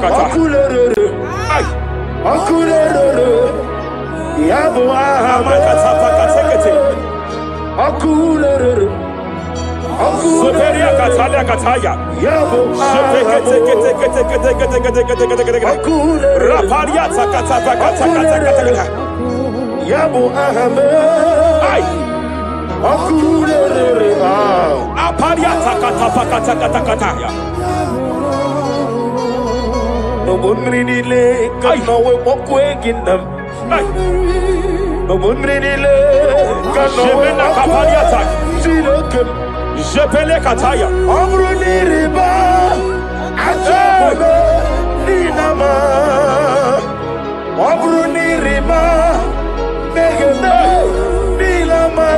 Akulere. Akulere. Yabo Akulere. Soperia Catalia Cataya. Yabo Raparia Takata. Yabo Ay. Akulere. Aparia Takata. No bunrinile kana we bokwegindam. No bunrinile kana we Kapariata. Silokem. Jepele Kataya. Amruniriba. Ajabe. Ninama. Amruniriba. Megene. Nilama.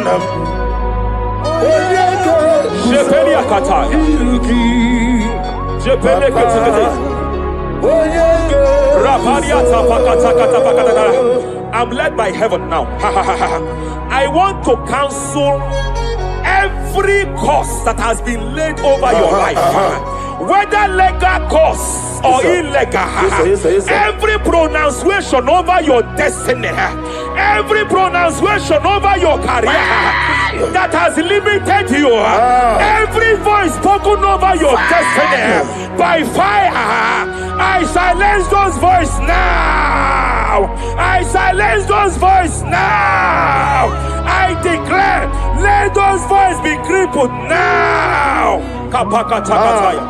Nam. Jepele Kataya. Jepele Kataya. I'm led by heaven now. I want to cancel every curse that has been laid over your life, whether legal curse or illegal. Every pronunciation over your destiny, every pronunciation over your career that has limited you, every voice spoken over your destiny by fire, I silence those voices now. I silence those voices now. I declare, let those voices be crippled now. Kapakatakataya.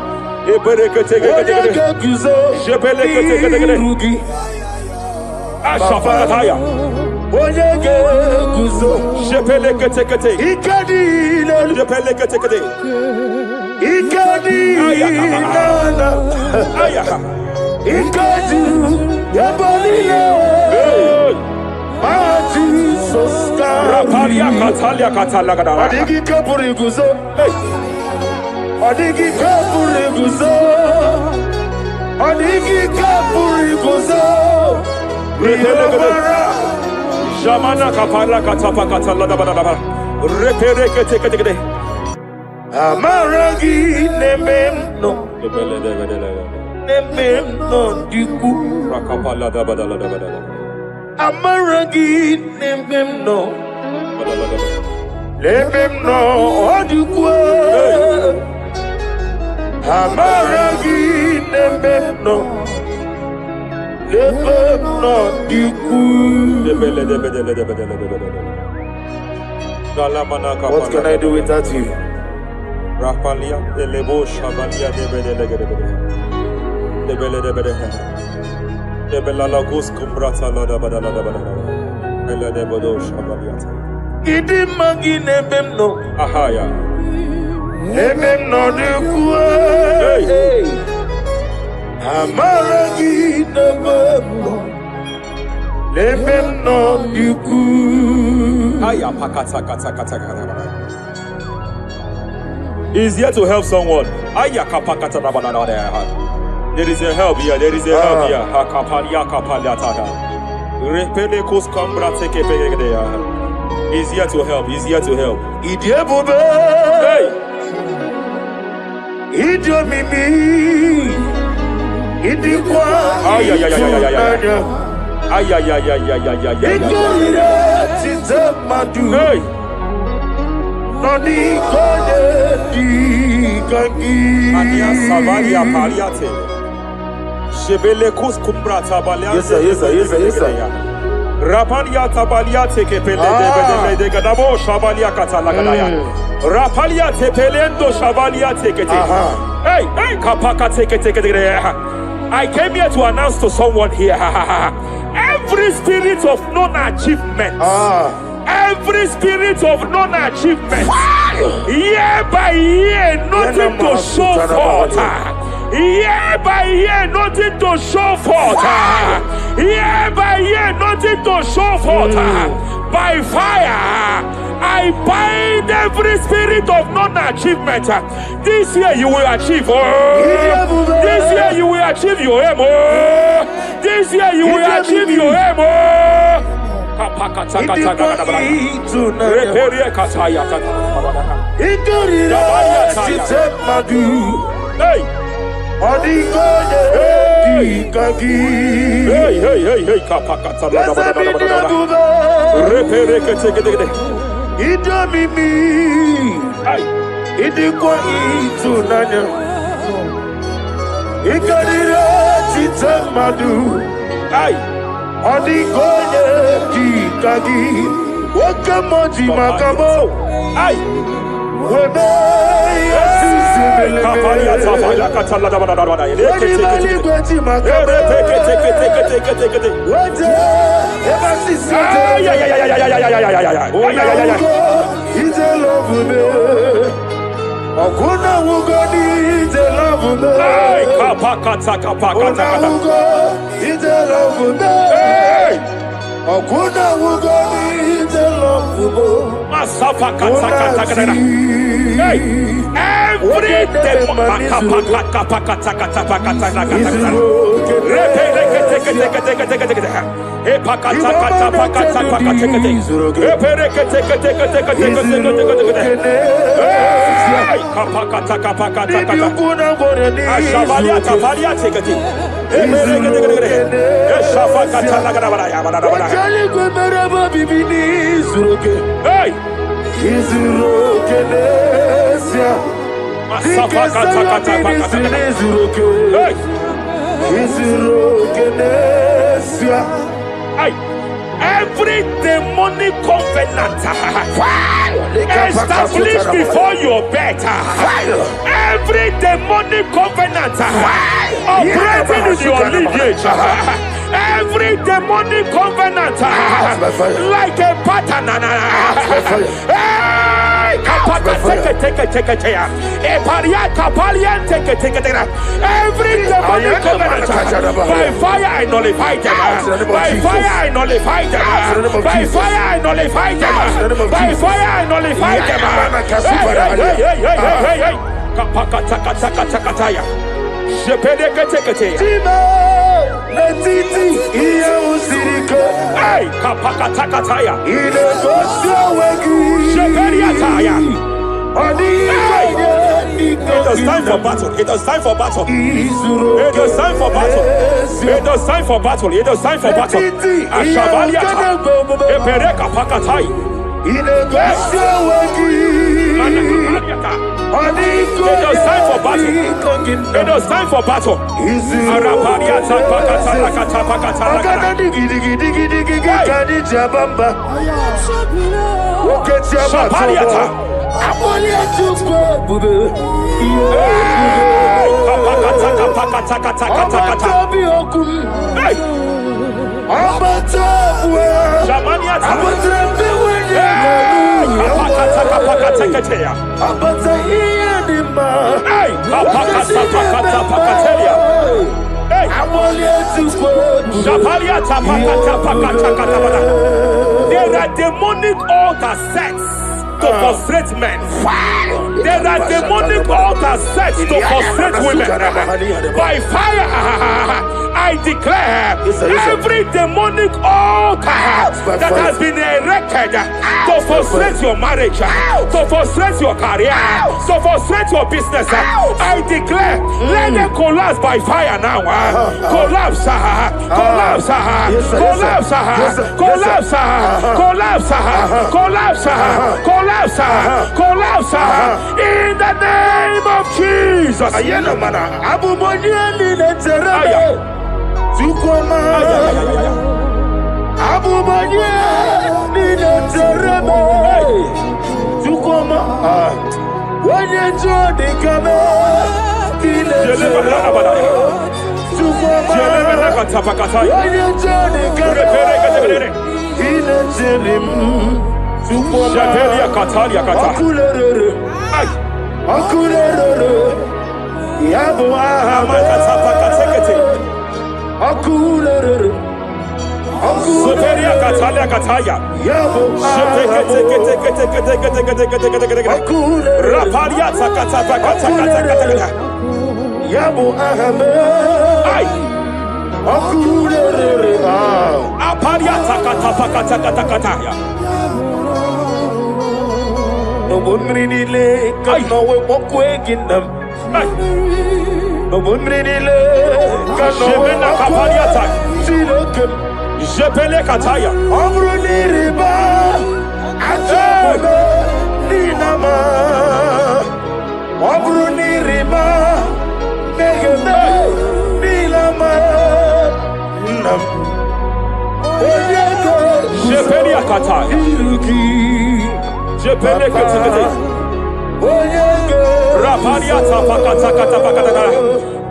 Ashafakataya. Raparia Catalia Catalaga. Adigi Kapuriguzo. Adigi Kapuriguzo. Adigi Kapuriguzo. Jamana Kapala Katapa Catalada. Repere Kete. Amaragi Nemeno. Nemeno Diku. Rakapala Dabadala. Amaragi Nemeno. Nemeno Diku. Amaragi Nemeno. Nemeno Diku. What can I do without you? Rapalia, the Lebo Shabalia, the Belalagus Cumbrata Lada Badala, the Bodo Shabaliata. Idimagi Nebemno. Ahaya. Nebemno de Kue. Amaragi Nebemno. Nebemno de Kue. Aya Pakata. Is here to help someone. Aya Kapakata. There is a help here. There is a help here. Hakapalia Kapaliata. Repelekos Cambra take a. He's here to help. He's here to help. Idiabube. Hey. Idiomimi. Idikwa. Ay. Hey. Noni kone di kangi. Ania Savaria Paliate. Shebelekos Cumbra Tabalia. Yes, sir. Rapalia Tabalia take de Gadabo Shavalia Catalagadaya. Rapalia Tepelendo Shavalia take it. Hey, Kapaka take it. I came here to announce to someone here. Every spirit of non-achievement. Every spirit of non-achievement. Year by year, nothing to show forth. Year by year, nothing to show forth. Year by year, nothing to show forth. By fire, I bind every spirit of non-achievement. This year you will achieve. This year you will achieve your aim. This year you will achieve your aim. Hey. Odikonye dikagi. Hey, kapakata la da da. Repere ke. Idomimi. Idikwa itunanya. Ikadira chitamadu. Odikonye dikagi. Wakamoji makamo. Webe yasizimele. Kapalia tafala katala da da. Wani mali gweji makamo. Teke. Wete ebasisi. He's a love me. Okuna wugo ni he's a love me. Kapakata. Okuna wugo he's a love me. Okuna wugo ni he's a love me. Masafa kata. Every day kapakata. Every demonic covenant established before your bed, every demonic covenant operating in your lineage, every demonic covenant like a pattern. Every demonic covenant by fire I nullify them. By fire I nullify them. By fire I nullify them. By fire I nullify It is time for battle. It is time for battle. It is time for battle. It is time for battle. It is time for battle. Ashabaliata. Epereka pakatai. It is time for battle. It is time for battle. Arapariata pakata. Shabaliata. There are demonic altars set to frustrate men. There are demonic altars set to frustrate women. By fire, I declare every demonic altar that has been erected to frustrate your marriage, to frustrate your career, to frustrate your business, I declare, let them collapse by fire now. Collapse, collapse, collapse, collapse, collapse, collapse, collapse, collapse, in the name of Jesus. Jebena kapaliata. Jebele kataya. Jebele kataya. Jebele kataya.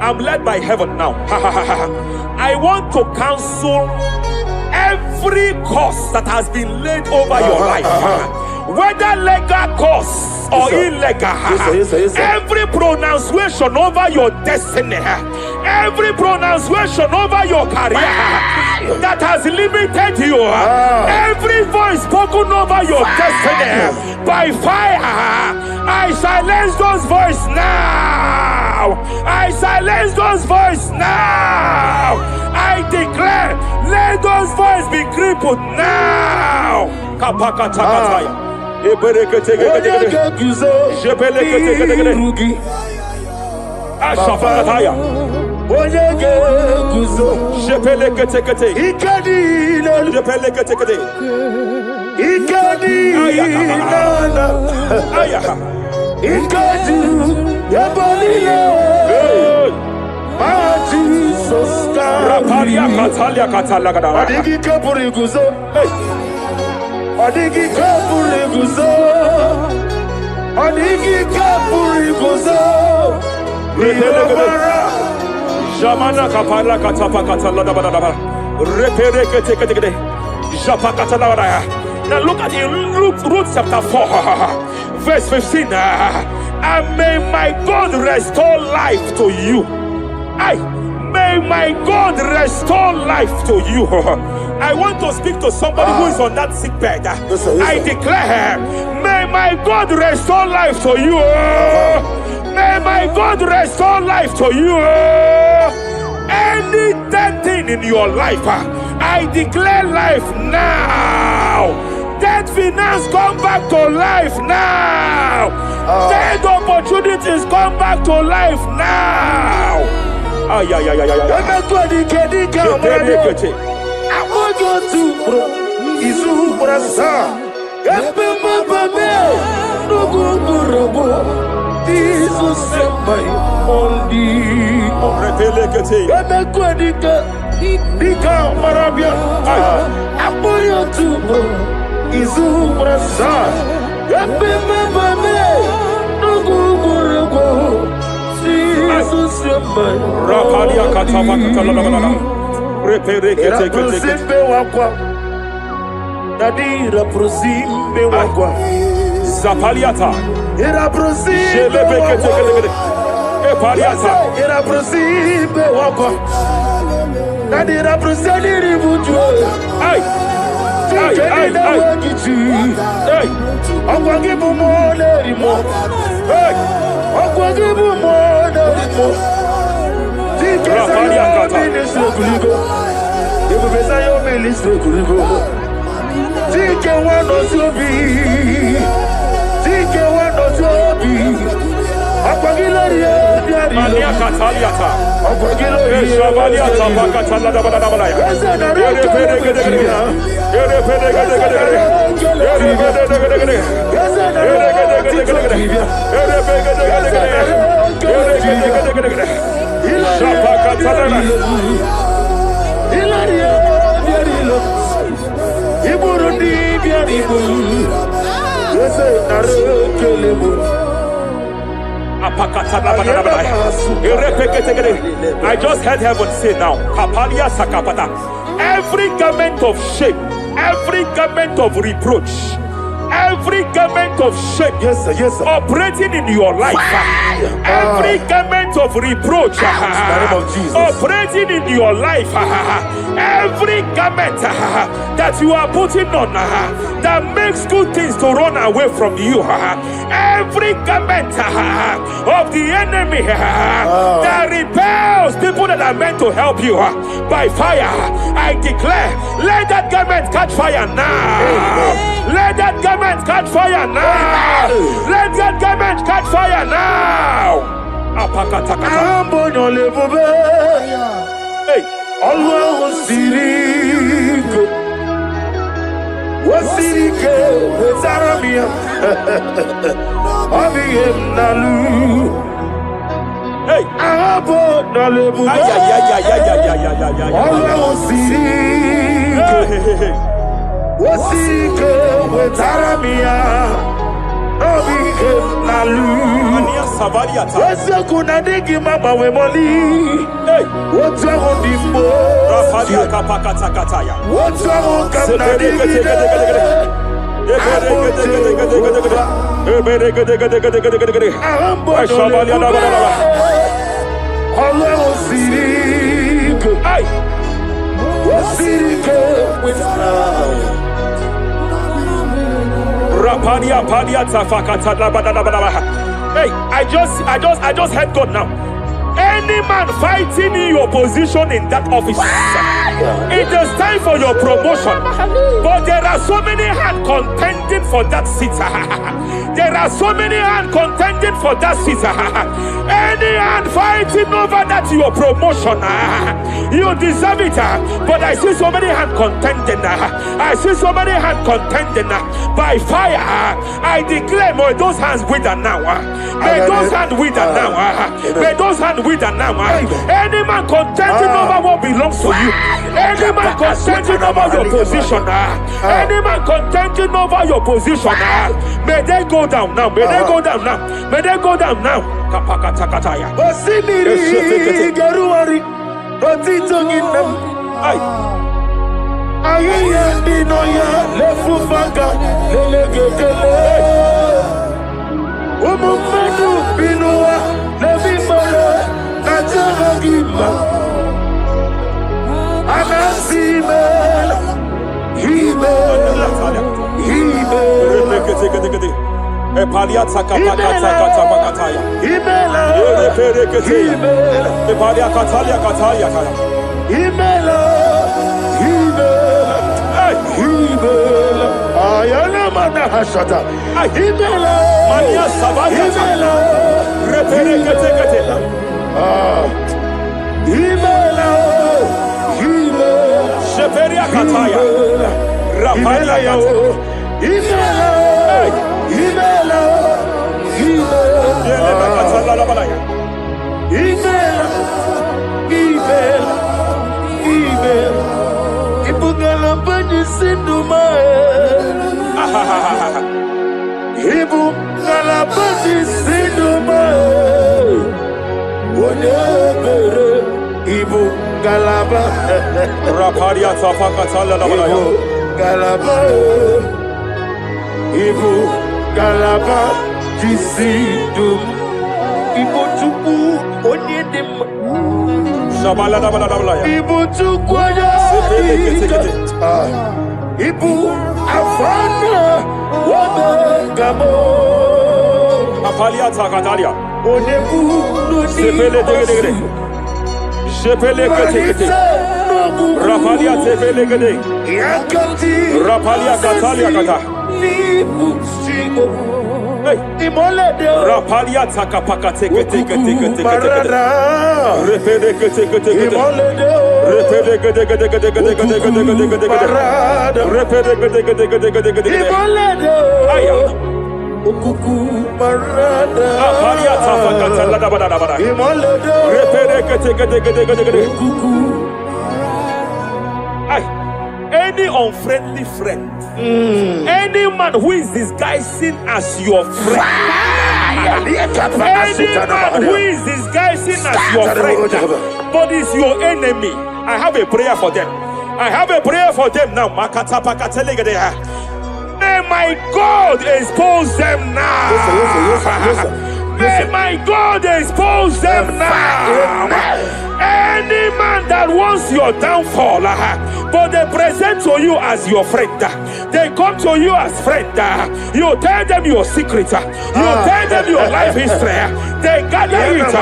I'm led by heaven now. I want to cancel every curse that has been laid over your life, whether legal curse or illegal. Every pronunciation over your destiny, every pronunciation over your career that has limited you, every voice spoken over your destiny by fire, I silence those voices now. I silence those voices now. I declare, let those voices be crippled now. Jamana kapala katapa katala da da. Repere kete. Japa katala da. Now look at it, Ruth chapter 4, verse 15. And may my God restore life to you. May my God restore life to you. I want to speak to somebody who is on that sick bed. I declare, may my God restore life to you. May my God restore life to you. Any dead thing in your life, I declare life now. Dead finance come back to life now. Dead opportunities come back to life now. I want Zapaliata. Era prosime era prosime wakwa. Nadira prosali ribuju. Ay. Akwagibu mole rimo. Akwagibu mole rimo. Zapaliata. Ministro kuligo. Ibu besa yo ministro kuligo. Tike wano sobi. Tike wano sobi. Akwagilariye biari. Mania kataliata. Akwagilariye. Shavaliata pakatala da bada da bada ya. I just heard heaven say now, Kapalia Sakapata. Every garment of shame, every garment of reproach, every garment of shame, yes, sir. Operating in your life, every garment of reproach, operating in your life, every garment that you are putting on that makes good things to run away from you, every garment of the enemy that repels people that are meant to help you by fire, I declare, let that garment catch fire now. Let that garment catch fire now. Let that garment catch fire now. Apakatakata. Ambono lebube. Hey. Always sirike. Wasirike wezaramia. Abiyem nalu. Hey. Ambono lebube. Ay. Always sirike. Wasirike wezaramia. Abiyem nalu. Mania Savaliata. Wese kuna digi mama we moli. Hey. What's wrong with the Rafalia Kapakatakataya. What's wrong with the Hey, I just heard God now. Any man fighting in your position in that office, it is time for your promotion. But there are so many hands contending for that seat. There are so many hands contending for that seat. Any hand fighting over that your promotion, you deserve it. But I see so many hands contending. I see so many hands contending by fire. I declare, may those hands wither now. May those hands wither now. May those hands wither now. Any man contending over what belongs to you. Any man contending over your position. Any man contending over your position. May they go down now. May they go down now. May they go down now. Kapakatakataya. Osimiri garuari otitongina. Ayaya dinoya lefufanga lelegedele. Umumenu binua levimala najahagima. Anasimela himela himela. Epaliata kapakatakata pakataya. Himela Himela. Epalia katalia katalia kaya. Himela himela. Ayana mana hashata. Himela Mania Savaya. himela Reperekete. himela himela. Sheperia kataya. Rapalia kataya. Himela himela Yele bakatala la balaya. himela himela. Ibugala bani sinduma. Ibugala bani sinduma. Wonebere ibugala ba. Rapalia tapakatala la balaya. Galaba. Ibugala ba disindum. Ibotuku onyedim. Shabala la balaya. Ibotuku ya. Ibu afana wabegamo. Apalia takatalia. Onebu Sepele degedegede. Sepele kete. Rapalia sepele gede. Yakati. Rapalia katalia kata. Nibu sigo. Hey. Imolede. Rapalia takapakate kete. Marada. Repede kete. Imolede. Repede kete. Marada. Repede kete. Imolede. Aya. Ukuku marada. Apalia tapakatala la balaya. Imolede. Repede kete. Ukuku. Any unfriendly friend, any man who is disguising as your friend, any man who is disguising as your friend, but is your enemy, I have a prayer for them. I have a prayer for them now. May my God expose them now. Listen. May my God expose them now. Any man that wants your downfall, but they present to you as your friend, they come to you as friend, you tell them your secret, you tell them your life history, they gather it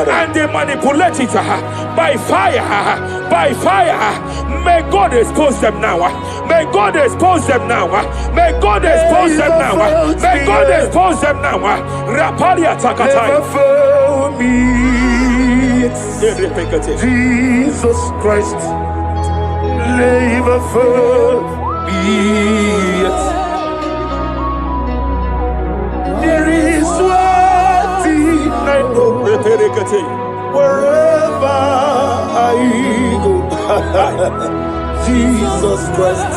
and they manipulate it by fire. May God expose them now. May God expose them now. May God expose them now. May God expose them now. Rapalia takataya. forbid. Jesus Christ, never forbid. There is one thing I know. Wherever I go, Jesus Christ,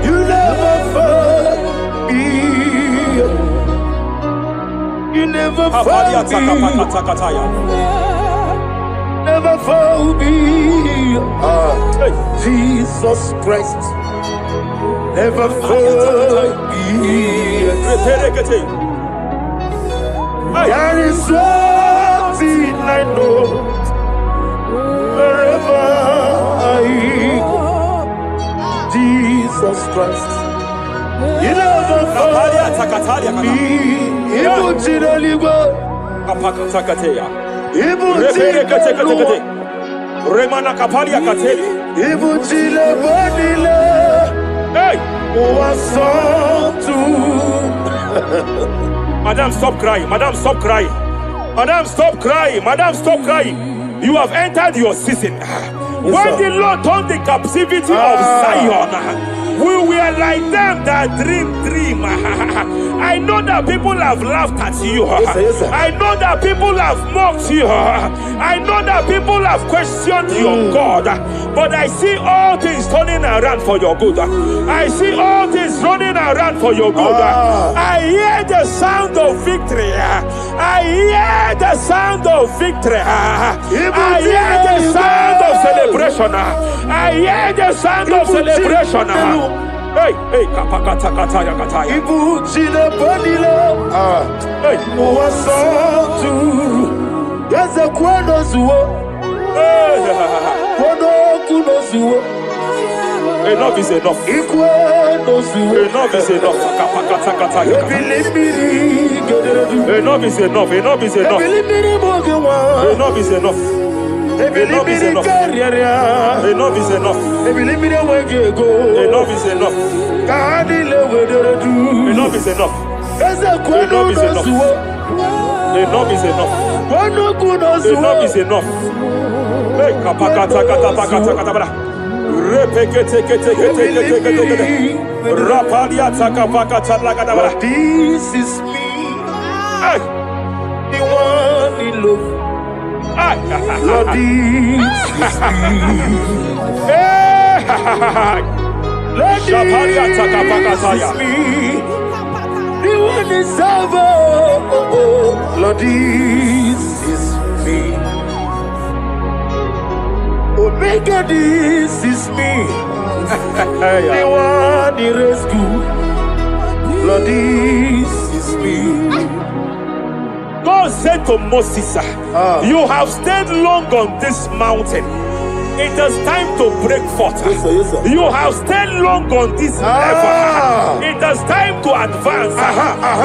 you never forbid. You never forbid. Never forbid. Jesus Christ, never forbid. There is one thing I know. Wherever I go, Jesus Christ, you never forbid. Remana kapalia kateli. Ibutile bonile. Hey! Wasantu. Madam, stop crying. Madam, stop crying. Madam, stop crying. Madam, stop crying. You have entered your season. When the Lord turned the captivity of Zion, we were like them that dream. I know that people have laughed at you. Yes, sir. I know that people have mocked you. I know that people have questioned your God. But I see all things turning around for your good. I see all things running around for your good. I hear the sound of victory. I hear the sound of victory. I hear the sound of celebration. I hear the sound of celebration. Hey, kapakatakataya kataya. Ibutile bonile. Hey, Wasantu. Yes, a kwano zuo. Kwano kuno zuo. enough is enough. Ikwano zuo. Enough is enough. Kapakatakataya. Enough is enough. Enough is enough. Enough is enough. Enough is enough. Enough is enough. Enough is enough. Enough is enough. Enough is enough. Enough is enough. Enough is enough. Hey, kapakata kapakata katabara. Repekete kete kete kete kete. Rapalia takapakata lagadabara. This is me. Hey, The one in love. Lord, this is me. hey, Lord, Shapalia this takapakataya. is me. The one is over. Lord, this is me. Omega, this is me. The one in rescue. Lord, this is me. God said to Moses, you have stayed long on this mountain. It is time to break forth. Yes, sir, yes, sir. You have stayed long on this level. It is time to advance.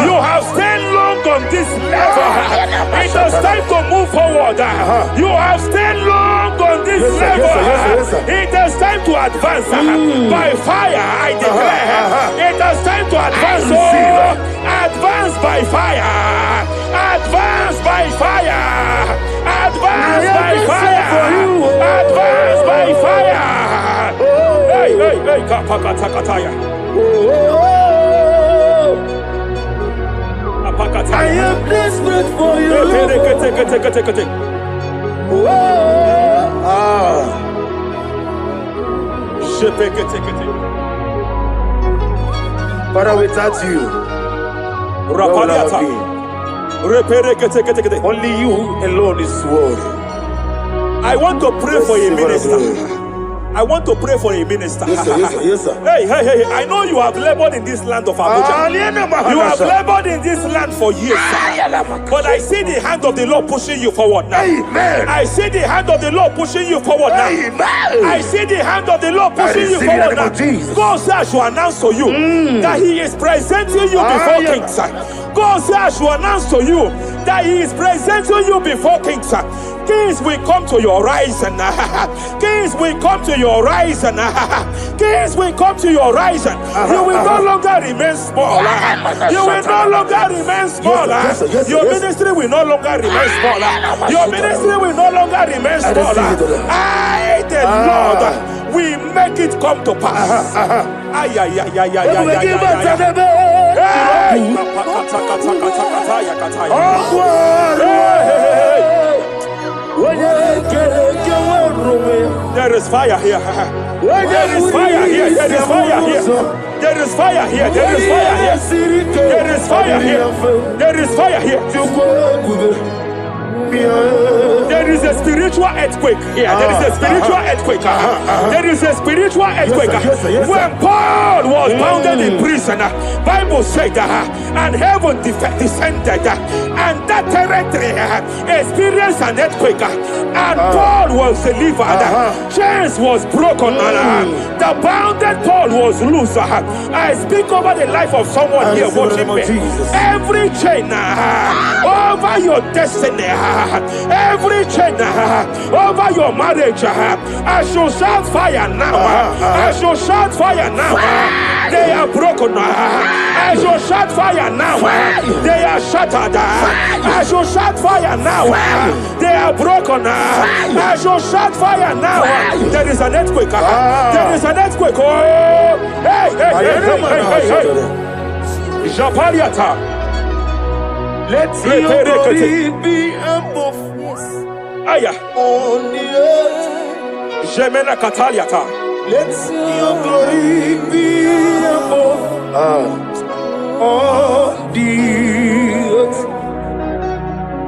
You have stayed long on this level. It is time to move forward. You have stayed long on this Yes, sir, level. yes, sir, yes, sir. It is time to advance. By fire, I declare. It is time to advance. Advance by fire. Advance by fire. Advance by fire. Advance by fire. Hey, hey, hey, kapakatakataya. I am desperate for you. Father, without you, where would I be? Only you alone is worthy. I want to pray for a minister. I want to pray for a minister. Yes, sir, yes, sir, yes, sir. Hey, hey, hey, I know you have labored in this land of Abuja. You have labored in this land for years. But I see the hand of the Lord pushing you forward now. Amen. I see the hand of the Lord pushing you forward now. Amen. I see the hand of the Lord pushing you receive forward in the name now. of Jesus. God says I should announce to you that He is presenting you before kings. God says I should announce to you that He is presenting you before kings. Kings will come to your horizon. Kings will come to your horizon. Kings will come to your horizon. You will no longer remain small. You will no longer remain small. Your ministry will no longer remain small. Your ministry will no longer remain small. I, the Lord, will make it come to pass. Ay, ay, ay, ay, ay, ay, there is fire here. There is fire here. There is fire here. There is fire here. There is fire here. There is fire here. There is fire here. There is a spiritual earthquake here. There is a spiritual earthquake. There is a spiritual earthquake. When Paul was bounded in prison, Bible said and heaven descended, and that territory experienced an earthquake, and Paul was delivered. Chains was broken. The bounded Paul was loose. I speak over the life of someone here watching me. Every chain over your destiny, every chain over your marriage, I shall shout fire now. I shall shout fire now. They are broken. I shall shout fire now. They are shattered. I shall shout fire now. They are broken. I shall shout fire now. There is an earthquake. There is an earthquake. Oh, hey, hey, hey, hey, hey, hey. Japaliata. Let your glory be above Aya. on the earth. Jemena Kataliata. Let your glory be above on the earth.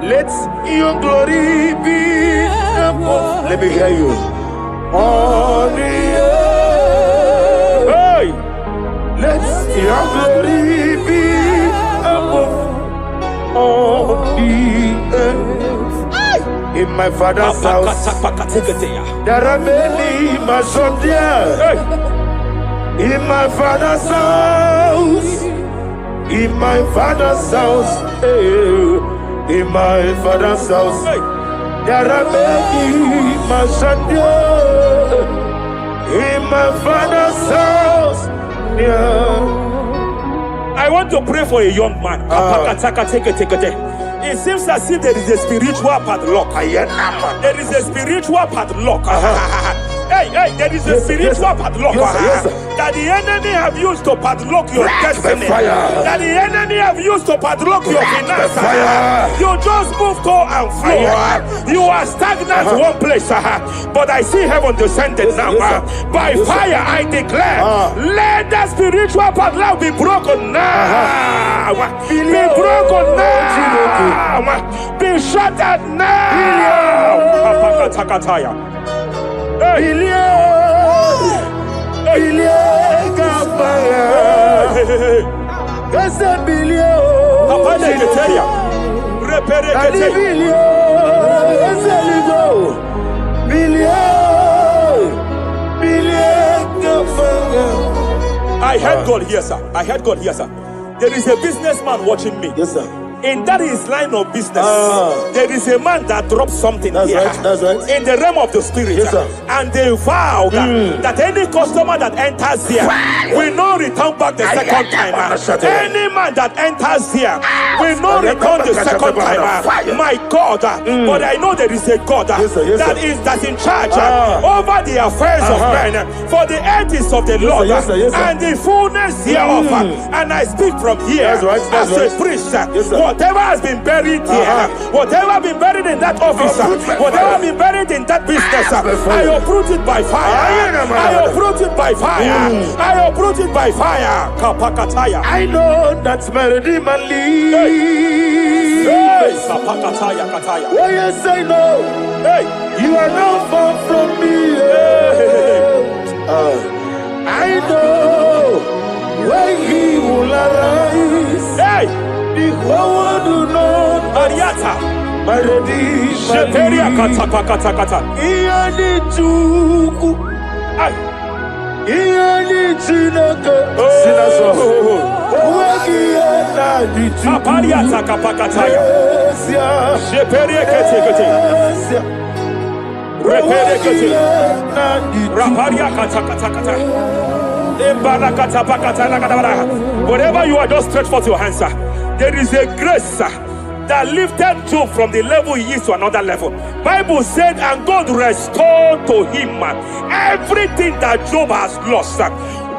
Let your glory be above. Let me hear you. On the earth. Hey. Let your glory be above on the earth. In my father's house, there are many mansions there. In my father's house, in my father's house, in my father's house, there are many mansions there. In my father's house, I want to pray for a young man. It seems as if there is a spiritual padlock. There is a spiritual padlock. Hey, hey, there is a spiritual padlock that the enemy have used to padlock your destiny. That the enemy have used to padlock your finances. You just move to and fire. You are stagnant one place, but I see heaven descended now. By fire, I declare, let that spiritual padlock be broken now. Be broken now. Be shattered now. I heard God here, sir. I heard God here, sir. There is a businessman watching me. Yes, sir. In that his line of business, there is a man that drops something here. That's right. In the realm of the spirit, yes, sir. And they vow that any customer that enters here will not return back the second time. Any man that enters here will not return the second time. My God, but I know there is a God that's in charge over the affairs of men. For the earth is of the Lord and the fullness hereof. And I speak from here as a priest. Whatever has been buried here, whatever been buried in that office, whatever been buried in that business, I uproot it by fire. I uproot it by fire. I uproot it by fire. Kapakataya. I know that's my Redeemer lives. Kapakataya kataya. Oh yes, I know. Hey, you are not far from me. I know when He will arise. Hey. The whole world do not Mariata. my Redeemer Sheperia kata. Ianichuku Iyani Chinaka. Sinaso. Wagia na ditu. Apalia takapakataya. Sheperie kete. Repere kete. Raparia katakata. Whatever you are, just stretch forth your hands, sir. There is a grace, sir, that lifted Job from the level he is to another level. Bible said, and God restored to him everything that Job has lost, sir.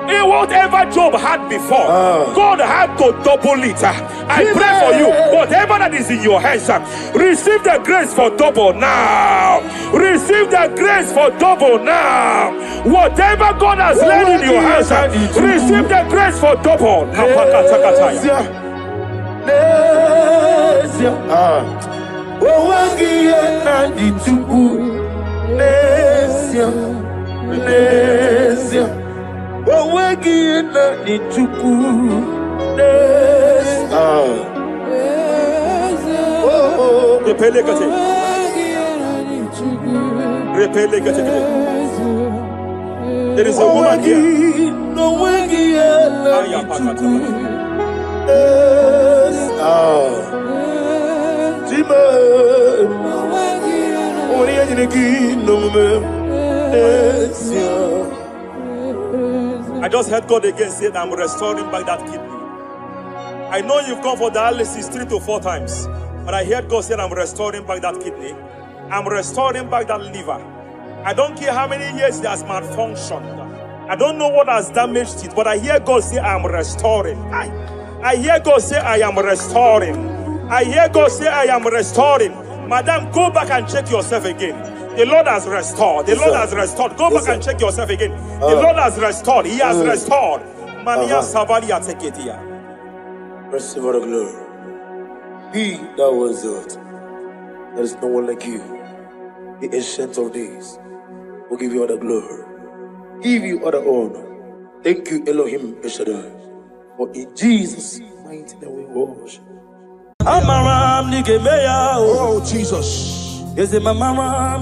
Whatever Job had before, God had to double it. I pray for you, whatever that is in your hands, receive the grace for double now. Receive the grace for double now. Whatever God has laid in your hands, receive the grace for double. There is a woman here. I just heard God again say that I'm restoring back that kidney. I know you've gone for dialysis 3 to 4 times, but I heard God say I'm restoring back that kidney. I'm restoring back that liver. I don't care how many years it has malfunctioned. I don't know what has damaged it, but I hear God say I'm restoring. I hear God say I am restoring. I hear God say I am restoring. Madam, go back and check yourself again. The Lord has restored. The Lord has restored. Go back and check yourself again. The Lord has restored. He has restored. Mania Savalia Teketia. Receive all the glory. He that was it. There is no one like you. The ancient of days will give you all the glory. Give you all the honor. Thank you, Elohim Eshadai. For in Jesus' mighty name we worship. Oh, Jesus. Is it my mama?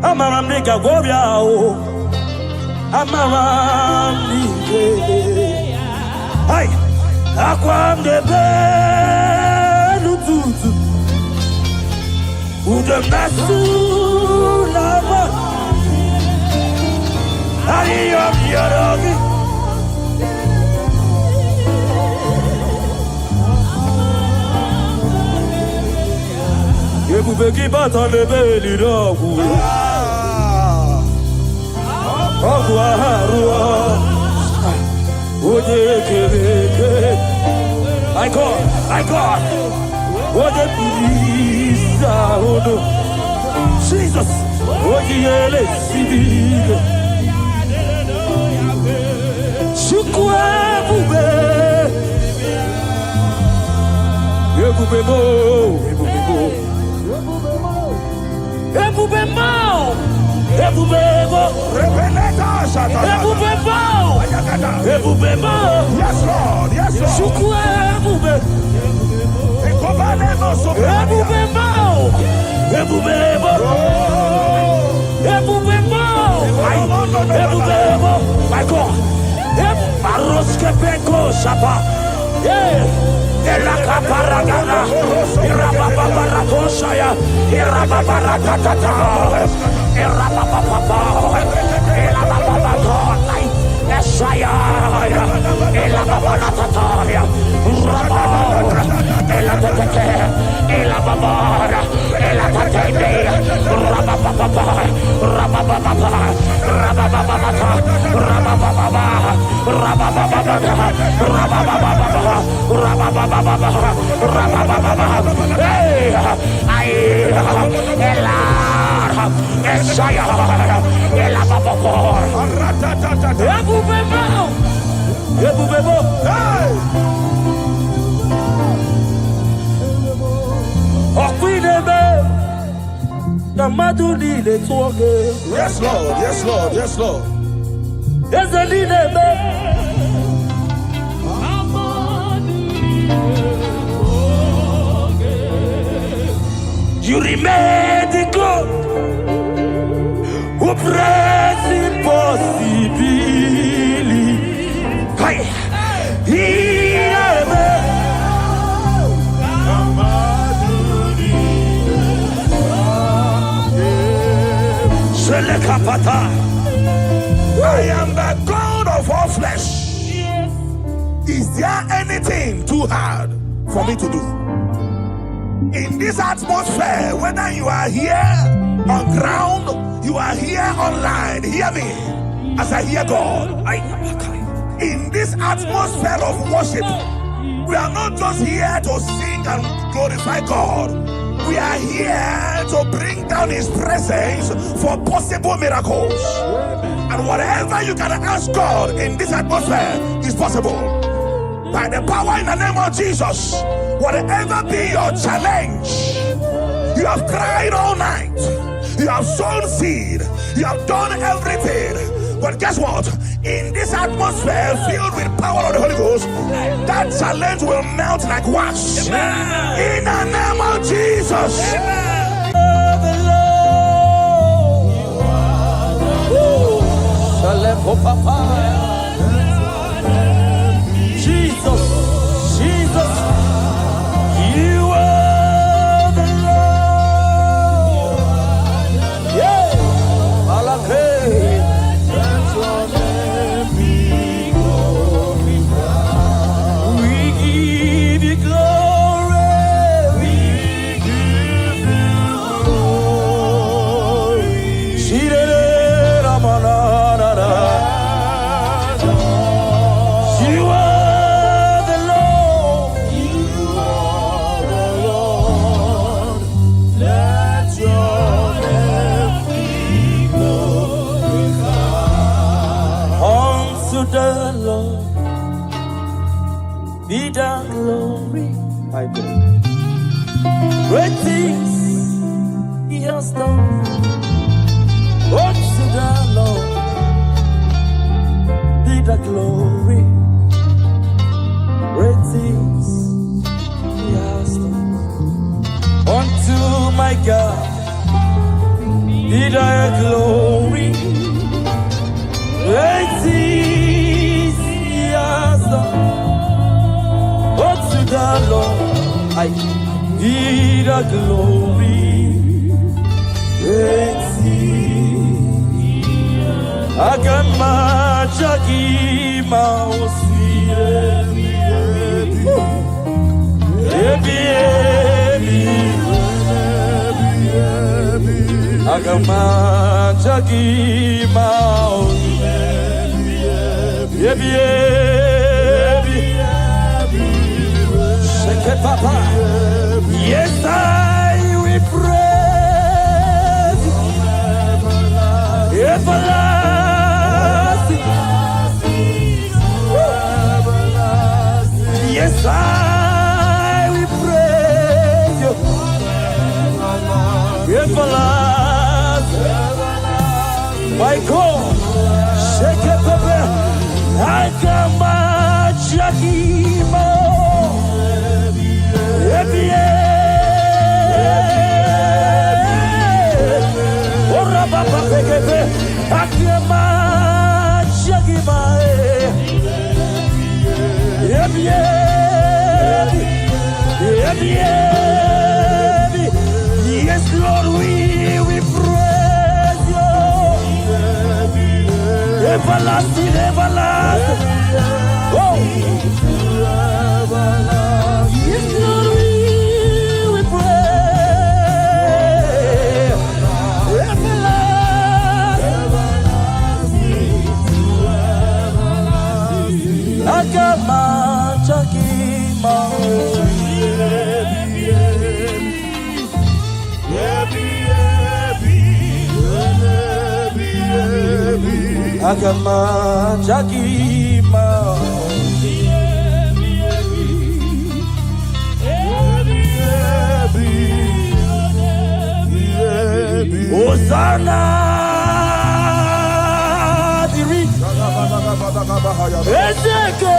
Amaram nigga warrior. Amaram nigga. Hi. Aquam de Benutu. Udem Nasu Lava. I am Yarogi. Ebu beki batan lebeli ragu. Agua harua. Oje kebeke. My God. Oje pilisa odo. Jesus. Oje ele sibiga. Shukwa bube. Ebu bebo. Yes, Lord. Yes, Lord. My God. Elakaparagana, Irababarakosaya, Irababarakatata, Irabababa, Ilabababa, Esaya, Ilababarataya, Rababara, Elatete, Ilababara, Elatete, Rabababa, Rabababa, Yes, Lord. Yes, Lord. Yes, Lord. You remain the God who will praise impossibility. Hey, I am the God of all flesh. Is there anything too hard for me to do? In this atmosphere, whether you are here on ground, you are here online, hear me as I hear God. In this atmosphere of worship, we are not just here to sing and glorify God. We are here to bring down His presence for possible miracles. And whatever you can ask God in this atmosphere is possible. By the power in the name of Jesus, whatever be your challenge, you have cried all night, you have sown seed, you have done everything. But guess what? In this atmosphere filled with power of the Holy Ghost, that challenge will melt like wax. In the name of Jesus. Jesus, Jesus, you are the Lord. Yeah, we give you glory. We give you glory. You are the Lord. You are the Lord. Let your name be glorified. Unto the Lord be the glory. My God. Great things He has done. Unto the Lord be the glory. Great things He has done. Unto my God be the glory. Great things He has done. Unto the Lord be the glory. Great things Agamajagi Mausiri Agamajagi Mausiri Shake Papa. Yes, I will praise everlasting. Yes, I will praise you. Everlasting. My God, shake it, Papa. I come at Shakimo. Ora Papa Pekepe. Akema Shakima. Yes, Lord, we praise you. Everlasting, everlasting. Oh, yes, Lord, we praise. Everlasting. Akama Shakima. Agama Jagima Hosanna Diri Ezeke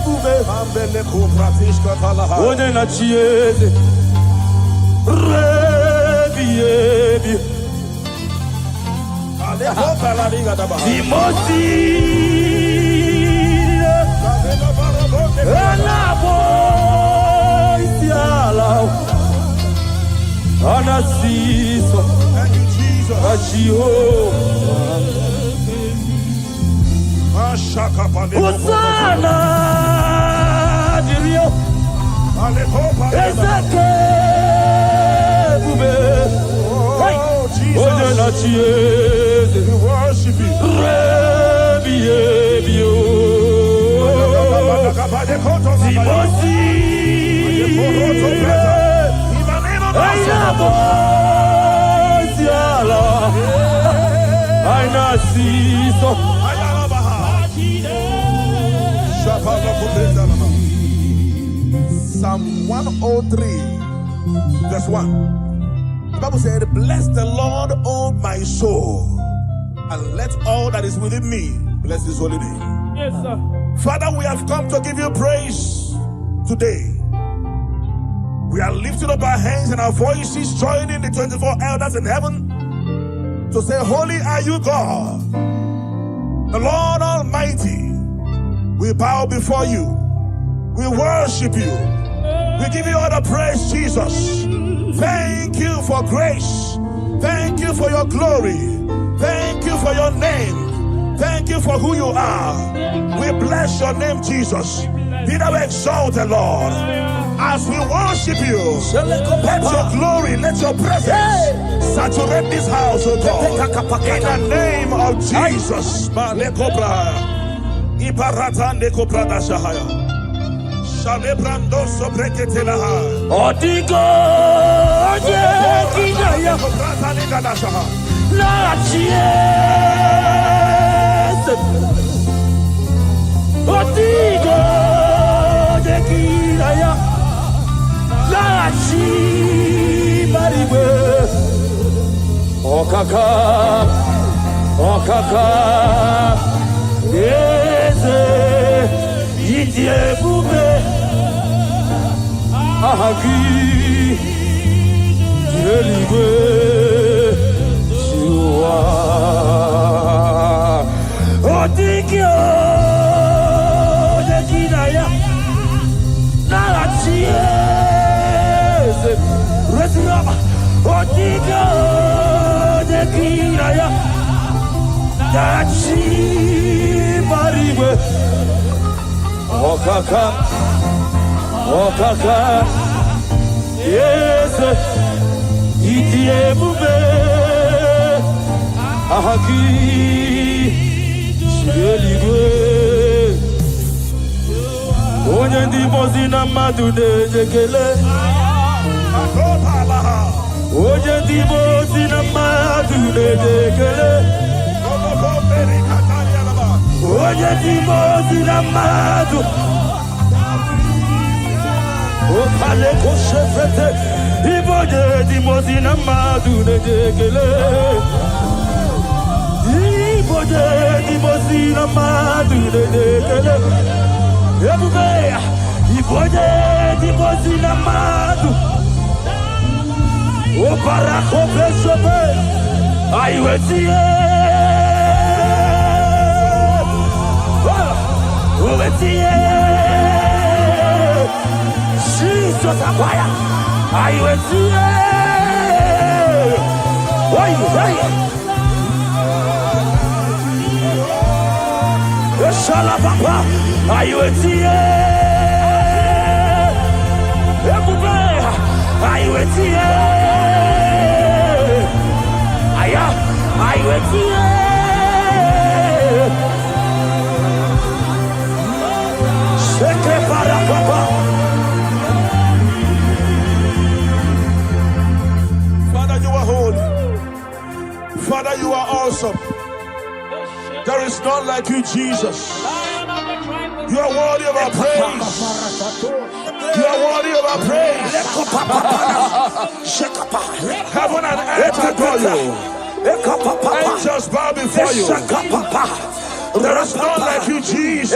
Bube Ambele Kupratishka Talaha Odena Chieze Rebi Thank you, Jesus. Hosanna, Dirio, Ezeke, Bube, Oh, Jesus, we worship you. Psalm 103, verse 1. The Bible said, bless the Lord, O my soul, and let all that is within me bless his holy name. Yes, sir. Father, we have come to give you praise today. We are lifting up our hands and our voices, joining the 24 elders in heaven to say, holy are you, God, the Lord Almighty. We bow before you. We worship you. We give you all the praise, Jesus. Thank you for grace. Thank you for your glory. Thank you for your name. Thank you for who you are. We bless your name, Jesus. Be thou exalted, Lord. As we worship you, let your glory, let your presence saturate this house, oh God. In the name of Jesus. Father, you are holy. Father, you are awesome. There is none like you, Jesus. You are worthy of our praise. You are worthy of our praise. Heaven and earth adore you. Angels bow before you. There is none like you, Jesus.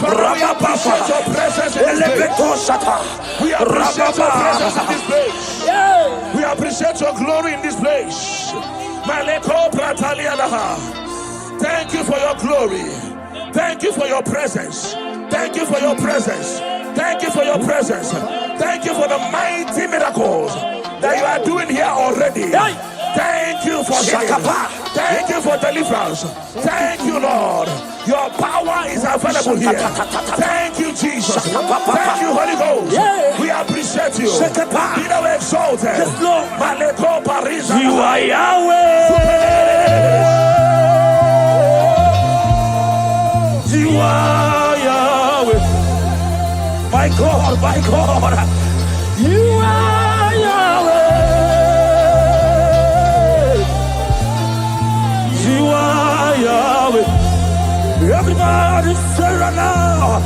Father, we appreciate your presence in this We appreciate your presence in this place. We appreciate your glory in this place. Thank you for your glory. Thank you for your presence. Thank you for your presence. Thank you for your presence. Thank you for the mighty miracles that you are doing here already. Thank you for healing. Thank you for deliverance. Thank you, Lord. Your power is available here. Thank you, Jesus. Thank you, Holy Ghost. We appreciate you. Be thou exalted. You are Yahweh. You are Yahweh. My God, my God. You are Yahweh. You are Yahweh. Everybody say right now.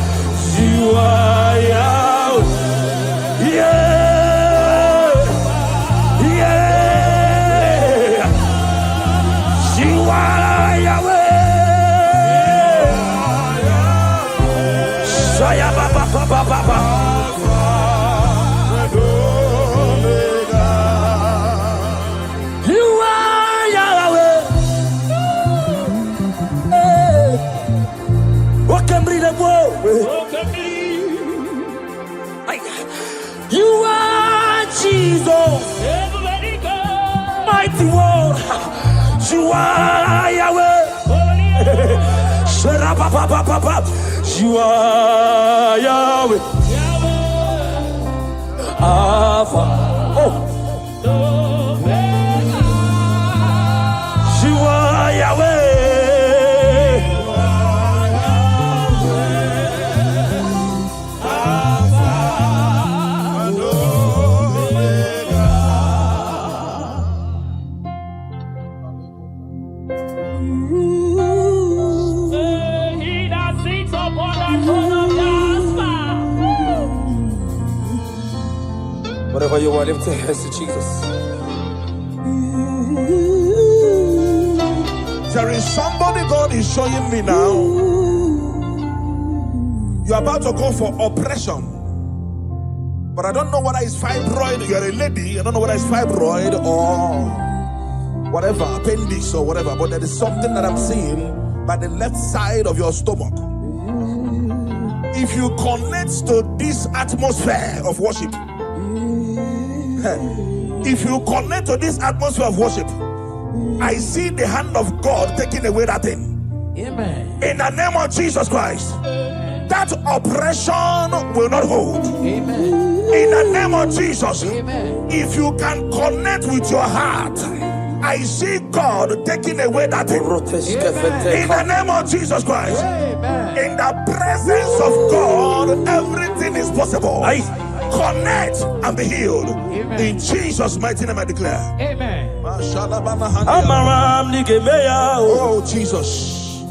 You are Yahweh. Yeah. Yeah. You are Yahweh. Saya baba baba baba. You are Jesus, mighty one. You are Yahweh. You are Yahweh. Alpha. Oh. You are Yahweh. Whatever you want, lift your hands to Jesus. There is somebody God is showing me now. You're about to go for operation. But I don't know whether it's fibroid. You're a lady. I don't know whether it's fibroid or whatever, appendix or whatever. But there is something that I'm seeing by the left side of your stomach. If you connect to this atmosphere of worship, if you connect to this atmosphere of worship, I see the hand of God taking away that thing. Amen. In the name of Jesus Christ, that oppression will not hold. Amen. In the name of Jesus, amen. If you can connect with your heart, I see God taking away that thing. Amen. In the name of Jesus Christ, amen. In the presence of God, everything is possible. Connect and be healed. Amen. In Jesus' mighty name I declare. Amen. Oh Jesus.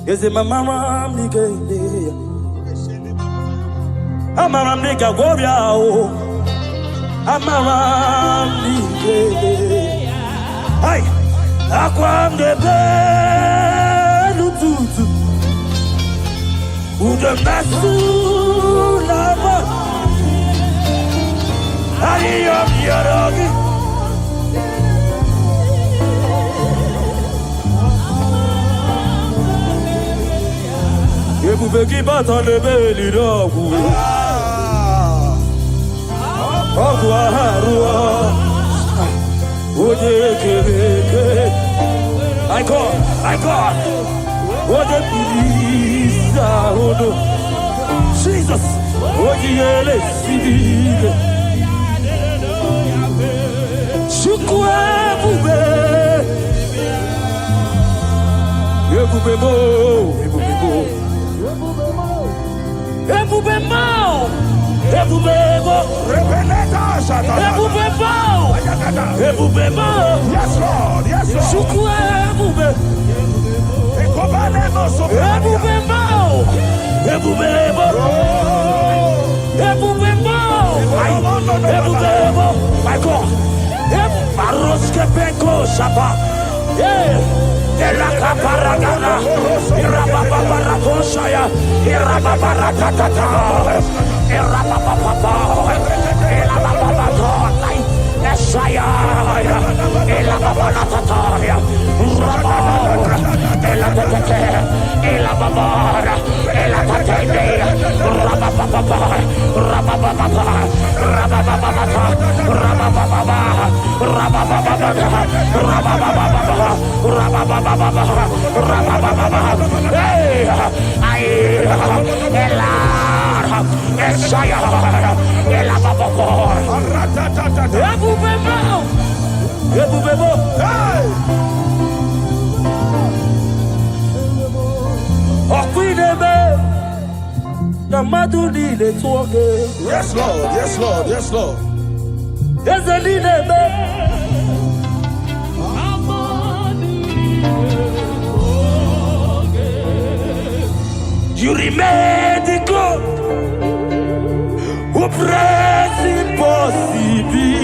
I God. What a Jesus. What Yes, Lord. Yes, Lord. My God. Yes, Lord. Yes, Lord. Yes, Lord. You remain the God who prays impossibly.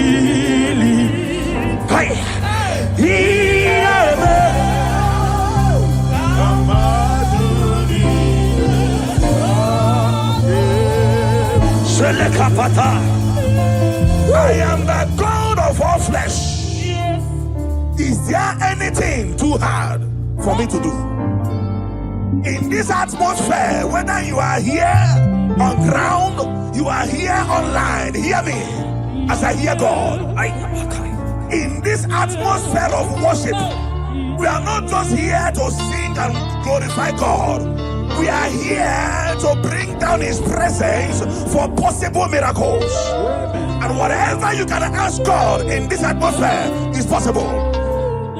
I am the God of all flesh. Is there anything too hard for me to do? In this atmosphere, whether you are here on ground, you are here online, hear me as I hear God. In this atmosphere of worship, we are not just here to sing and glorify God. We are here to bring down His presence for possible miracles. And whatever you can ask God in this atmosphere is possible.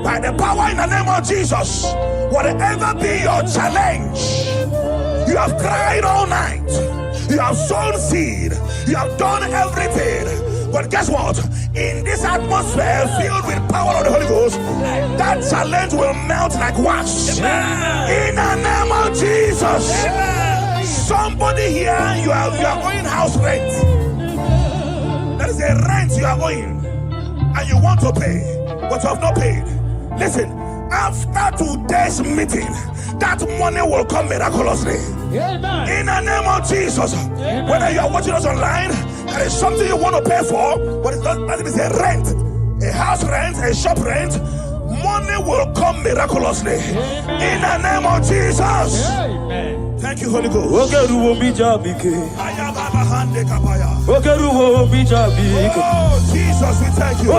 By the power in the name of Jesus, whatever be your challenge, you have cried all night, you have sown seed, you have done everything. But guess what? In this atmosphere filled with power of the Holy Ghost, that challenge will melt like wax. In the name of Jesus. Somebody here, you are owing house rent. That is a rent you are owing, and you want to pay, but you have not paid. Listen, after today's meeting, that money will come miraculously. In the name of Jesus. Whether you are watching us online, there is something you want to pay for, but it's not, that is a rent, a house rent, a shop rent. Money will come miraculously. In the name of Jesus. Thank you, Holy Ghost. Oh, Jesus, we thank you.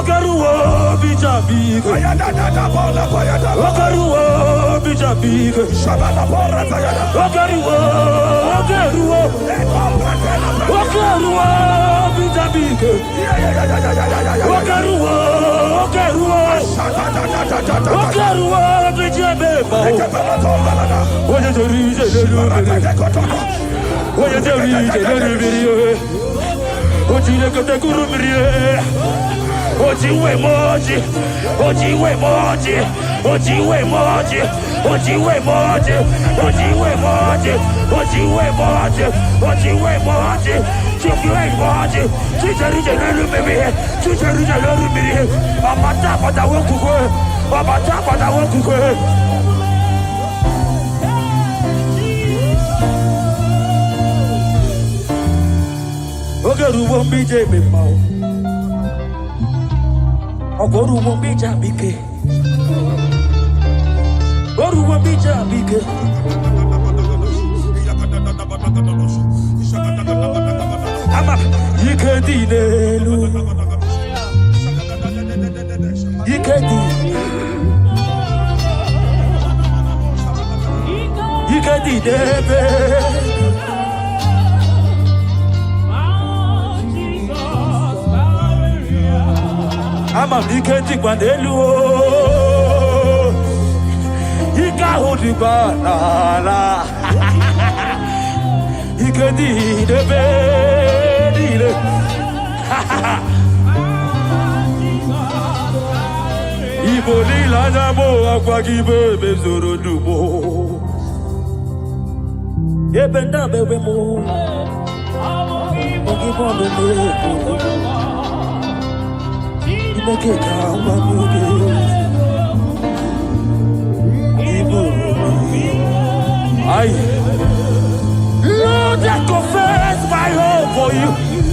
Lord, I confess my hope for you.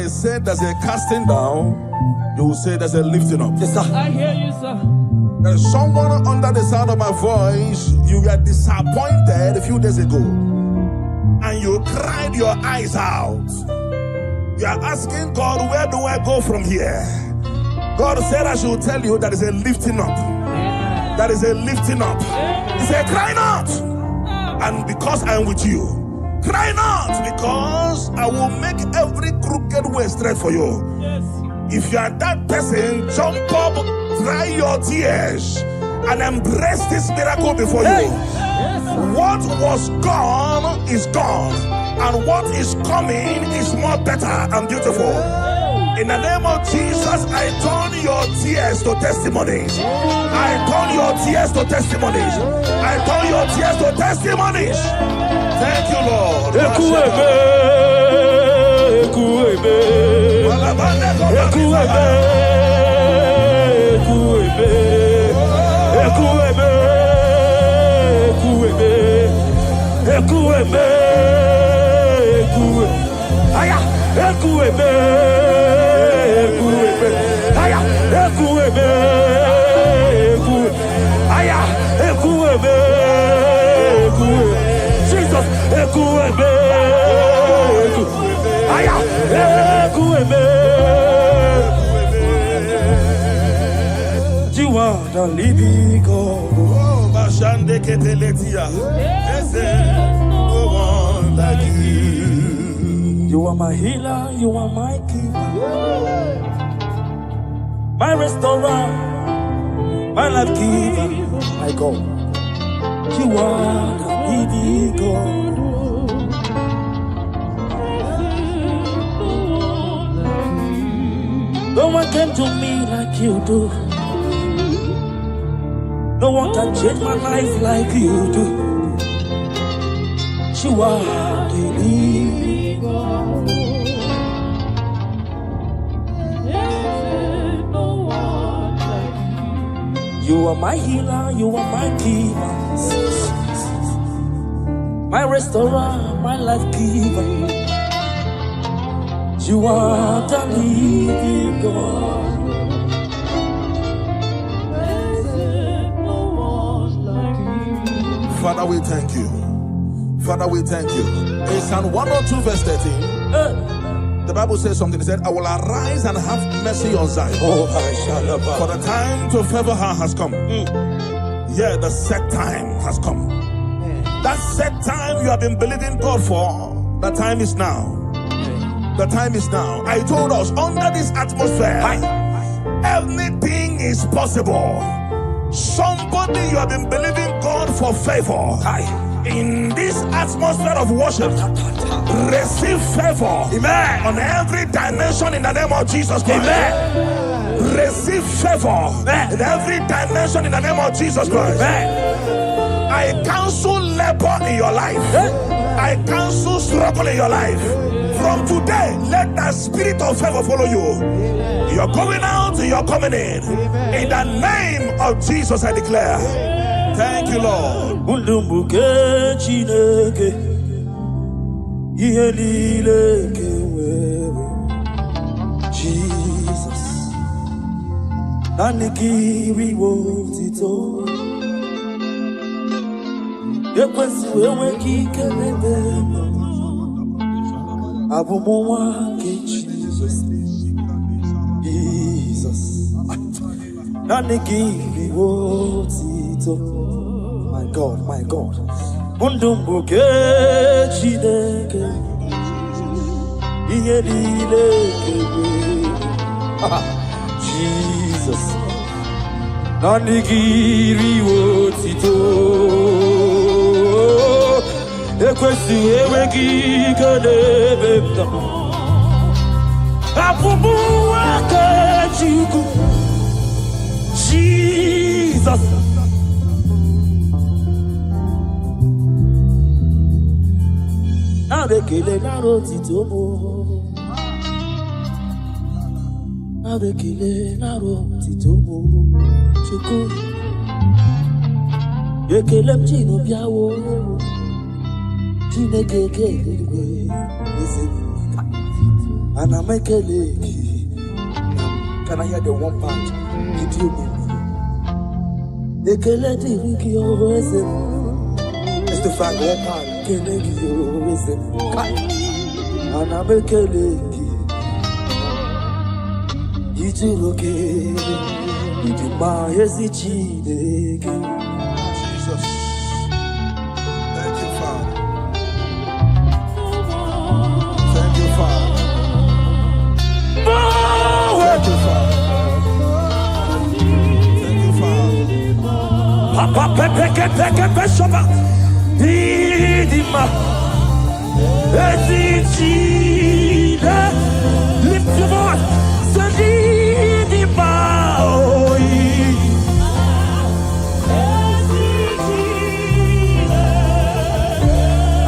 they say there's a casting down, you will say there's a lifting up. Yes, sir. I hear you, sir. There's someone under the sound of my voice. You were disappointed a few days ago, and you cried your eyes out. You are asking God, where do I go from here? God said I should tell you that is a lifting up. That is a lifting up. He said, cry not. And because I am with you, cry not, because I will make every crooked way straight for you. Yes. If you are that person, jump up, dry your tears, and embrace this miracle before you. Yes. What was gone is gone, and what is coming is more better and beautiful. In the name of Jesus, I turn your tears to testimonies. I turn your tears to testimonies. I turn your tears to testimonies. Thank you, Lord. You are the living God. You are my healer, you are my keeper, my restorer, my life giver, my God. You are the living God. No one came to me like you do. No one can change my life like you do. You are the living God. You are my healer, you are my keeper, my restorer, my life giver. You are the living God. Father, we thank you. Father, we thank you. In Psalm 102 verse 13, the Bible says something. It said, I will arise and have mercy on Zion. For the time to favor her has come. Yeah, the set time has come. That set time you have been believing God for, the time is now. The time is now. I told us, under this atmosphere, everything is possible. Somebody, you have been believing God for favor. In this atmosphere of worship, receive favor. Amen. On every dimension in the name of Jesus Christ. Amen. Receive favor. Amen. In every dimension in the name of Jesus Christ. Amen. I cancel labor in your life. I cancel struggle in your life. From today, let the spirit of favor follow you. You're going out, you're coming in. In the name of Jesus, I declare. Thank you, Lord. Jesus. My God, my God. Jesus. Jesus. Abekele naro titomo. Abekele naro titomo. Chuku. Yekele mchino biawo. Chineke kekele. And I make a leg. Can I hear the one part? Did you mean? The Keleti Ricky always it's the fact one part. Keleti always and I make a leg. It's okay. It's my hesitation. Jesus. Thank you, Father. Thank you, Father. Thank you, Father. Thank you, Father. Papa pepe pepe peshoba. Idima. Ezichida. Lift your voice. Sadidima.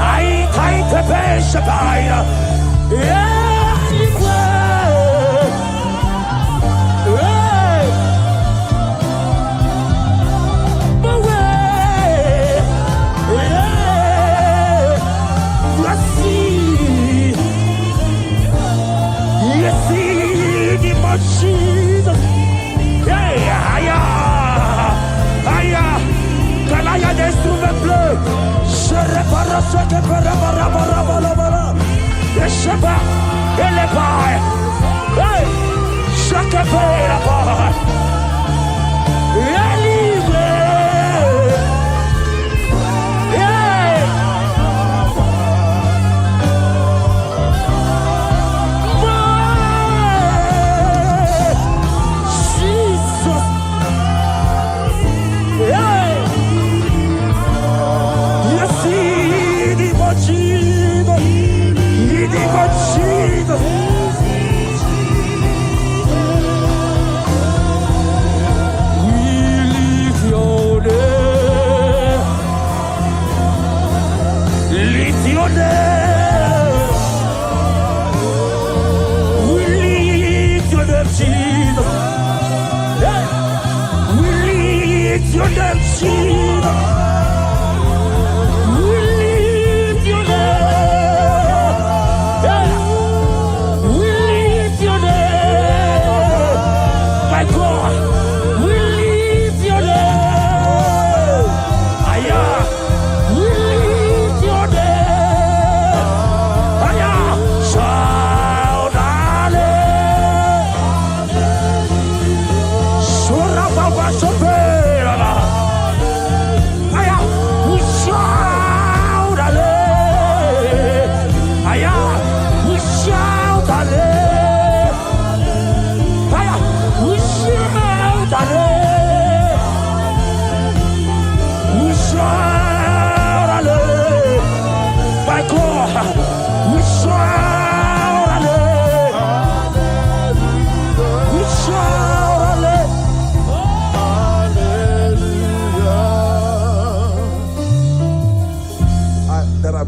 I tight pepe shabaya. Yeah. Jesus, yeah, aya, canaya d'instrument bleu, je répare ce que para, et je bats, et les pailles, hey, chaque paille la paille, et libre,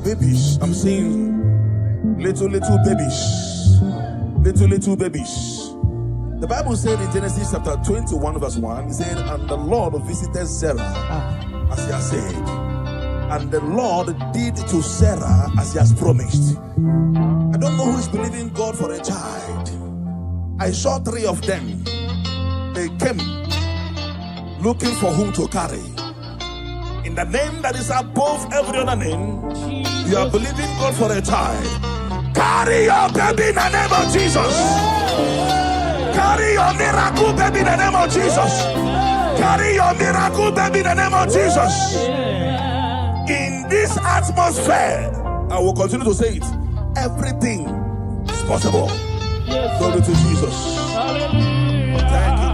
babies. I'm seeing little babies. The Bible said in Genesis chapter 21 verse 1, it said, and the Lord visited Sarah as he has said, and the Lord did to Sarah as he has promised. I don't know who is believing God for a child. I saw 3 of them. They came looking for whom to carry. In the name that is above every other name, you are believing God for a child. Carry your baby in the name of Jesus. Carry your miracle baby in the name of Jesus. Carry your miracle baby in the name of Jesus. In this atmosphere, I will continue to say it. Everything is possible. Glory to Jesus. Thank you,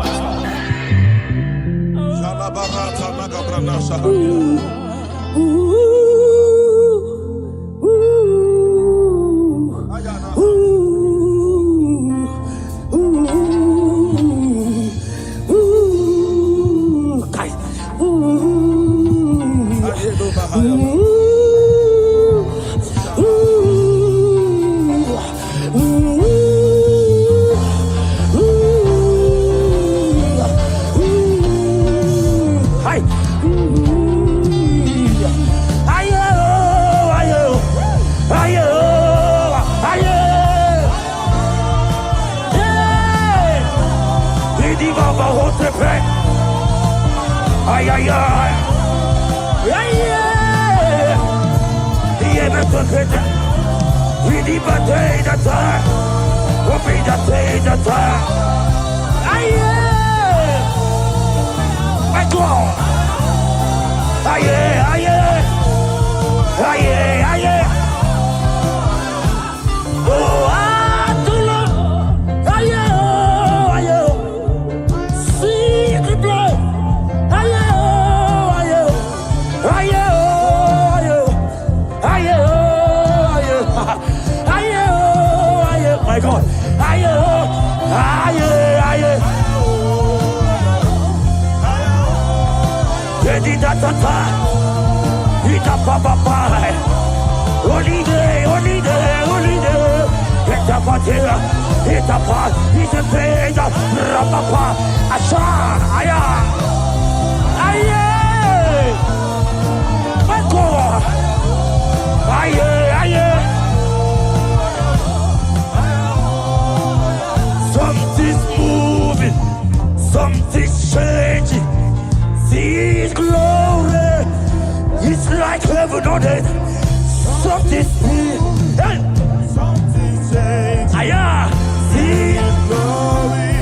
Ay, ay, ay. Ay, yeah. Yeah, but we need a day that time. We'll be the day that time. Ay, yeah. My God. Ay, yeah, ay, yeah. Ay, yeah, ay, yeah. Oh, I do love. Ay, yeah, ay, yeah. Secret blood. Ay, yeah, ay, yeah. Ay, yeah, ay, yeah. Ay, yeah, ay, yeah. Ay, yeah, my God. Ay, yeah, ay, yeah, ay, yeah. Ready that time. Hit up, papa. Only day, only day, only day. Hit up a tear, hit up a, hit a page, rapapa, asha, aya, aya, my God, aya, aya. Something's moving, something's changing. See His glory, it's like heaven on earth. Something's moving, hey. Something's changing. Aya, see His glory,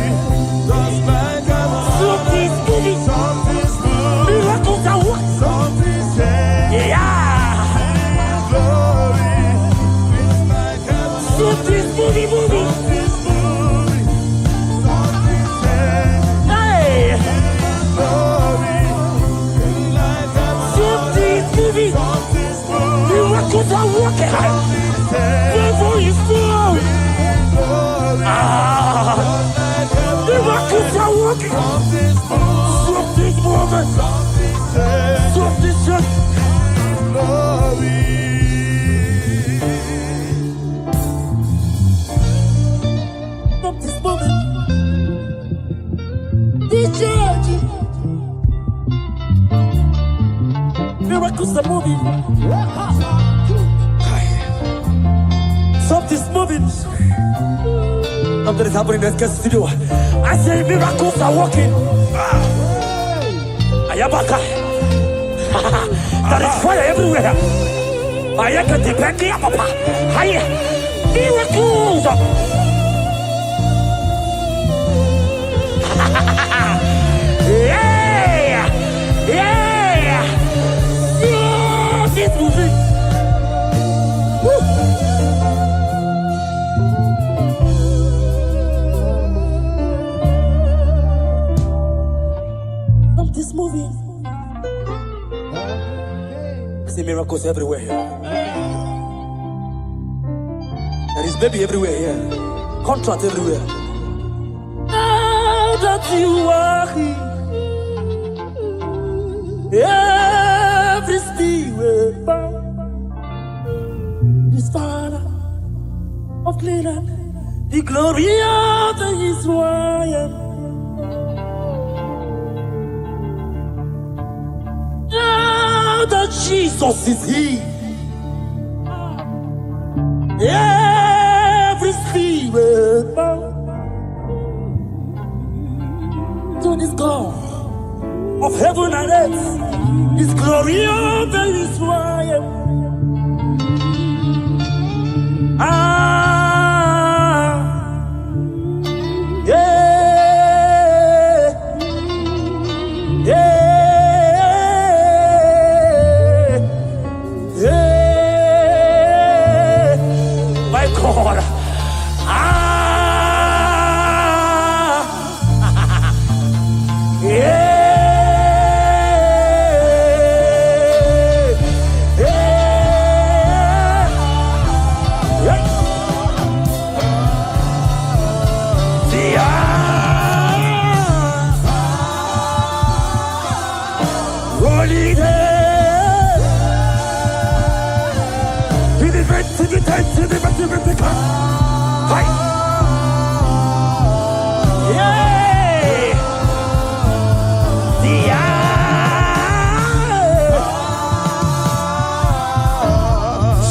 just like heaven. Something's moving, something's moving. Miracles are what? Something's changing. Yeah. His glory, it's like heaven. Something's moving, moving. Something's moving, something's changing. Hey. His glory, it's like heaven. Something's moving. Miracles are working. Devil is full. Miracles are working. Something's moving. Something's changing. Something's moving. This church. Miracles are moving. Something's moving. Something is happening in the studio. I say miracles are working. Ayabaka. There is fire everywhere. Ayaka depend on papa. Hiya. Miracles. Yeah. Yeah. Something's moving. Woo. Something's moving. I see miracles everywhere here. There is baby everywhere here. Contract everywhere. Now that you are here, every spirit bound. This Father of Cleveland, the glory of the Israel. Now that Jesus is here, every spirit bound to this God of heaven and earth, His glory of the Israel. Yeah, yeah, yeah, my God, yeah.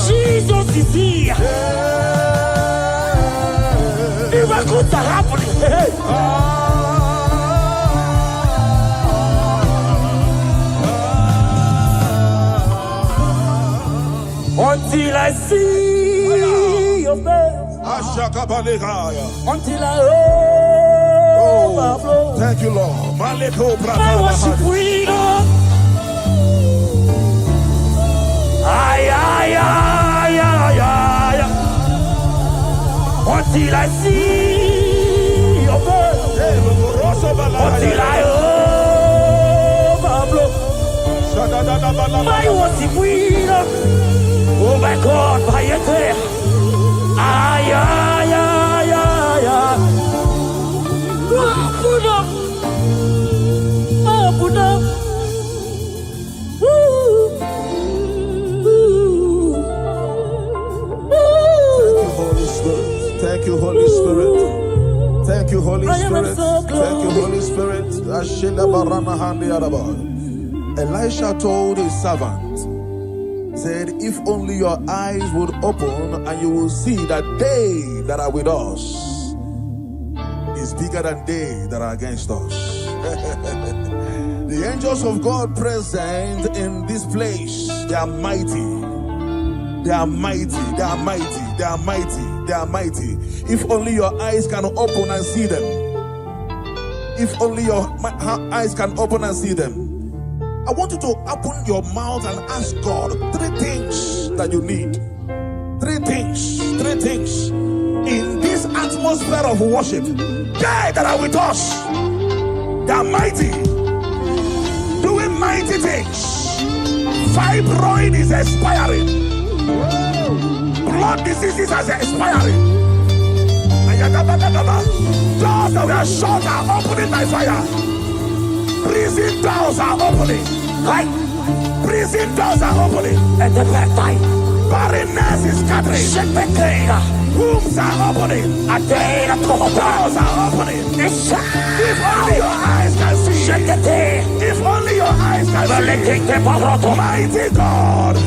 Jesus is here. Miracles are happening. until I see your face, until I overflow. Thank you, Lord. My worship will up. Until I see your face, until I overflow. My worship will up. Oh my God, by your prayer. Open up. Open up. Thank you, Holy Spirit. Thank you, Holy Spirit. Thank you, Holy Spirit. Elisha told his servant, said, if only your eyes would open and you will see that they that are with us is bigger than they that are against us. The angels of God present in this place, they are mighty. They are mighty. They are mighty. They are mighty. They are mighty. If only your eyes can open and see them. If only your eyes can open and see them. I want you to open your mouth and ask God 3 things that you need. 3 things. 3 things. In this atmosphere of worship, they that are with us, they are mighty. Doing mighty things. Fibroid is expiring. Blood diseases are expiring. Doors that were shut are opening by fire. Prison doors are opening. Right? Prison doors are opening. At the back time, barrenness is scattering. Wombs are opening. Doors are opening. If only your eyes can see. If only your eyes can see. Mighty God is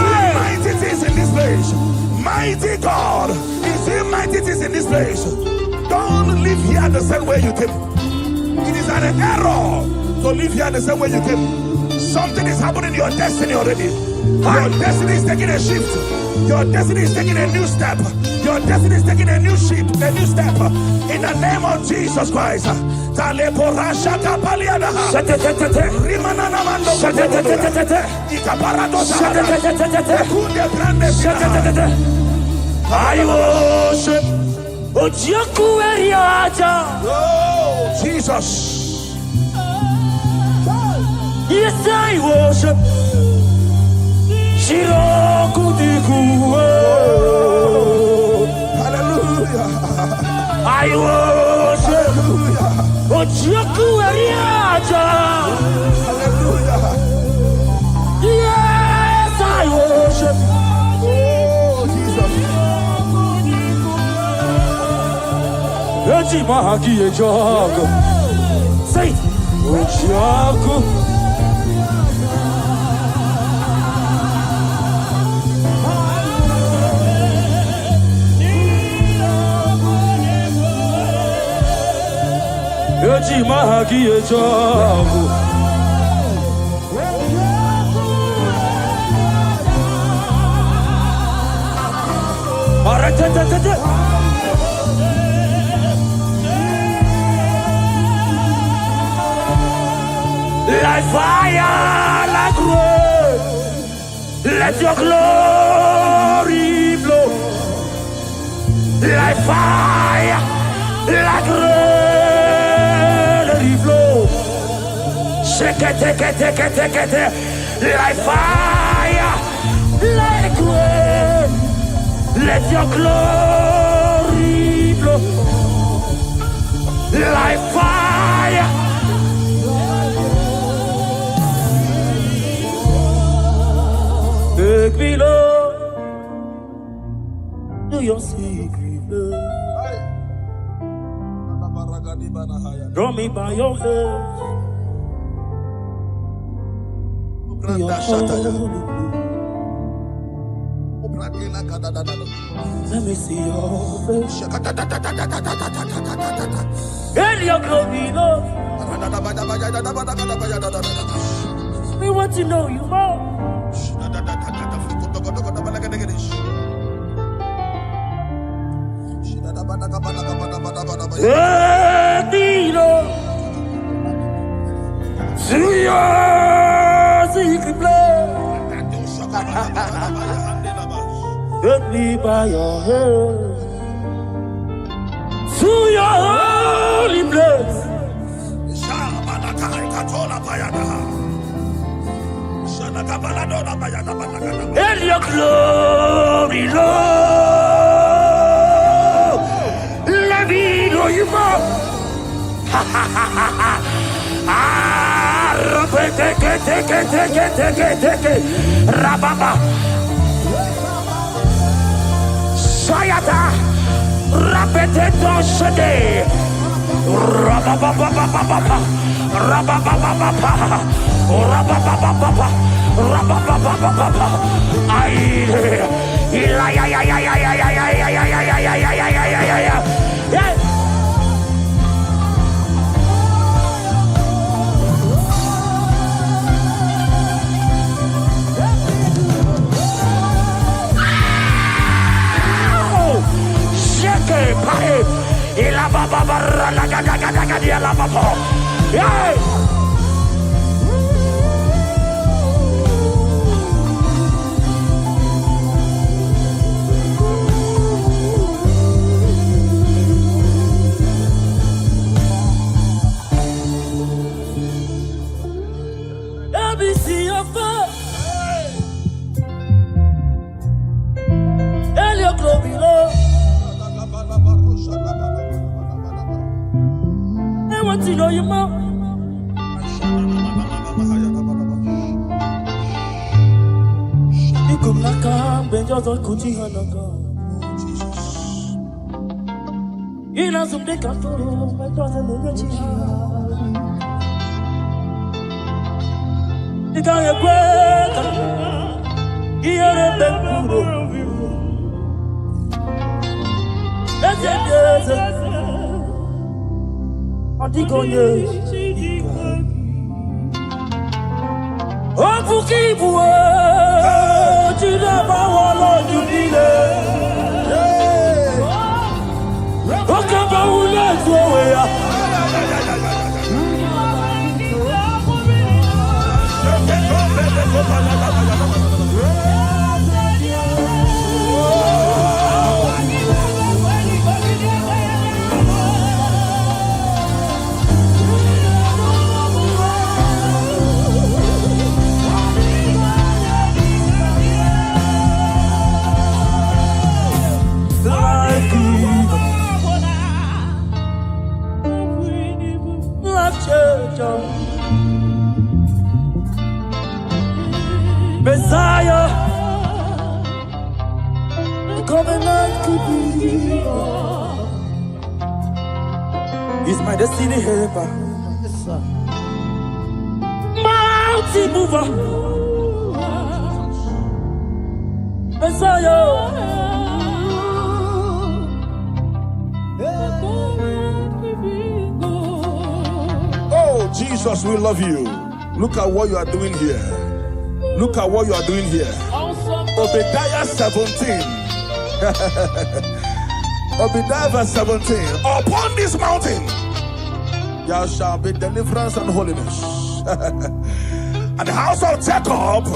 doing mighty things in this place. Mighty God is doing mighty things in this place. Don't live here the same way you came. It is an error to live here the same way you came. Something is happening in your destiny already. Your destiny is taking a shift. Your destiny is taking a new step. Your destiny is taking a new step. In the name of Jesus Christ. I worship. Oh, Jesus. Yes, I worship. Hallelujah. I worship. Hallelujah. Yes, I worship. Oh, Jesus. Say it. Like fire, like rain, let your glory flow. Like fire, like rain, let it flow. Shake it, take it, take it, take it. Like fire, like rain, let your glory flow. Like fire. Take me, Lord, to your secret love. Draw me by your hand. Let me see your face. And your glory, Lord. We want to know you more. Take me by your hand to your holy place. In your glory, Lord, let me know you more. Rababa Sayata Rapeteto Shade Rababa I want to know you more. You come like a benjazo kuti hanaka. You know some day after my daughter never change. You can't get you're a big Messiah, the covenant keeping. He's my destiny helper. Mountain mover. Messiah. Oh, Jesus, we love you. Look at what you are doing here. Look at what you are doing here. Obadiah 17. Obadiah verse 17. Upon this mountain there shall be deliverance and holiness. And the house of Jacob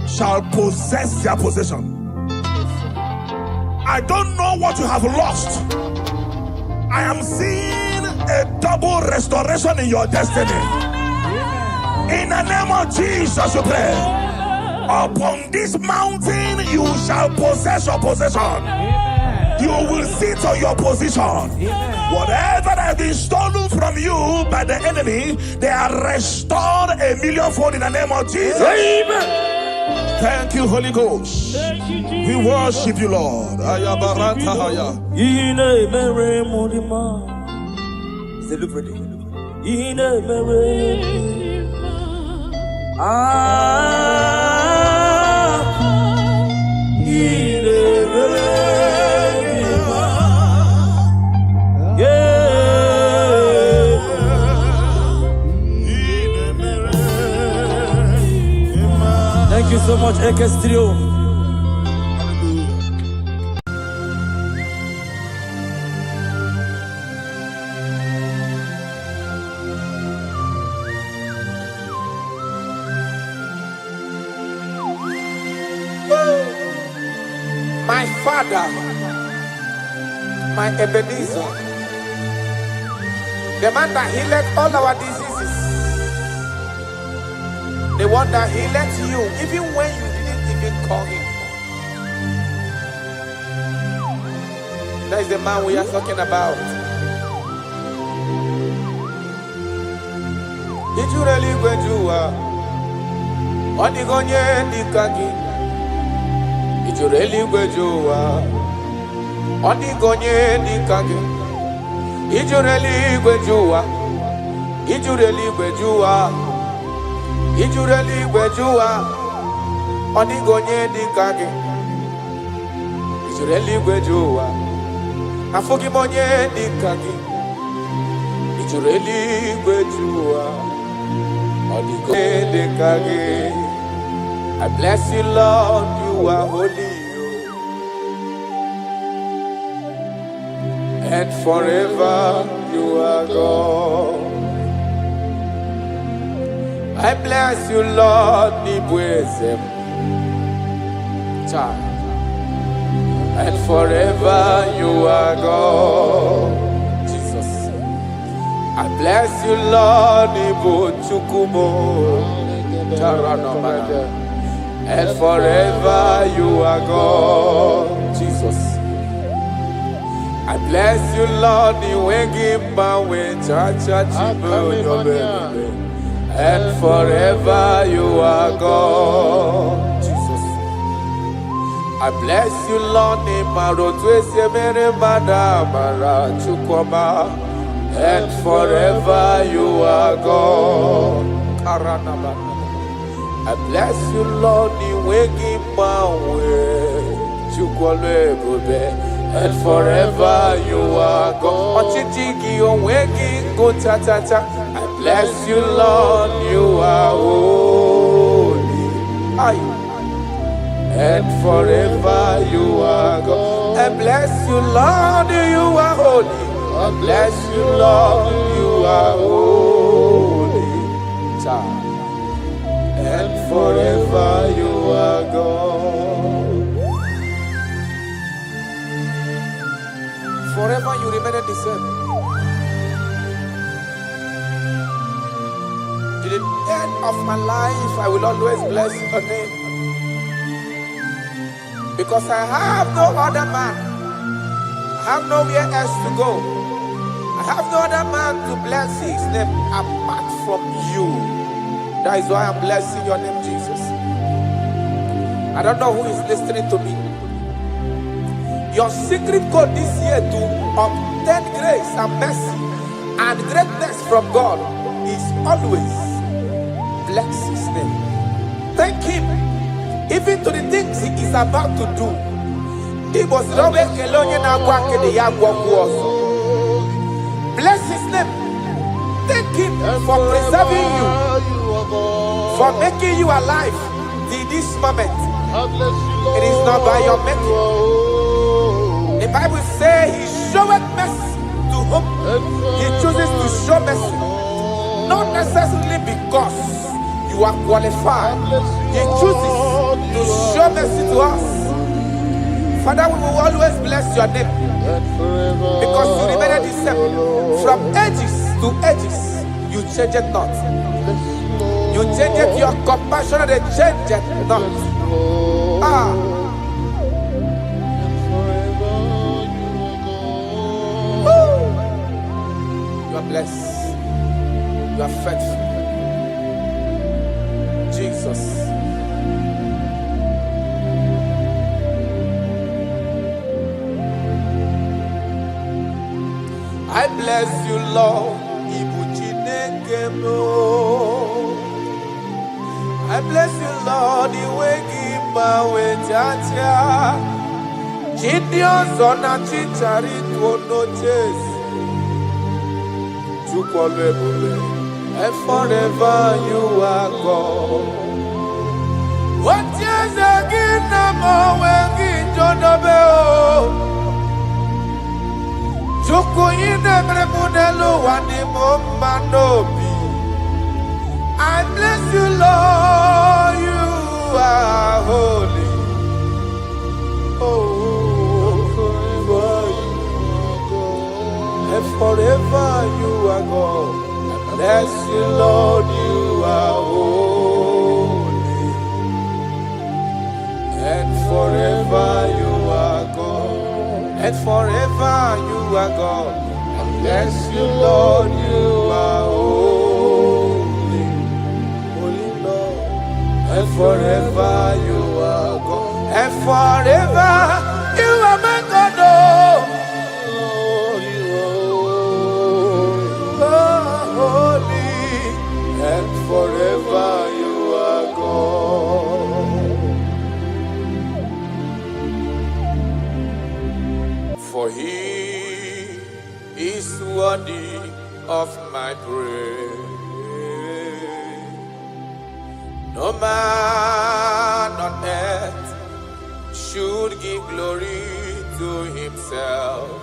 shall possess their possession. I don't know what you have lost. I am seeing a double restoration in your destiny. In the name of Jesus, you pray. Upon this mountain you shall possess your possession. You will sit on your position. Whatever has been stolen from you by the enemy, they are restored 1,000,000-fold in the name of Jesus. Amen. Thank you, Holy Ghost. We worship you, Lord. Thank you so much, Ekestrio. Father, my Ebenezer, the man that healed all our diseases, the one that healed you even when you didn't even call him. That is the man we are talking about. Did you really go to Onigonye Nikagi? Did you really go to Onigonye Nikagi? Did you really go to Did you really go to Did you really go to Onigonye Nikagi? Did you really go to Afogimonye Nikagi? Did you really go to I bless you, Lord, you are holy, and forever you are God. I bless you, Lord, and forever you are God. I bless you, Lord, and forever you are God, Jesus. I bless you, Lord, and forever you are God, Jesus. I bless you, Lord, and forever you are God. I bless you, Lord, and forever you are God. I bless you, Lord, you are holy, and forever you are God. I bless you, Lord, you are holy. I bless you, Lord, you are holy, and forever you are God. Forever you remain the same. To the end of my life, I will always bless your name, because I have no other man. I have nowhere else to go. I have no other man to bless his name apart from you. That is why I'm blessing your name, Jesus. I don't know who is listening to me. Your secret code this year to obtain grace and mercy and greatness from God is always bless his name. Thank him even to the things he is about to do. Bless his name. Thank him for preserving you, for making you alive till this moment. It is not by your making. The Bible says he showeth mercy to whom he chooses to show mercy, not necessarily because you are qualified. He chooses to show mercy to us. Father, we will always bless your name, because you remain the same. From ages to ages, you change it not. You change it, your compassion, they change it not. You are blessed. You are faithful. Jesus. I bless you, Lord. I bless you, Lord. And forever you are God. What is again? I bless you, Lord, you are holy. Oh. are God. And bless you, Lord, you are holy. Holy Lord. And forever you are God. And forever you are my God. Oh, you are holy. And forever you are God. For he is worthy of my praise. No man on earth should give glory to himself.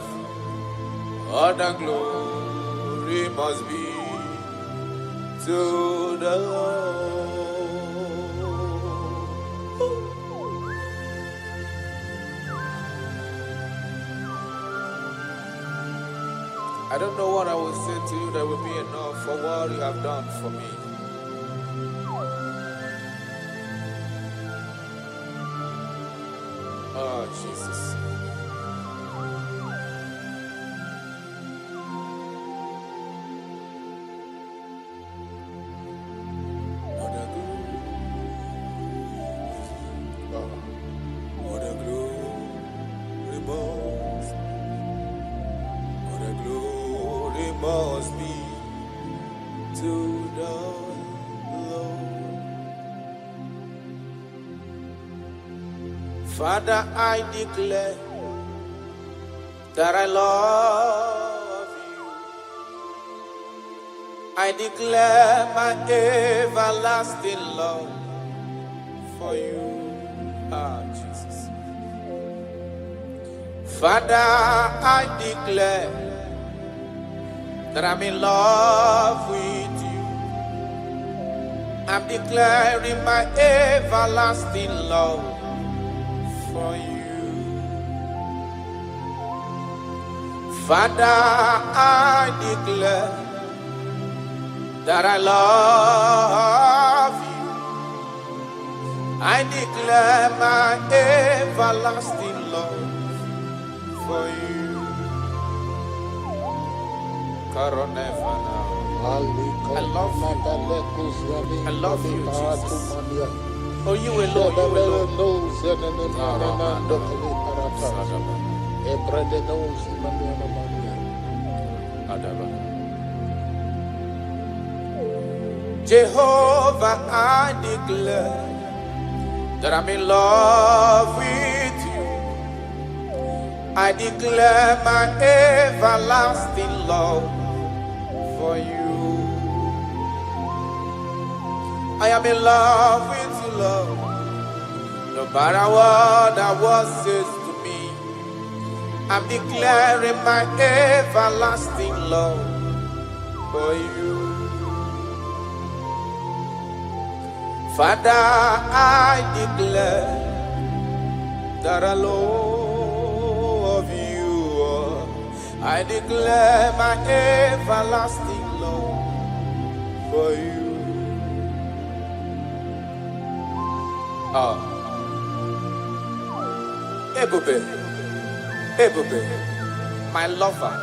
All the glory must be to the Lord. I don't know what I will say to you that will be enough for what you have done for me. Oh, Jesus. What a glory must be to the Lord. Father, I declare that I love you. I declare my everlasting love for you. Ah, Jesus. Father, I declare that I'm in love with you. I'm declaring my everlasting love for you. Father, I declare that I love you. I declare my everlasting love for you. I love you. I love you, Jesus. Oh, you alone, you alone. Jehovah, I declare that I'm in love with you. I declare my everlasting love for you. I am in love with you, Lord. No matter what the world says to me, I'm declaring my everlasting love for you. Father, I declare that I love you. I declare my everlasting love for you. Ebube, my lover,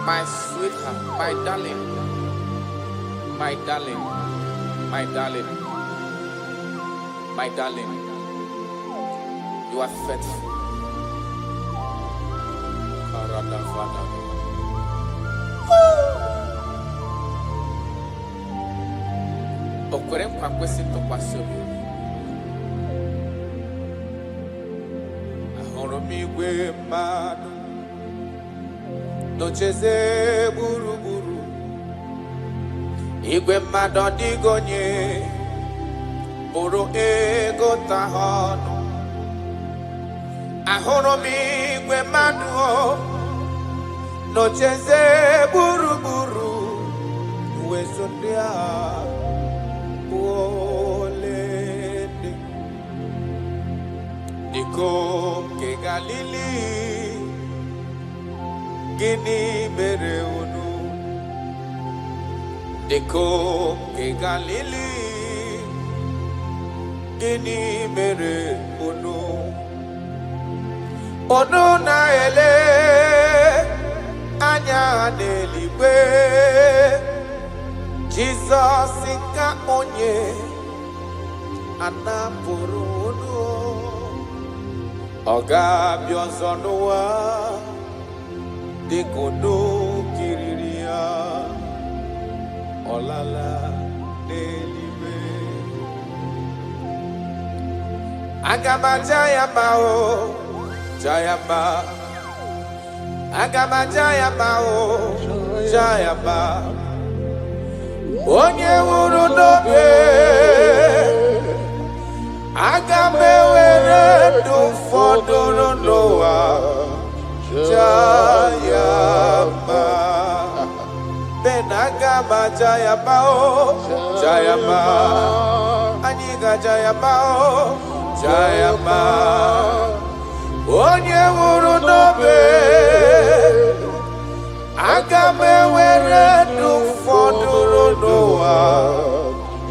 my sweetheart, my darling, my darling, my darling, my darling, you are faithful. Okwere nkwa kwesị ntụkwasị obi. Ahụrụ m igwe mmadụ n'ocheze gburugburu. Igwe mmadụ ọdịghị onye bụrụ ego ta ha ọnụ. Ahụrụ m igwe mmadụ n'ocheze gburugburu. Uwezo ndị a olede dịkom ke Galili, gịnị mere unu? Dịkom ke Galili, gịnị mere unu? Unu na-ele neligwe Jesus inka onye anapụrụ unu ọ ga-abịa ọzọ n'ụwa dịka unu kiriri ya ọlala n'eluigwe aga m aja ya mma o ja ya mma aga m aja ya mma o ja ya mma onye nwụrụ n'obe aga m ewere ndụ fọdụrụ n'ụwa ja ya mma ben aga m aja ya mma o ja ya mma anyị ga-aja ya mma o ja ya mma onye nwụrụ n'obe aga m ewere ndụ fọdụrụ n'ụwa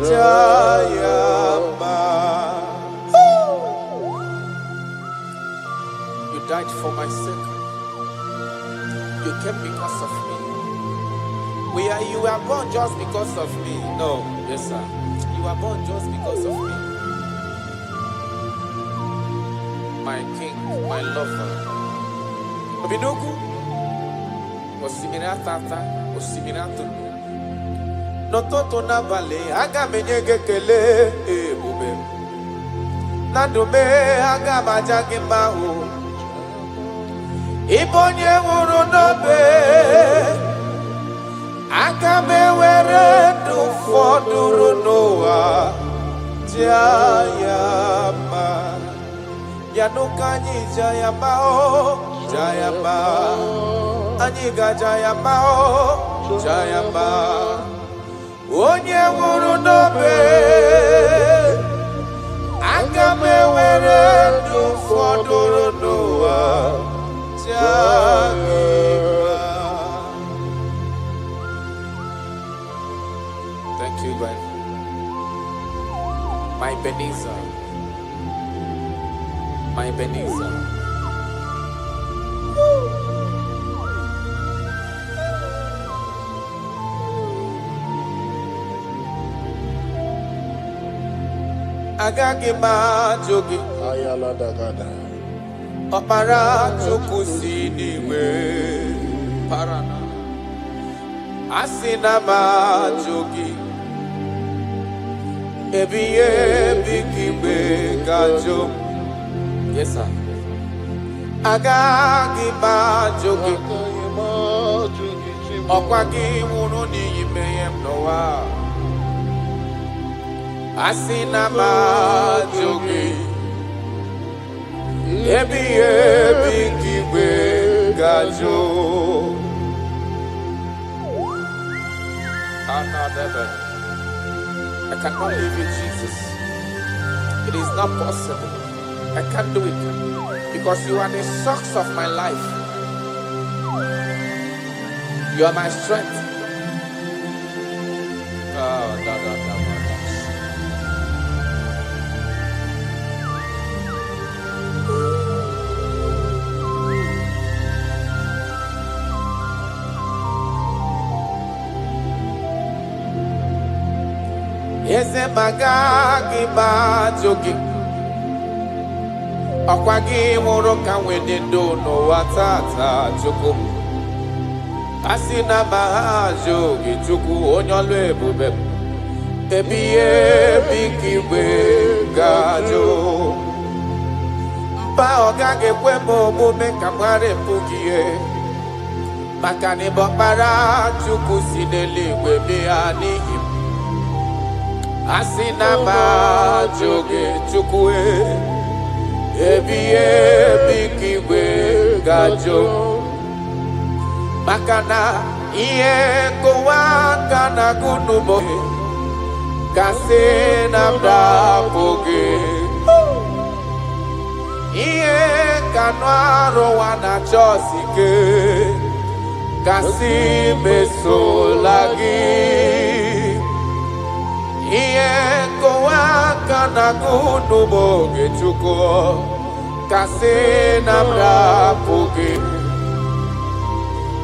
ja ya mma. You died for my sake. You came because of me. You were born just because of me. No, yes sir. You were born just because of me. My king, my lover. Obidogu. Osimiri atata, osimiri atunu. N'ụtụtụ n'abalị aga m enye gị ekele ebube. Na ndụ m aga m aja gị mma o. Ịbụ onye nwụrụ n'obe. Aga m ewere ndụ fọdụrụ n'ụwa ja ya mma. Ya n'ụka anyị ja ya mma o, ja ya mma. Anyị ga-aja ya mma o, ja ya mma. Onye nwụrụ n'obe aga m ewere ndụ fọdụrụ n'ụwa ja gị mma. Thank you, God. My Ebenezer, my Ebenezer. Agaghị m ajụ gị ọkpara Chukwu si n'igwe parana asị na m ajụ gị ebighị ebi ka igwe ga-ajụ yes sir agaghị m ajụ gị ọkwa gị nwụrụ n'iyi mmehie m n'ụwa asị na m ajụ gị ebighị ebi ka igwe ga-ajụ I cannot live with Jesus. It is not possible. I can't do it because you are the source of my life. You are my strength. Eze magagi majụ gị ọkwa gị nwụrụ ka nwede ndụ n'ụwa tata Chukwu asị na m ajụ gị Chukwu onye ọlụ ebube ebighị ebi ka igwe ga-ajụ mba ọ gaghị ekwe m omume ka m gharịpụ gị ihe maka na ịbụ ọkpara Chukwu si n'eluigwe bịa n'ihi m asị na m ajụ gị Chukwu ebighị ebi ka igwe ga-ajụ maka na ihe nkụwa aka na gụnụmọ kasị na m dapụ gị ihe kanụ arụwa na chọọsị gị kasị mesola gị ihe nkụwa aka na gụnụmọ gị Chukwu kasị na m dapụ gị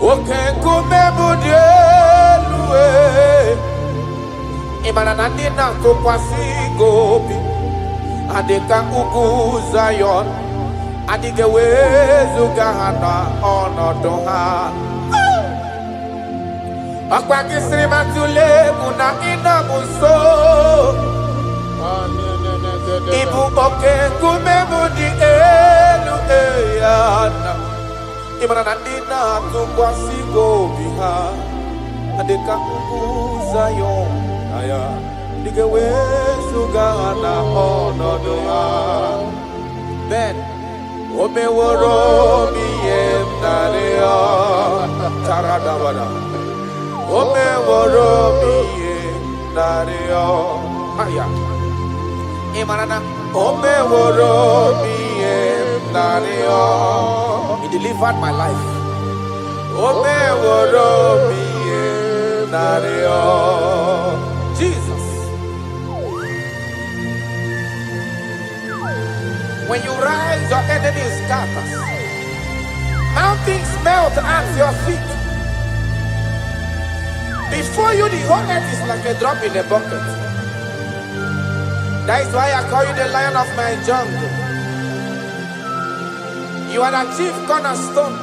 Oke kumemudelu imana nandina tukwasi gobi adeka ugu Zion adige wezuga hana ọnọdụ ha akwa kisiri matule una ina muso ibu oke kumemudi elu eyana imana nandina tukwasi gobi ha adeka ugu Zion aya dige wezuga hana ọnọdụ ha ben omeworo mi yem narea taradabada Ome woromi nario. Haya. Imanana. Ome woromi nario. He delivered my life. Ome woromi nario. Jesus. When you rise, your enemy scatters. Mountains melt at your feet. Before you, the whole earth is like a drop in a bucket. That is why I call you the lion of my jungle. You are the chief cornerstone.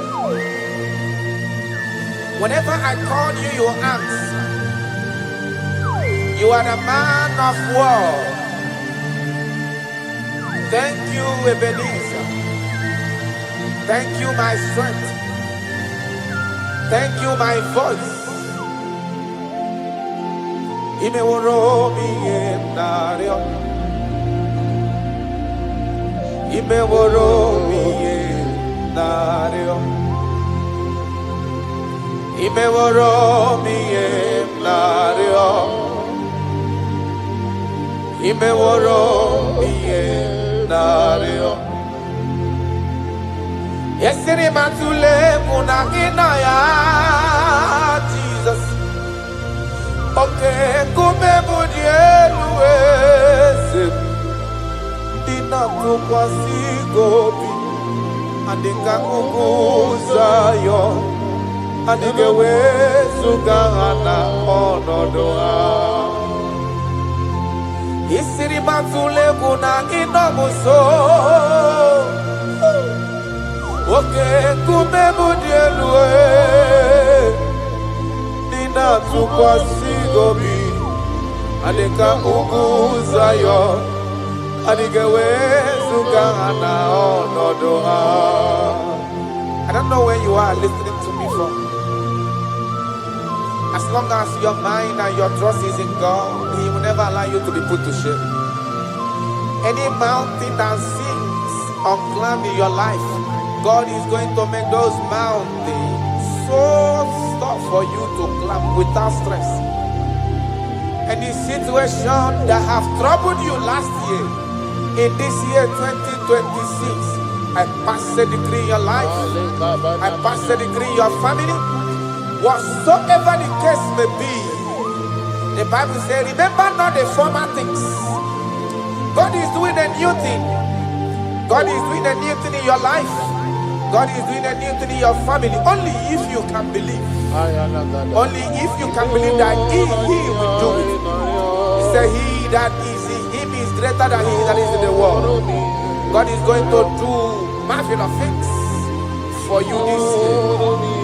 Whenever I call you, you answer. You are the man of war. Thank you, Ebenezer. Thank you, my strength. Thank you, my voice. Imeworomi nario. Imeworomi nario. Imeworomi nario. Imeworomi nario. Yesere matule munagina ya Jesus. Okay, kume mudielwese. Dina kukwasi gobi. Andika kukuzayo. Andigewe sugana onodoa. Isiri matule munagina muso. Okay, kume mudielwe. Dina tukwasi gobi. Adeka uguzayo. Adigewe sugana onodoa. I don't know where you are listening to me from. As long as your mind and your trust is in God, He will never allow you to be put to shame. Any mountain that seems unclimbed in your life, God is going to make those mountains so tough for you to climb without stress. Any situation that have troubled you last year, in this year 2026, I pass a decree in your life. I pass a decree in your family. Whatsoever the case may be, the Bible says, remember not the former things. God is doing a new thing. God is doing a new thing in your life. God is doing a new thing in your family. Only if you can believe. Only if you can believe that He will do it. He said, He that is in Him is greater than he that is in the world. God is going to do marvelous things for you this year.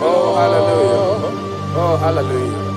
Oh, hallelujah. Oh, hallelujah.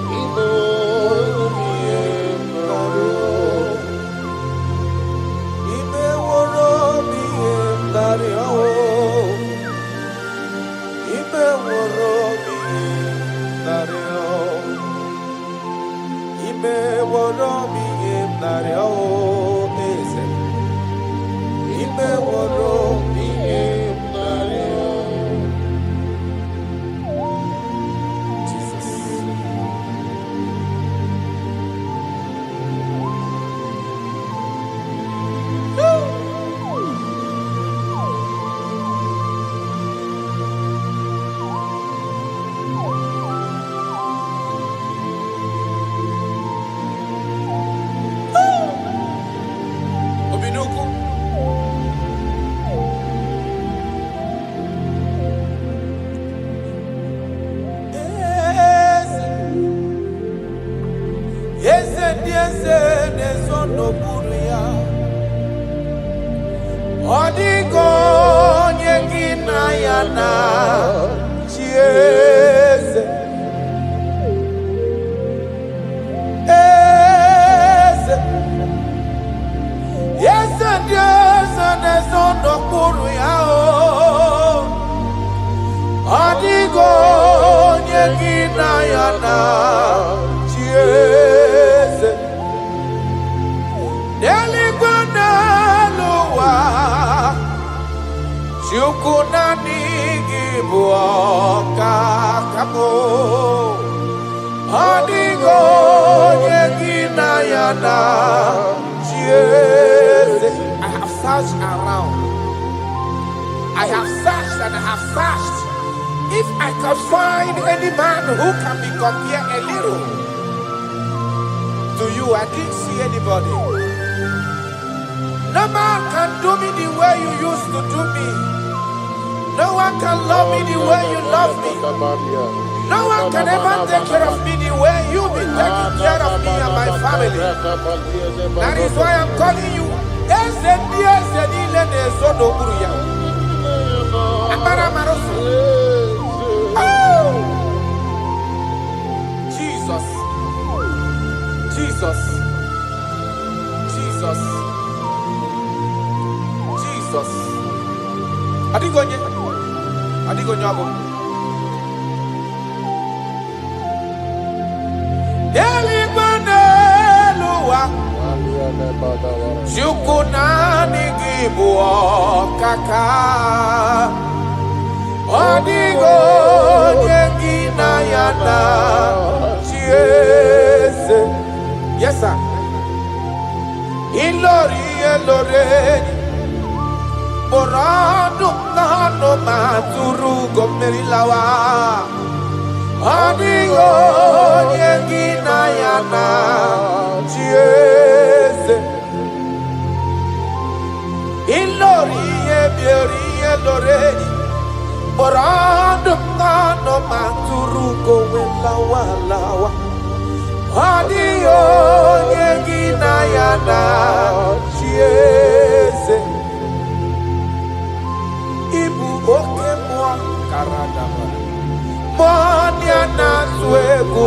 Jesus. I have searched around. I have searched and I have searched. If I could find any man who can be compared a little to you, I didn't see anybody. No man can do me the way you used to do me. No one can love me the way you love me. No one can ever take care of me the way you've been taking care of me and my family. That is why I'm calling you. Jesus. Jesus. Jesus. Jesus. Adigonye. Adigonye abo. Delibaneluwa. Jukunani IGBO kaka. Odigo nyengina yana. Yes, sir. Ilori eloreni. Borado nano maturu gomerilawa. Amigo yengina yana chiese. Ilori ebiori eloreni. Borado nano maturu gomerilawa lawa. Adio yengina yana chiese. Ibu oke mwa karadama. Monia na tuegu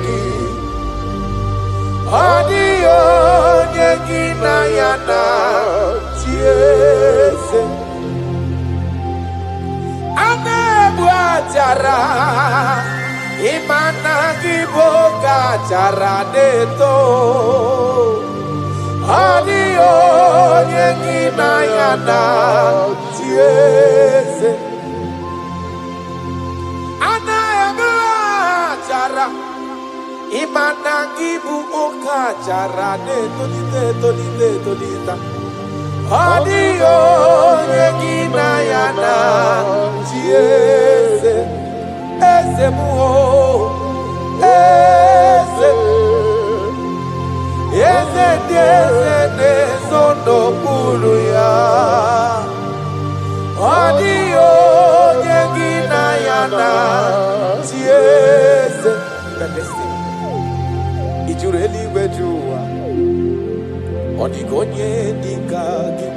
ki. Adio yengina yana chiese. Anebu ajara. Imana IGBO cara deto. Adio yengina yana chiese. Ana cara imana IGBO cara deto deto dita. Adio yengina yana chiese. Eze muo, eze sono pulu ya. Adio yengina yana chiese. Ijureli wejua, odigonye dikagi.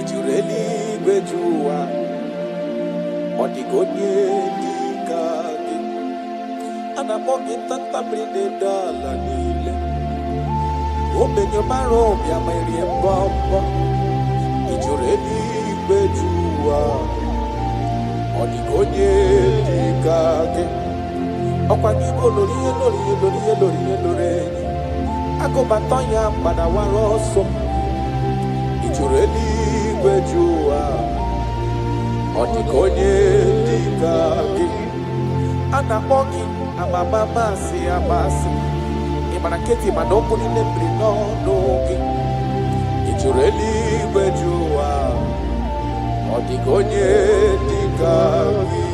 Ijureli wejua. Odigonye dikage anamogi tanta brinde dala nile obenyo maro bia meri mbombo ijureli bejua odigonye dikage okwangibo lori agobatonya pada waroso ijureli bejua Odigonye dikage anamogi amamama si abasi imanaketi manoko ni lembrino nogi ijureli bejua Odigonye dikage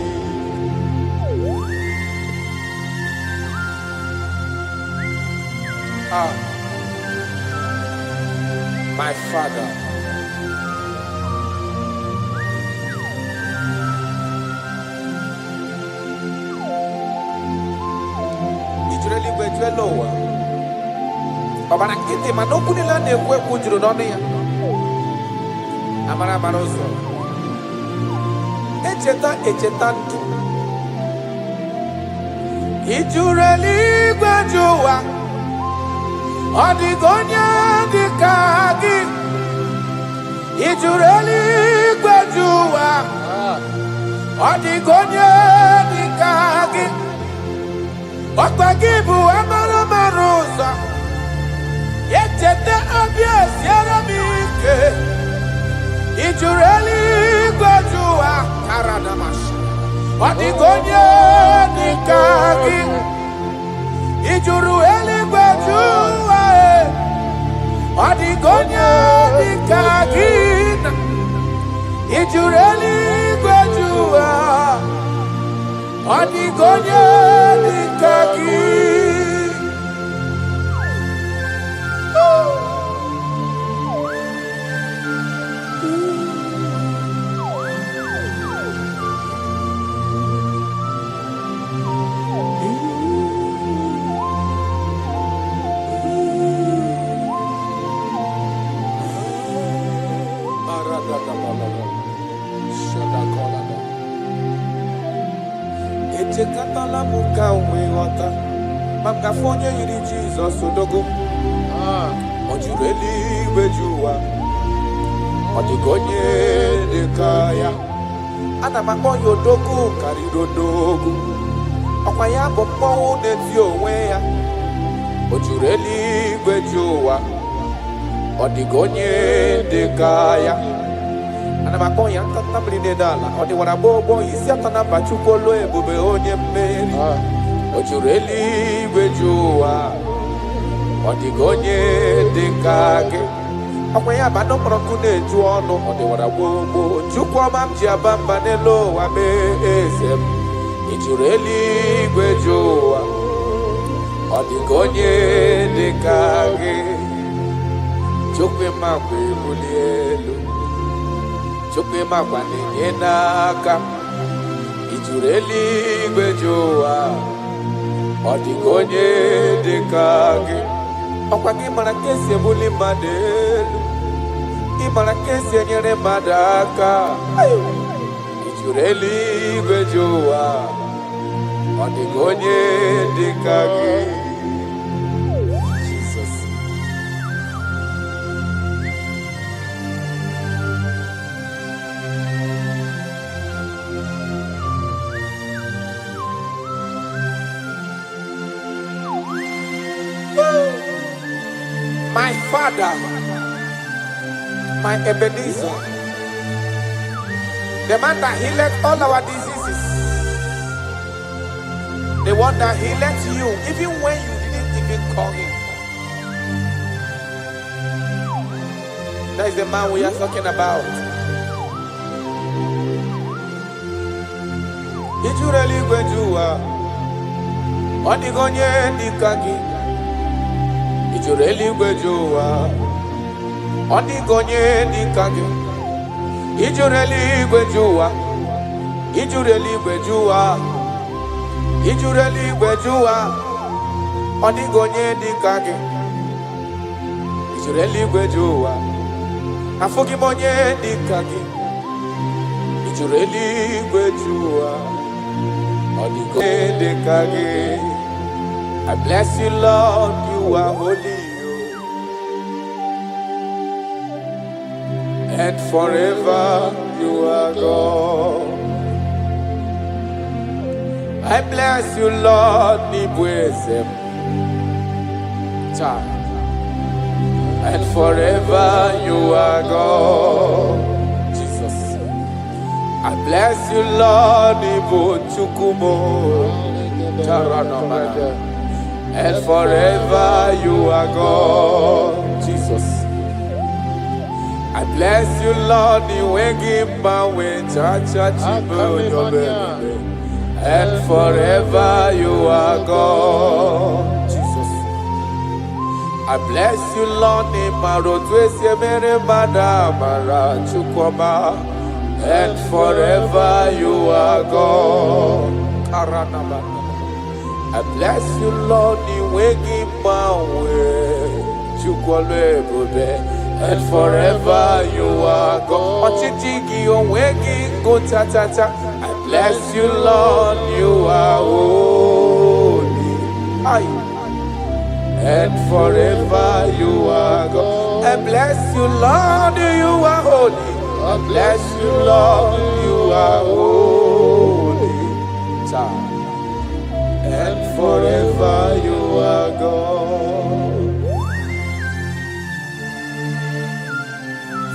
my Father. Lowa. Babana kiti manoku ni lande kwe kujuru noni ya. Amara marozo. Echetantu. Ijureli gwajua. Odigonya dikagi. Ijureli gwajua. Odigonya dikagi. Okwagibu amara maroza. Yechete abies yaramike. Ijureli gwajua karadamash. Odigonye dikagi. Ijurueli gwajua. Adigonya dikagina Ijureli gwejua Adigonya dikagina Echekatala muka uwewata Makafonye yiri Jesus odogo Ojureli wejuwa Odigonye dekaya Ana makonyo dogu karidodogu Okwaya bopo neti oweya Ojureli wejuwa Odigonye dekaya Ana makonya tatabri nedala odi wana bobo isi atana bachukolo ebube onye mmeri Ojureli wejuwa Odigonye dekage Akwanya bano prokune juono odi wana bobo chukwa mamji abamba nelo wabe ezem Ojureli wejuwa Odigonye dekage chukwe mambe bulielu Chukwe makwane nyenaka Ijureli gwejoa Odigonye dekage Okwagi marakesi ebuli madelu Imarakesi enyere madaka Ijureli gwejoa Odigonye dekage My Father, my Ebenezer, the man that healed all our diseases, the one that healed you even when you didn't even call him. That is the man we are talking about. Ijureli gwejuwa, Odigonye dikagi. Ijureli gwejuwa Odigonye dikage Ijureli gwejuwa Ijureli gwejuwa Ijureli gwejuwa Odigonye dikage Ijureli gwejuwa Afogimonye dikage Ijureli gwejuwa Odigonye dikage I bless you, Lord, you are holy, and forever you are God. I bless you, Lord, and forever you are God. Jesus. I bless you, Lord, and forever you are God, Jesus. I bless you, Lord, and forever you are God, Jesus. I bless you, Lord, and forever you are God. I bless you, Lord, and forever you are God. I bless you, Lord, you are holy, and forever you are God. I bless you, Lord, you are holy. I bless you, Lord, you are holy. And forever you are God.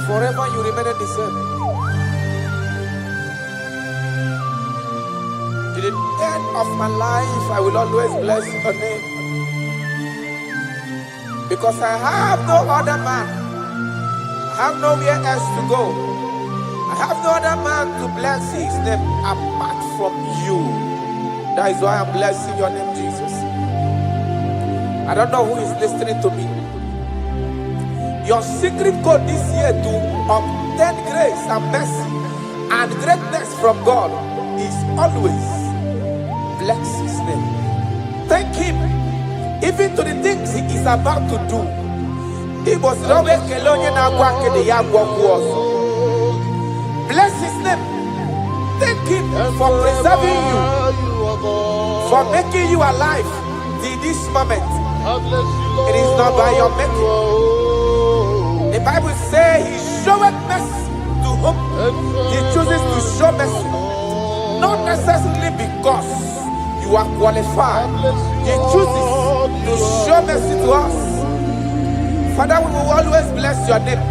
Forever you remain the same. To the end of my life, I will always bless your name. Because I have no other man. I have nowhere else to go. I have no other man to bless his name apart from you. That is why I'm blessing your name, Jesus. I don't know who is listening to me. Your secret code this year to obtain grace and mercy and greatness from God is always bless his name. Thank him even to the things he is about to do. He was always bless his name. Thank him for preserving you, for making you alive in this moment. It is not by your making. The Bible says he showeth mercy to whom he chooses to show mercy. Not necessarily because you are qualified. He chooses to show mercy to us. Father, we will always bless your name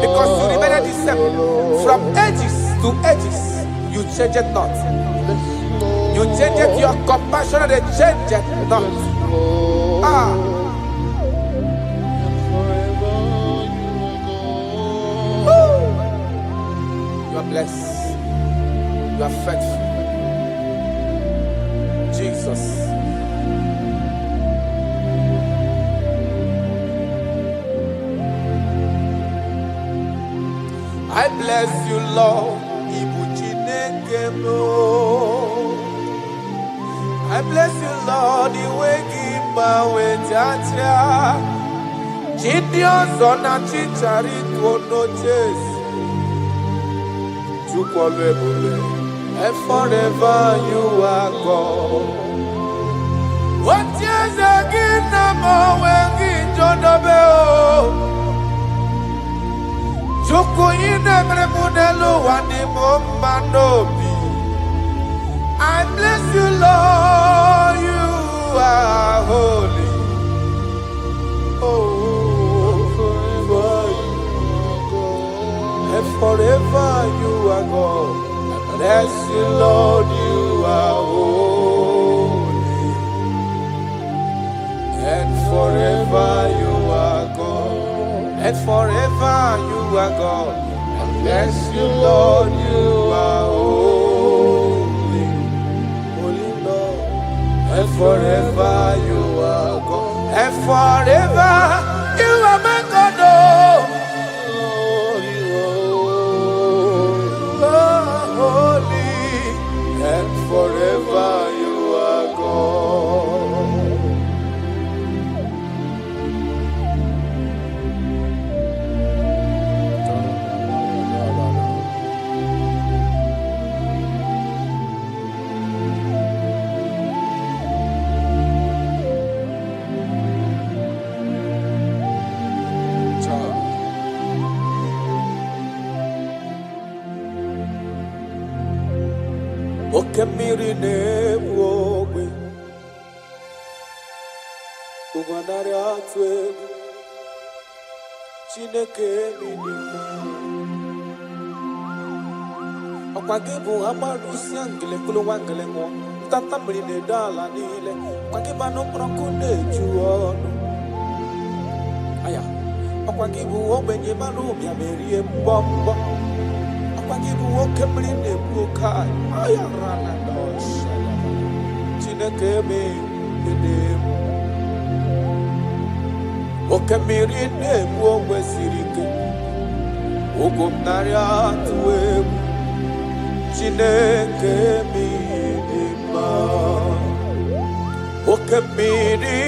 because you remain the same. From ages to ages, you change it not. You change it, your compassion, and they change it not. You are blessed. You are faithful. Jesus. I bless you, Lord. I bless you, Lord. The way give my way, Jaja. Gideon's on a chichari to no chase. And forever you are God. What years again, I'm always John Obeo. Joko ina mremudelo wani mombanobi. I bless you, Lord, you are holy. Oh, forever you are God. And forever you are God. I bless you, Lord, you are holy. And forever you are God. And forever you are God. I bless you, Lord, you are holy. Holy Lord. And forever you are God. And forever you are my God. Oh, you are holy. And forever you are God. Okemiri nebwowe Uganare atwe Chineke minima Okwagebu amarusi angele kulu wangele ngo Tata mrine dala nile Kwageba no prokune juono Aya Okwagebu obenye marumi amerie mbombo Okwagebu okemiri nebwokai Aya rana dosha Chineke minima Okemiri nebwowe sirike Ugumnari atwe Chineke minima Okemiri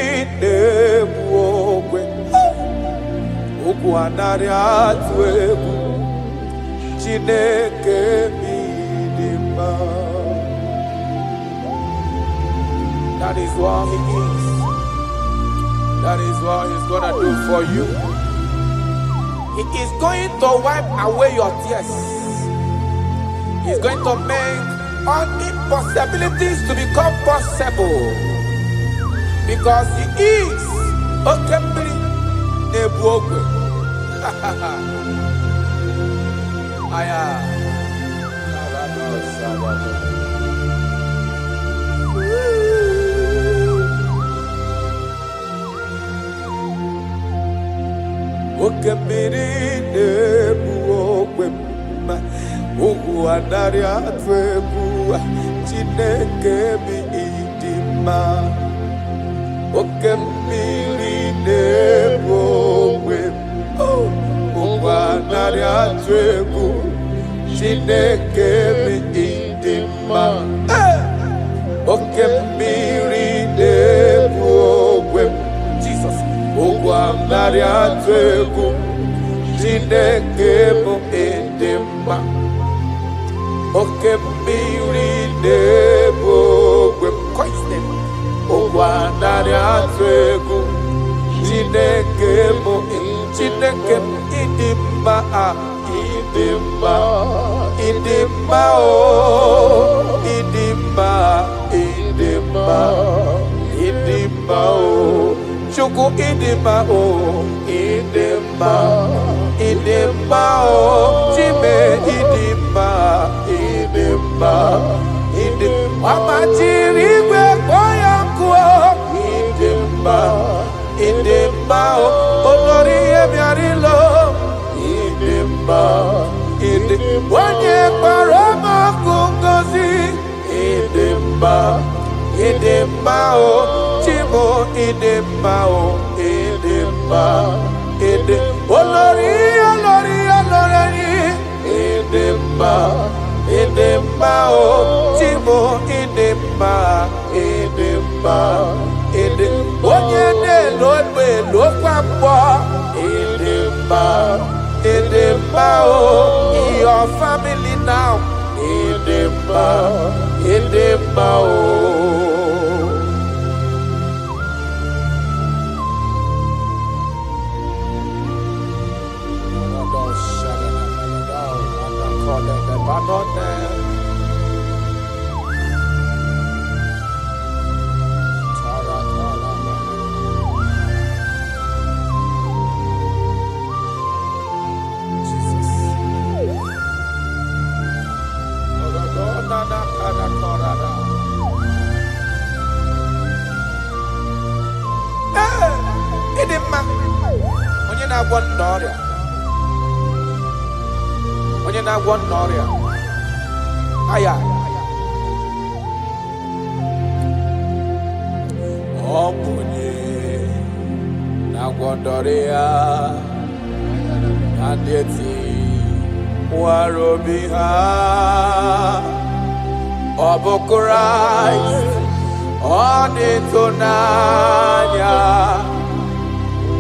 nebwowe Ugwanari atwe Chineke minima That is what he is. That is what he's gonna do for you. He is going to wipe away your tears. He's going to make all impossibilities to become possible. Because he is Okemiri Nebwogwe. Aya. okemiri nebuokwema ugwanari atwebu Chineke mi idima okemiri nebuokwema ugwanari atwebu Chineke mi idima okemiri nebuokwema Jesus ugwanari atwebu Chineke mi idima okemiri nebuokwema ugwanari atwebu Chineke mi idima idima idima oh idima idima idima oh Chukwu idima oh idima idima oh Chime idima idima idima amachirigwe koyankuo idima idima oh olori ebiarilo idima idima onye kparama kungozi idima idima oh Chimo idima oh idima idima olori idima idima oh Chimo idima idima idima onye nelo kwambo idima idima oh your family now idima idima oh onye na-agwọ n'ọrịa aya ọ bụ onye na-agwọ n'ọrịa ndị eti nwara obi ha ọ bụ Kraịst ọ na-eto n'anya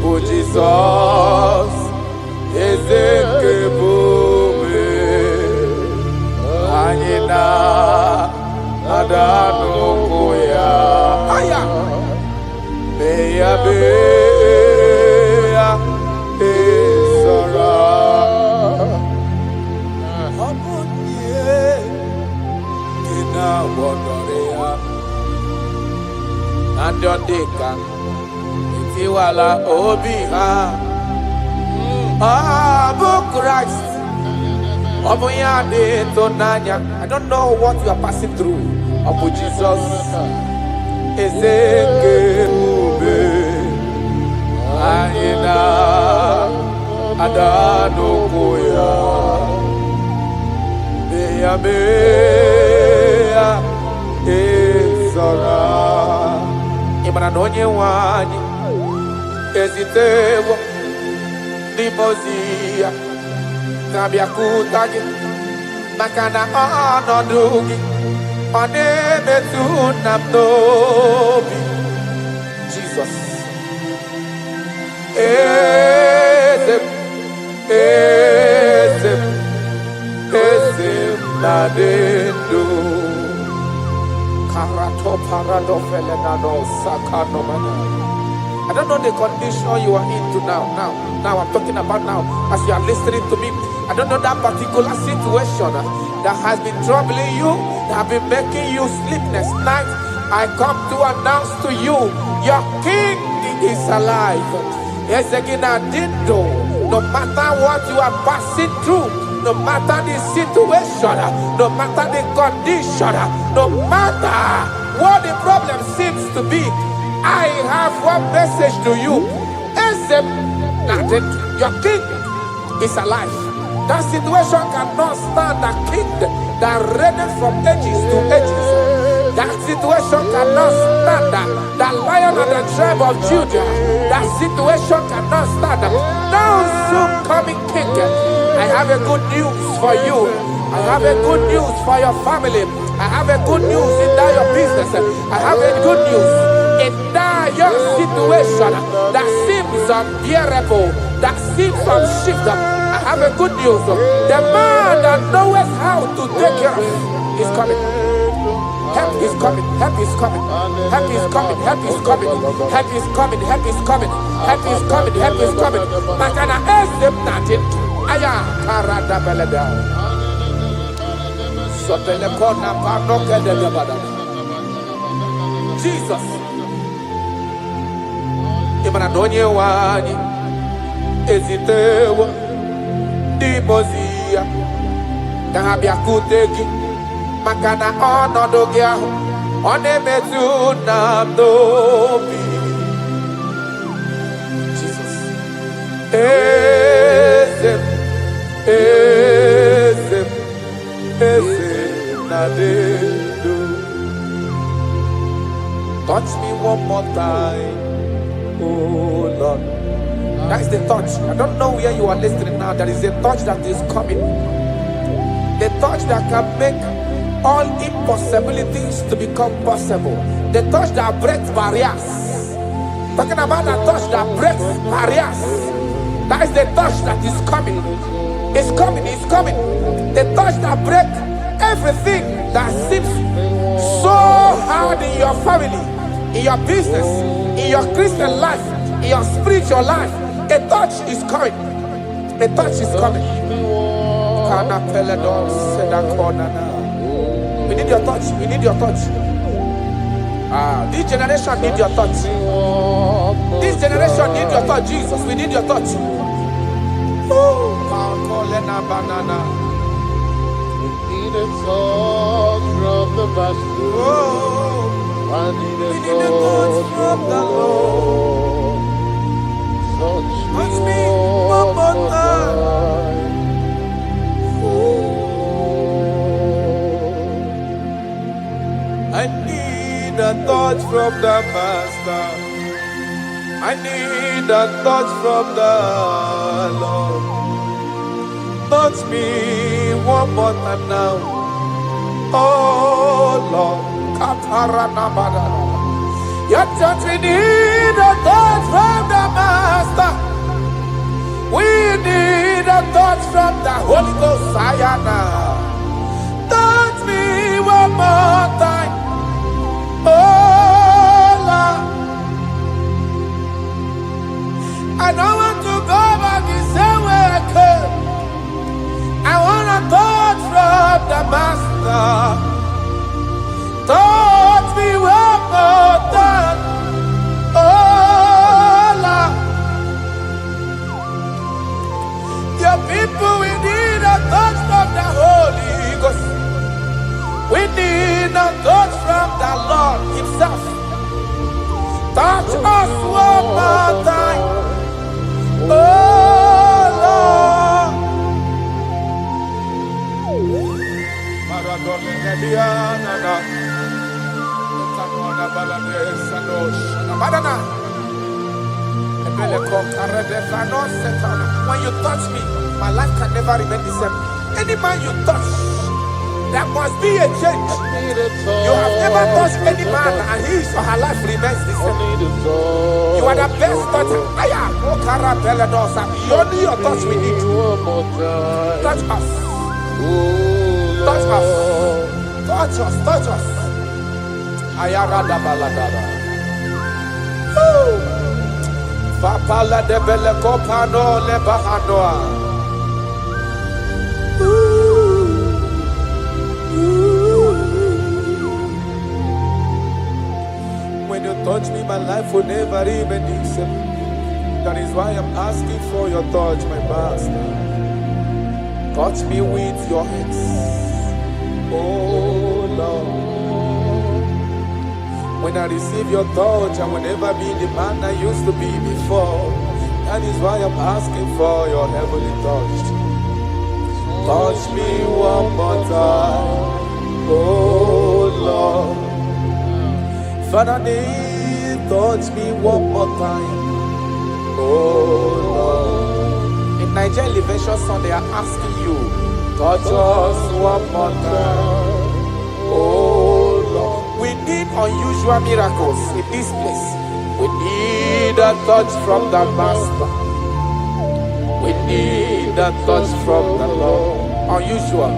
bụ Jizọs eze nke ebube anyị na-ada n'ụkwụ ya mee ya esara ọ bụ ihe dị na-agwọdọrọ ya na ndị ọ dị ka etiwala obi ha bụ Christ. I don't know what you are passing through. Abu Jesus ezekebe ayina adanokoya meya ezara imana nonye wanyi ezitewo Dimozia kabia kutagi makana ọnọdụ gị ọ na-emetụ na m n'obi Jesus eze m na-adị ndụ karato parado felenano sakanomana. I don't know the condition you are into now. Now I'm talking about now. As you are listening to me, I don't know that particular situation that has been troubling you, that have been making you sleepless nights. I come to announce to you, your King is alive. No matter what you are passing through, no matter the situation, no matter the condition, no matter what the problem seems to be, I have one message to you. Your king is alive. That situation cannot stand the king that reigned from ages to ages. That situation cannot stand the lion of the tribe of Judah. That situation cannot stand. Now soon coming king, I have a good news for you. I have a good news for your family. I have a good news in that your business. I have a good news in that your situation that seems unbearable, that seems unshiftable. I have a good news. The man that knows how to take care of is coming. Help is coming. Help is coming. Help is coming. Help is coming. Help is coming. Help is coming. Help is coming. Help is coming. Makana esem natin. Aya karada beleda. Sotele kona panoke de gabada. Jesus. Imana donye wani ezitewa dimozia dahabia kuteki makana onodo gya onemetu namdobi. Jesus. Ezem nadedo. Touch me one more time, oh Lord. That is the touch. I don't know where you are listening now. There is a touch that is coming. The touch that can make all impossibilities to become possible. The touch that breaks barriers. Talking about the touch that breaks barriers. That is the touch that is coming. It's coming, it's coming. The touch that breaks everything that seems so hard in your family, in your business, in your Christian life, in your spiritual life. A touch is coming. A touch is coming. We need your touch. We need your touch. This generation needs your touch. This generation needs your touch, Jesus. We need your touch. Banana. We need a touch from the master. I need a touch from the Lord. Touch me one more time. I need a touch from the master. I need a touch from the Lord. Touch me one more time now. Oh Lord. Your touch, we need a touch from the master. We need a touch from the Holy Ghost. Sayana. Touch me one more time. Oh Lord. I don't want to go back the same way I came. I want a touch from the master. Touch me one more time. Oh Lord. Your people, we need a touch from the Holy Ghost. We need a touch from the Lord himself. Touch us one more time. Oh Lord. When you touch me, my life can never remain the same. Any man you touch, there must be a change. You have never touched any man and his or her life remains the same. You are the best toucher. Only your touch we need. Touch us. Touch us. Touch us. Touch us. Ayarada baladada. Papala de bele kopano le bahanoa. When you touch me, my life will never remain the same. That is why I'm asking for your touch, my master. Touch me with your hands. Oh Lord. When I receive your touch, I will never be the man I used to be before. That is why I'm asking for your heavenly touch. Touch me one more time, oh Lord. Father, touch me one more time, oh Lord. In Nigeria Elevation Song, they are asking you, touch us one more time, oh Lord. We need unusual miracles in this place. We need a touch from the Master. We need a touch from the Lord. Unusual.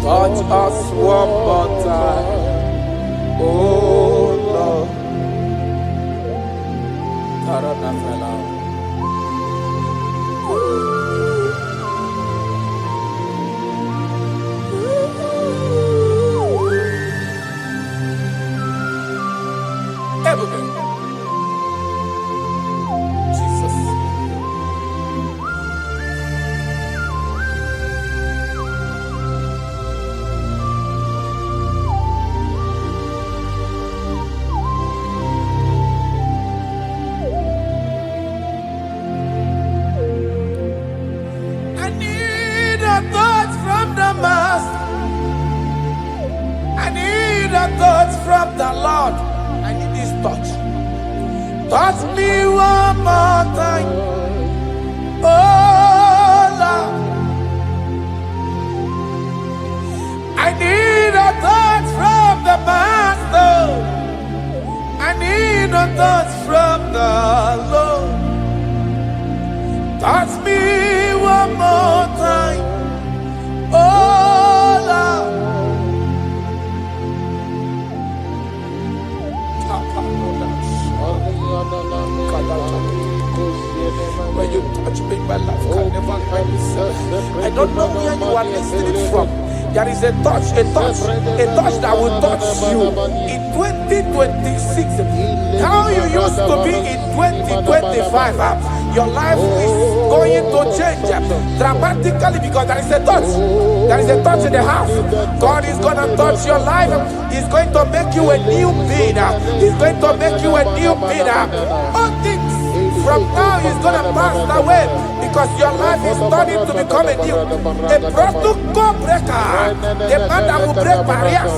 Touch us one more time, oh Lord. Everybody. Jesus. I need a touch from the Master. I need a touch from the Lord. I need this touch. Touch me one more time, oh Lord. I need a touch from the Master. I need a touch from the Lord. Touch me one more time, oh Lord. When you touch me, my life can never find itself. I don't know where you are listening from. There is a touch that will touch you in 2026. How you used to be in 2025. Your life is going to change dramatically because there is a touch. There is a touch in the house. God is going to touch your life. He's going to make you a new being. He's going to make you a new being. All things from now is going to pass away because your life is starting to become a new. A protocol breaker. The man that will break barriers.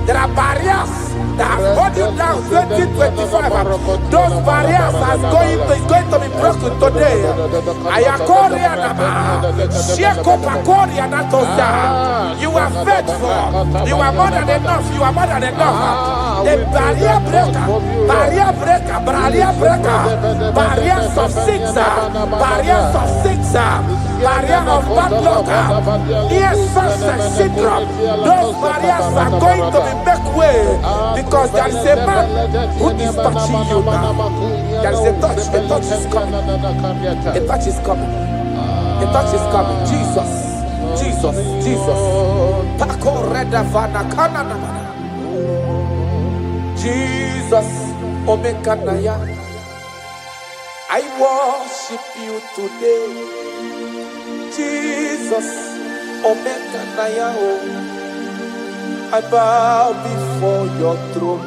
There are barriers that have hold you down 2025. Those barriers is going to be broken today. You are faithful. You are more than enough. You are more than enough. The barrier breaker, barrier breaker, barrier breaker, barriers of six, barriers of six, barrier of bad luck, yes, success syndrome. Those barriers are going to be make way because there is a man who is touching you now. There is a touch is coming. A touch is coming. A touch is coming. Jesus, Jesus, Jesus. Pako redavana kanana. Jesus, Omekanaya. I worship you today. Jesus, Omekanaya. I bow before your throne.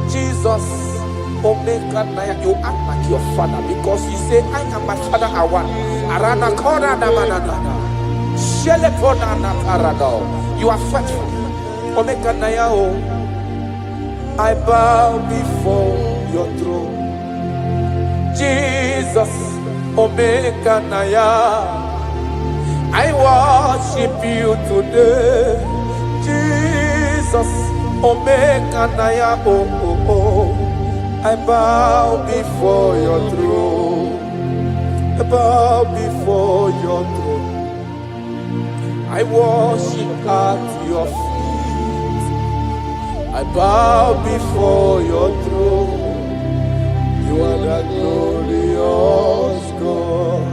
Jesus, Omekanaya. You act like your father because you say, I am my father, I want. Arana kora na manana. Shelepona na parado. You are faithful. Omekanaya. I bow before your throne. Jesus, Omekanaya. I worship you today. Jesus, Omekanaya. Oh, oh, oh. I bow before your throne. I bow before your throne. I worship at your feet. I bow before your throne. You are the glorious God.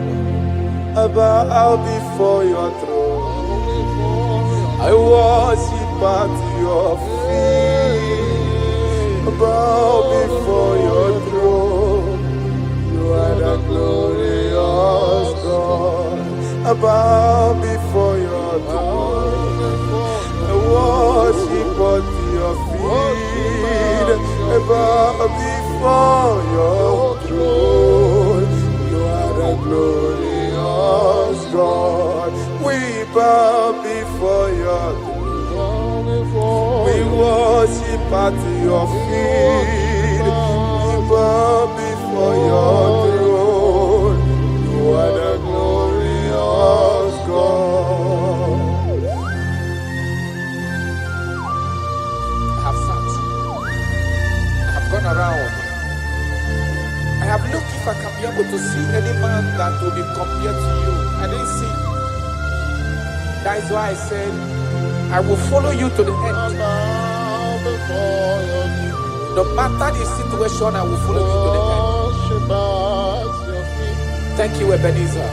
I bow before your throne. I worship at your feet. I bow before your throne. You are the glorious God. I bow before your throne. I worship at your feet. I bow before your throne. the glorious God. We bow before your throne. We worship at your feet. We bow before your throne. You are the glorious God. I have sat. I have gone around. I have looked if I can be able to see any man that will be compared to you. I didn't see. That is why I said, I will follow you to the end. No matter the situation, I will follow you to the end. Thank you, Ebenezer.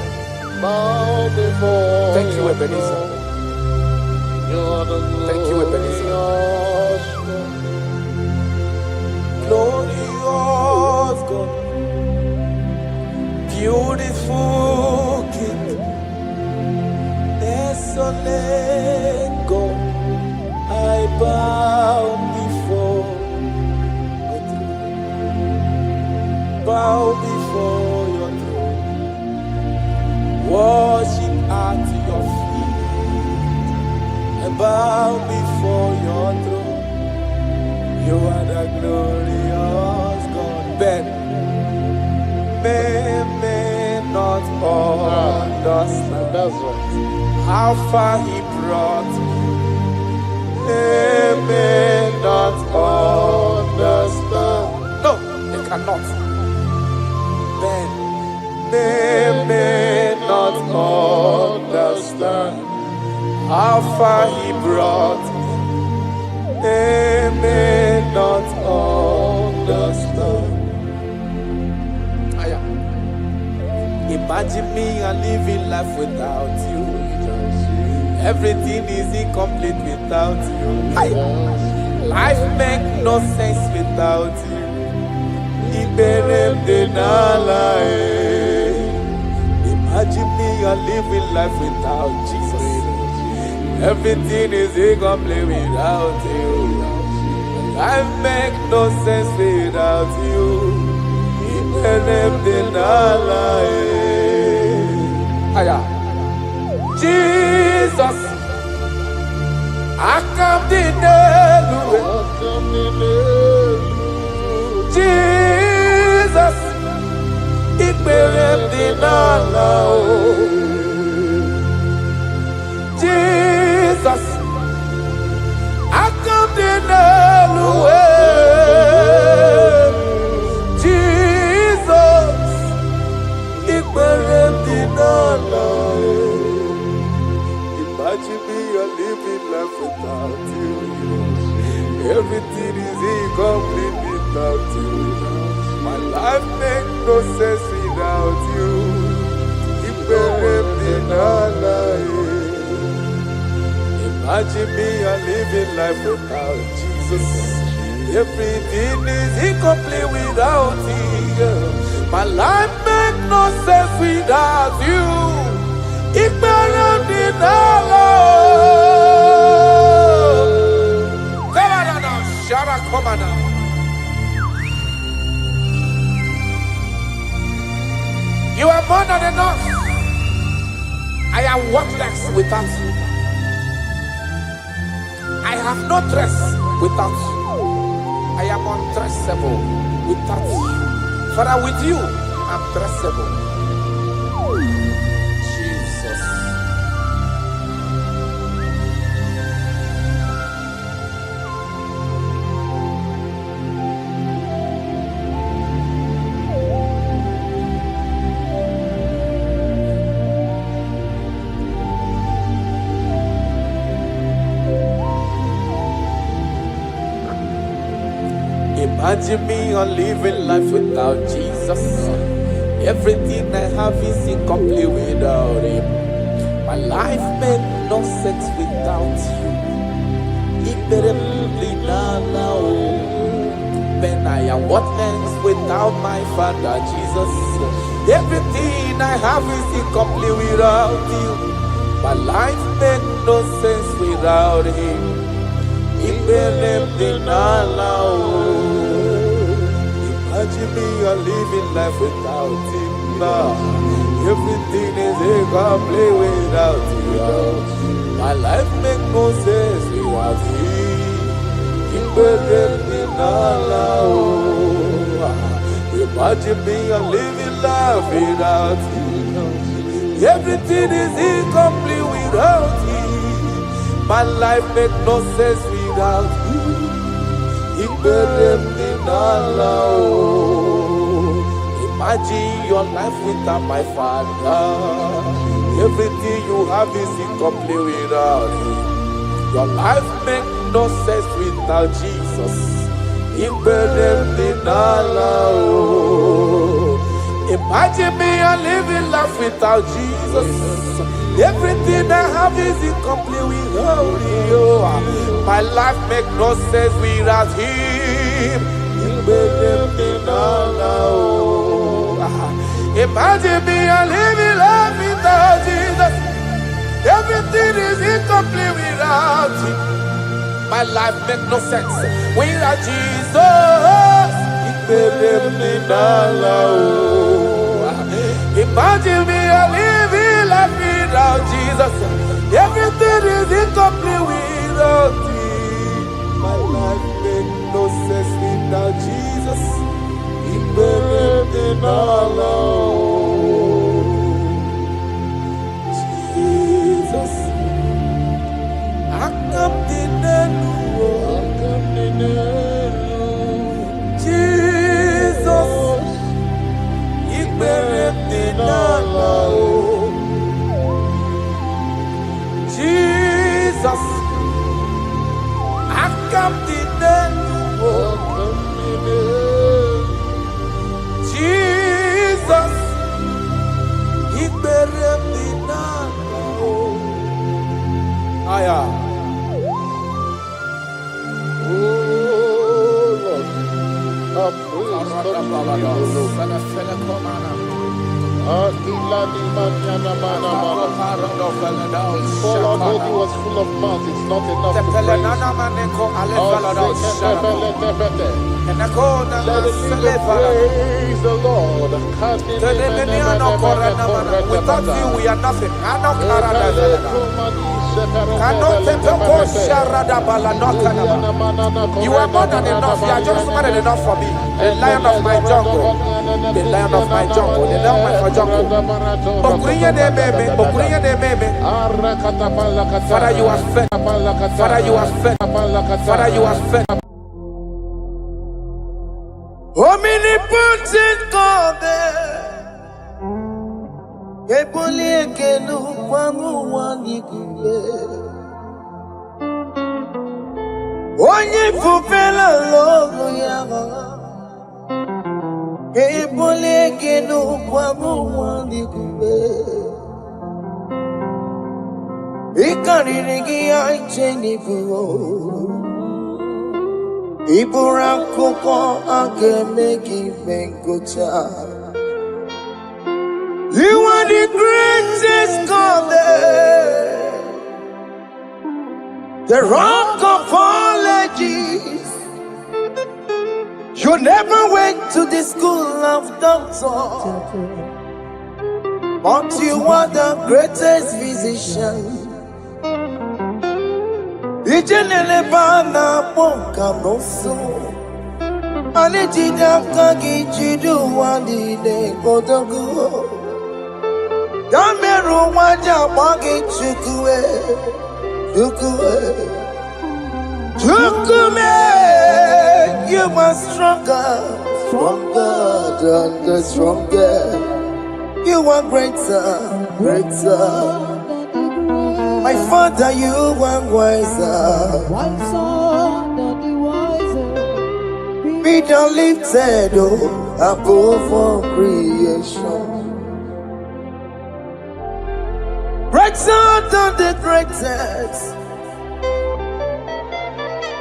Thank you, Ebenezer. Thank you, Ebenezer. Glorious God, beautiful King, desolate God, I bow before your throne. Bow before your throne. Worship at your feet. I bow before your throne. You are the glorious God. Ben may not understand. That's right. How far he brought me. They may not understand. No, they cannot. Ben may not understand how far he brought me. They may not understand. Imagine me and living life without you. Everything is incomplete without you. Life makes no sense without you. Imagine me and living life without Jesus. Everything is incomplete without you. Life makes no sense without you. Jesus, I come to Jesus, it Jesus, I come to Imagine me living life without you. Everything is incomplete without you. My life makes no sense without you. Imagine me living life without Jesus. Everything is incomplete without you. My life makes no sense without you. You are more than enough. I am worthless without you. I have no dress without you. I am undressable without you. Father, with you, I'm dressable. Jesus. Imagine me on living life without Jesus. Everything I have is incomplete without Him. My life made no sense without you. When I am worthless without my Father Jesus. Everything I have is incomplete without you. My life made no sense without Him. Imagine me living life without Him. Everything is incomplete without you. My life makes no sense without you. Imagine me a living life without you. Everything is incomplete without you. My life makes no sense without you. Imagine your life without my Father. Everything you have is incomplete without him. Your life makes no sense without Jesus. Imagine me a living life without Jesus. Everything I have is incomplete without you. My life makes no sense without him. Imagine me a living life without Jesus. Everything is incomplete without him. My life makes no sense without Jesus. Imagine me a living life without Jesus. Everything is incomplete without him. My life makes no sense without Jesus. Jesus, I come to Jesus, Jesus, I come to Jesus, Aya. Body was full of mouth, it's not enough to praise. Let it praise the Lord. Without you, we are nothing. You are more than enough. You are just more than enough for me. The lion of my jungle. The lion of my jungle. The lion of my jungle. Father, you are fed. Father, you are fed. Father, you are fed. Omnipotent God, onye fufela logo yaga, ebole kenu kwamu wandikube, ikarigi aicheni buo. Iburakoko akemeki bengocha. You are the greatest God there, the rock of all ages. You never went to the school of doctor, but you are the greatest physician. Ijenele bana bonka noso, anijida kagi jidu wandi ne kodogu. Dameru waja bagi chukue, chukume. You are stronger, stronger than the strongest. You are greater, greater. My Father, you are wiser, wiser than the wiser. Be thou lifted above all creation. Greater than the greatest,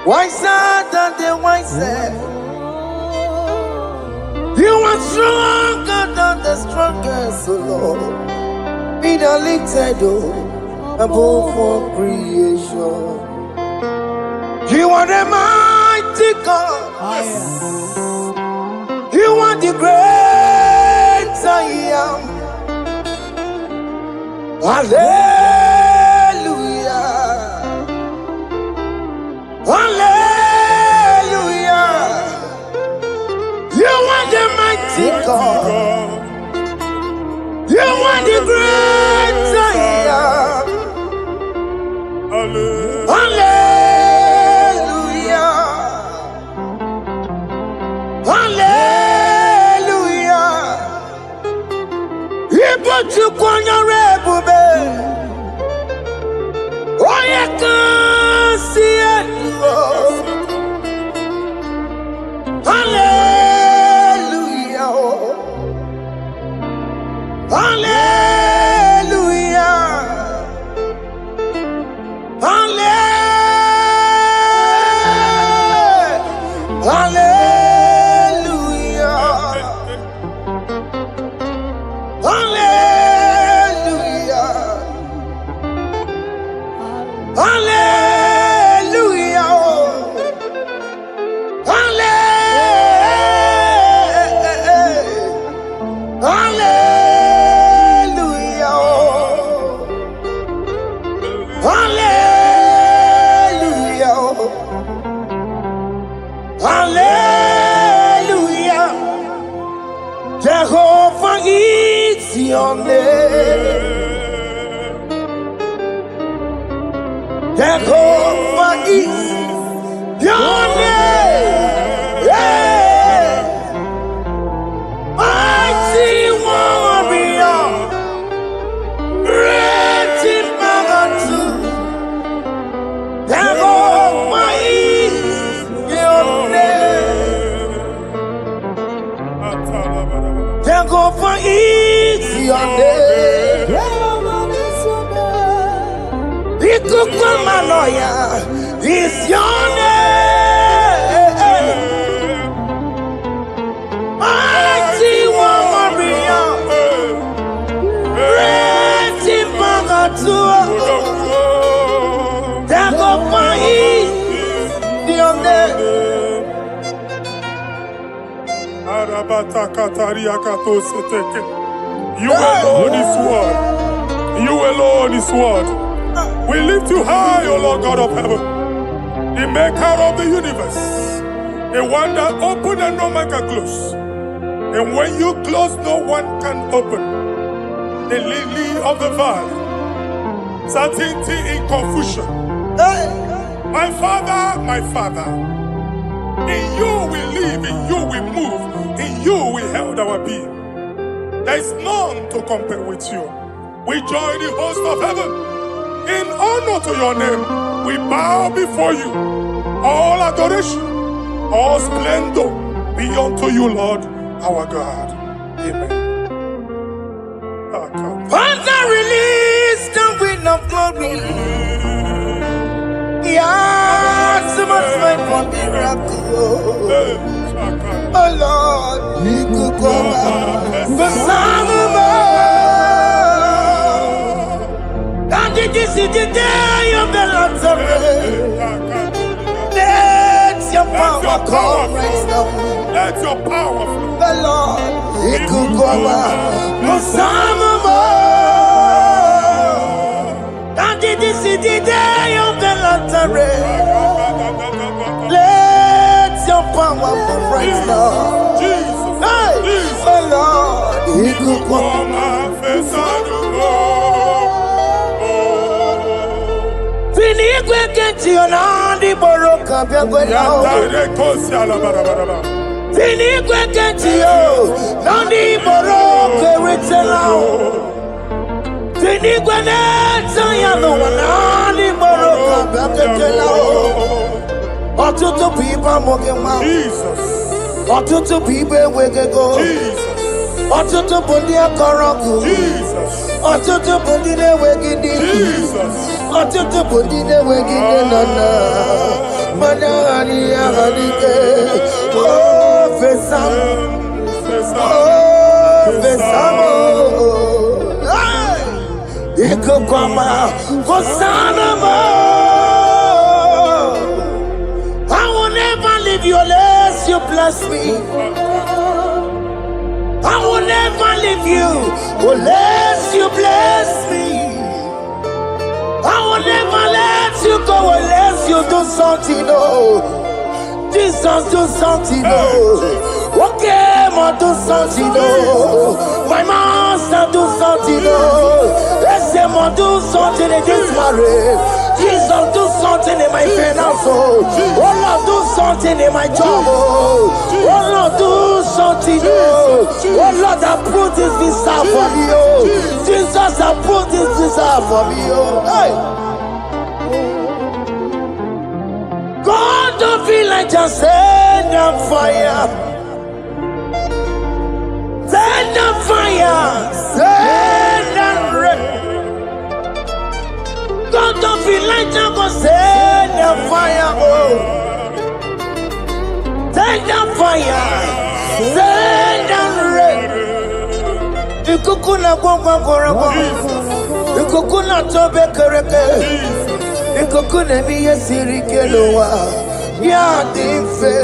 wiser than the wisest. You are stronger than the strongest, O Lord. Be thou lifted above all creation. You are the mighty God. You are the great I am. Hallelujah. Hallelujah. You are the mighty God. You are the great I am. Hallelujah. Hallelujah. He put you on your rebube. Oh, you can see it. Hallelujah. Hallelujah. Hallelujah. Hallelujah. Hallelujah. Hallelujah. Hallelujah. Jehovah is your name. Jehovah is your name. Yeah. Mighty warrior. Great in magnitude. Jehovah is your name. Jehovah is your name. Ikukumanoya is your name. Mighty warrior, great in magnitude. Jehovah is your name. You alone is word. You alone is word. We lift you high, O Lord God of heaven, the maker of the universe, the one that opened and no man can close. And when you close, no one can open. The lily of the valley, certainty in confusion. My Father, in you we live, in you we move, in you we held our being. There is none to compare with you. We join the host of heaven. In honor to your name, we bow before you. All adoration, all splendor be unto you, Lord, our God. Amen. Father, release the wind of glory. Yeah, so much fight for miracle. Oh Lord, you could go back. The Son of God, this is the day of the Lord's rain. Let your power come right now. Let your power flow. The Lord, you could go back. The Son of God, this is the day of the Lord's rain. Let your power come right now. Jesus, Hey, Jesus. oh Lord, you could go back. Finigwe kenti onandi boroka biagwela. Finigwe kenti yo nandi boroka ritela. Finigwe neta ya no nandi boroka biagwela. Otutu pipa mogenwa. Jesus. Otutu pipa wegego. Jesus. Otutu bundia koroku. Jesus. Otutu bundine wegidi. Jesus. Otutu bundine wegidi nana. Mana ani ahanike. Oh fesam. Oh fesam. Iko kwama kosanamo. I will never leave you unless you bless me. I will never leave you unless you bless me. go unless you do something, oh. Jesus, do something, oh. Okay, ma, do something, oh. My master, do something, oh. Let's say, ma, do something in this marriage. Jesus, do something in my finance, oh. Oh, Lord, do something in my job, oh. Oh, Lord, do something, oh. Oh, Lord, I put this visa for me, oh. Jesus, I put this visa for me, oh. Hey. God don't feel like just send them fire. Send them fire. Send them rain. God don't feel like just send them fire. Oh. Send them fire. Send them rain. Ikukuna kwa kwa. Ikukuna tobe kereke. Ikukune miye sirikelowa ya dife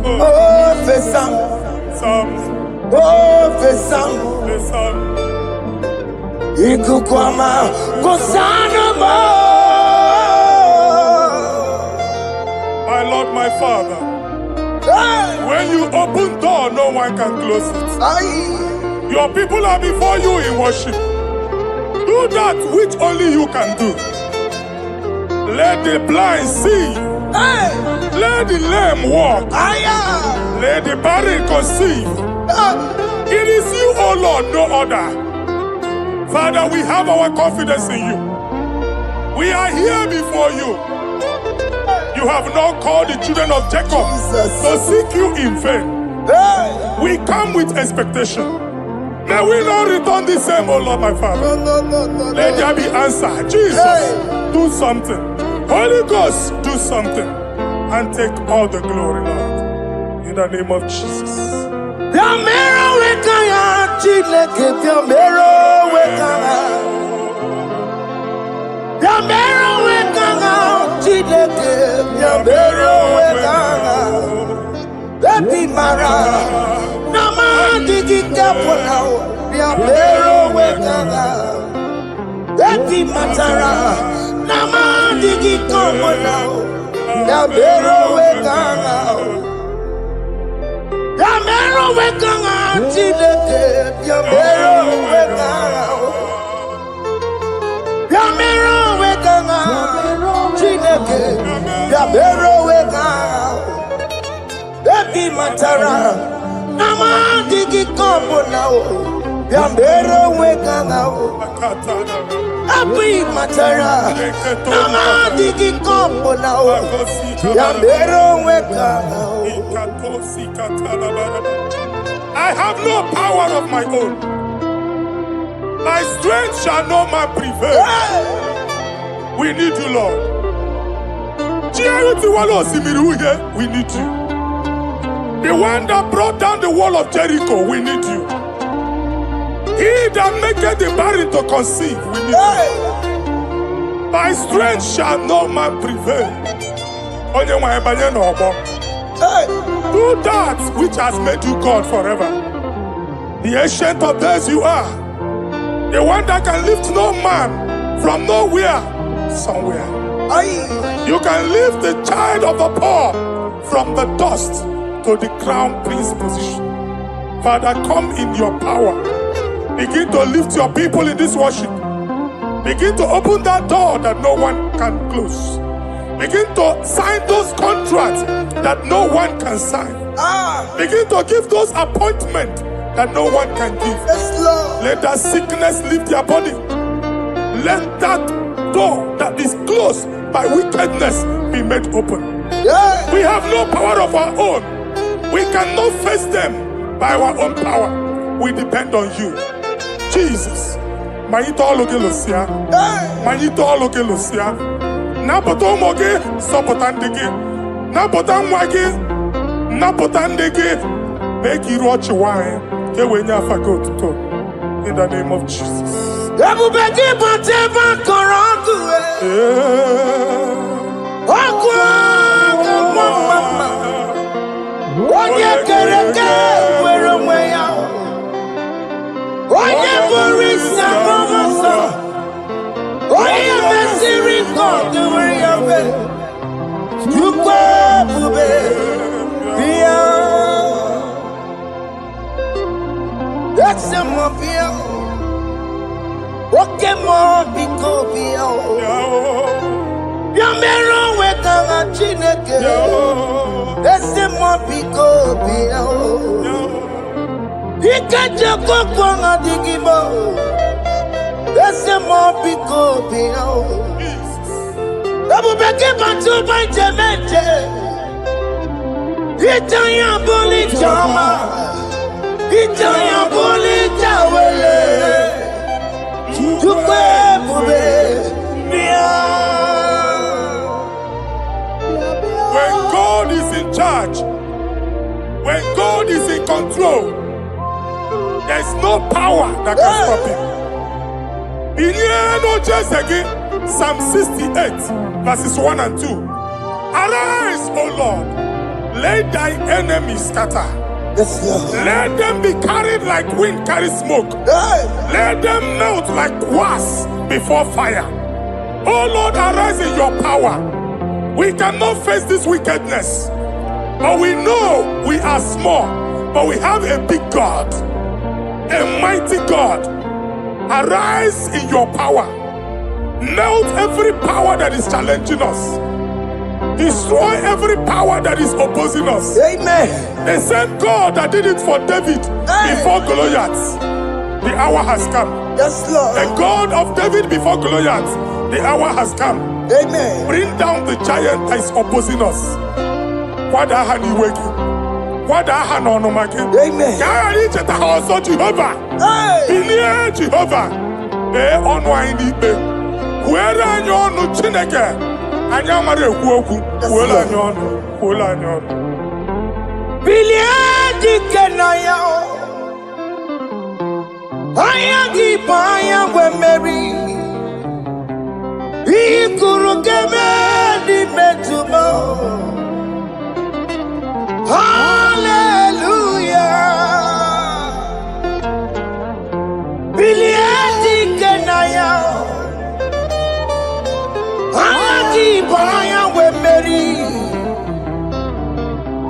oh fesam oh fesam ikukwama kusana mo. My Lord, my Father, when you open door, no one can close it. Your people are before you in worship. Do that which only you can do. Let the blind see. Let the lame walk. Let the barren conceive. It is you, O Lord, no other. Father, we have our confidence in you. We are here before you. You have not called the children of Jacob to seek you in vain. We come with expectation. May we not return the same, O Lord, my Father. Let there be answer. Jesus, do something. Holy Ghost, do something. And take all the glory, Lord. In the name of Jesus. Eti matara nama digi komo now ya mero wekanga chideke ya mero wekanga chideke ya mero wekanga eti matara nama digi komo now ya mero wekanga Abi matara, nama digi kombo now. Yambero weka now. I have no power of my own. My strength shall no man prevail. We need you, Lord. We need you. The one that brought down the wall of Jericho, we need you. He that maketh the barren to conceive, we need you. By strength shall no man prevail. Do that which has made you God forever. The ancient of days you are. The one that can lift no man from nowhere, somewhere. You can lift the child of the poor from the dust to the crown prince position. Father, come in your power. Begin to lift your people in this worship. Begin to open that door that no one can close. Begin to sign those contracts that no one can sign. Begin to give those appointments that no one can give. Let that sickness leave their body. Let that door that is closed by wickedness be made open. We have no power of our own. We cannot face them by our own power. We depend on you. Jesus, Manito Logelosia, Manito Logelosia, Napoto Moge, Sopotandege, Napotan Wage, Napotandege, make you watch wine, Kewenya Fagoto, in the name of Jesus. God to worry of it. You go, that's a mobile. What can more be called? Your mirror with a chineke. That's the more be called. He can't just go on a IGBO. That's the more be called. Double back up to my Jamaica. Italian bully Jama. Italian bully Jawele. You when God is in charge, when God is in control, there's no power that can stop him. In here, no just again, Psalm 68, verses 1 and 2. Arise, O Lord, let thy enemies scatter. Yes, Lord. Let them be carried like wind carries smoke. Let them melt like wax before fire. Oh Lord, arise in your power. We cannot face this wickedness, but we know we are small, but we have a big God, a mighty God. Arise in your power. Melt every power that is challenging us. Destroy every power that is opposing us. Amen. The same God that did it for David before Goliath, the hour has come. Yes, Lord. The God of David before Goliath, the hour has come. Amen. Bring down the giant that is opposing us. What are you waking? What are you no making? Amen. Jehovah. Hey. Jehovah. Where are you no chineke? Anyamare kuoku. Where are you? Where are you? Biliadi kenaya. Ayagi paya we Mary. Ikuru keme di metumo. Hallelujah. Biliadi kenaya. Ayagi paya we Mary.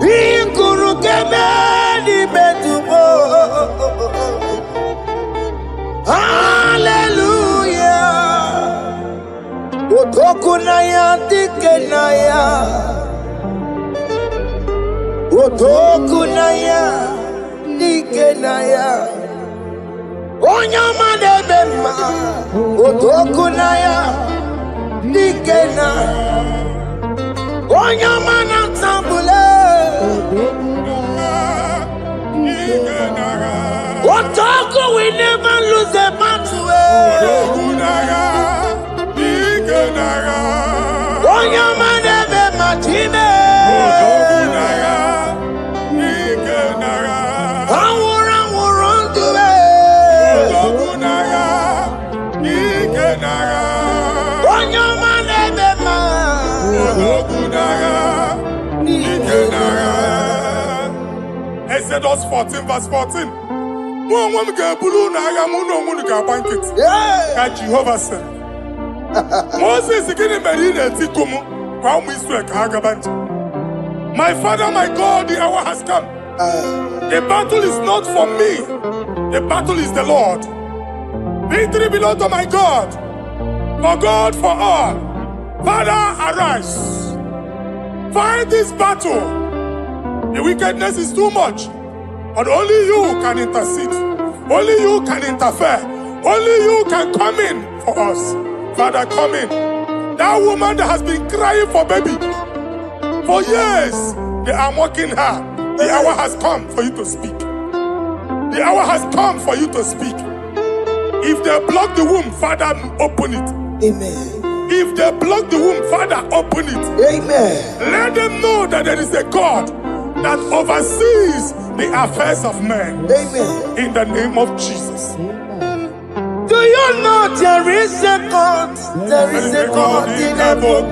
Ikuru keme di metumo. Hallelujah. Otokunaya dikenaya. Otokunaya dikenaya. Onyama debema. Otokunaya dikena. Onyama natambule. Otoko, we never lose a battle. Onyama debe matime. Awura duwe. Onyama debe ma. Exodus 14 verse 14. Jehovah said, Moses my father, my God, the hour has come. The battle is not for me, the battle is the Lord. Victory belongs to my God, for God, for all. Father, arise, fight this battle. The wickedness is too much, but only you can intercede, only you can interfere, only you can come in for us. Father, come in. That woman that has been crying for baby for years, they are mocking her. The hour has come for you to speak. The hour has come for you to speak. If they block the womb, Father, open it. Amen. If they block the womb, Father, open it. Amen. Let them know that there is a God that oversees the affairs of men. Amen. In the name of Jesus. Do you know there is a God? There is a God in heaven.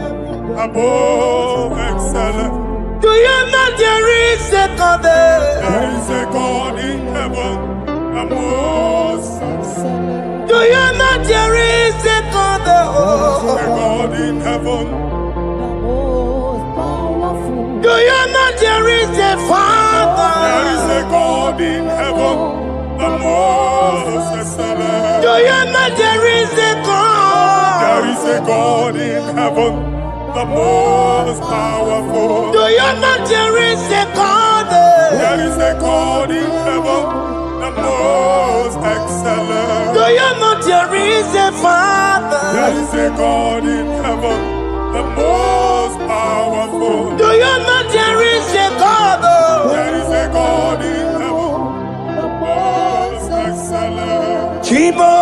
Above excellent. Do you know there is a God there? There is a God in heaven. Do you know there is a God there? A God in heaven. heaven. Do you know there is a Father? There is a God in heaven, the most excellent. Do you know there is a God? There is a God in heaven, the most powerful. Do you know there is a God? There is a God in heaven, the most excellent. Do you know there is a Father? There is a God in heaven, the most powerful. Do you know there is a God? There is a God in heaven, the most excellent. Chibo,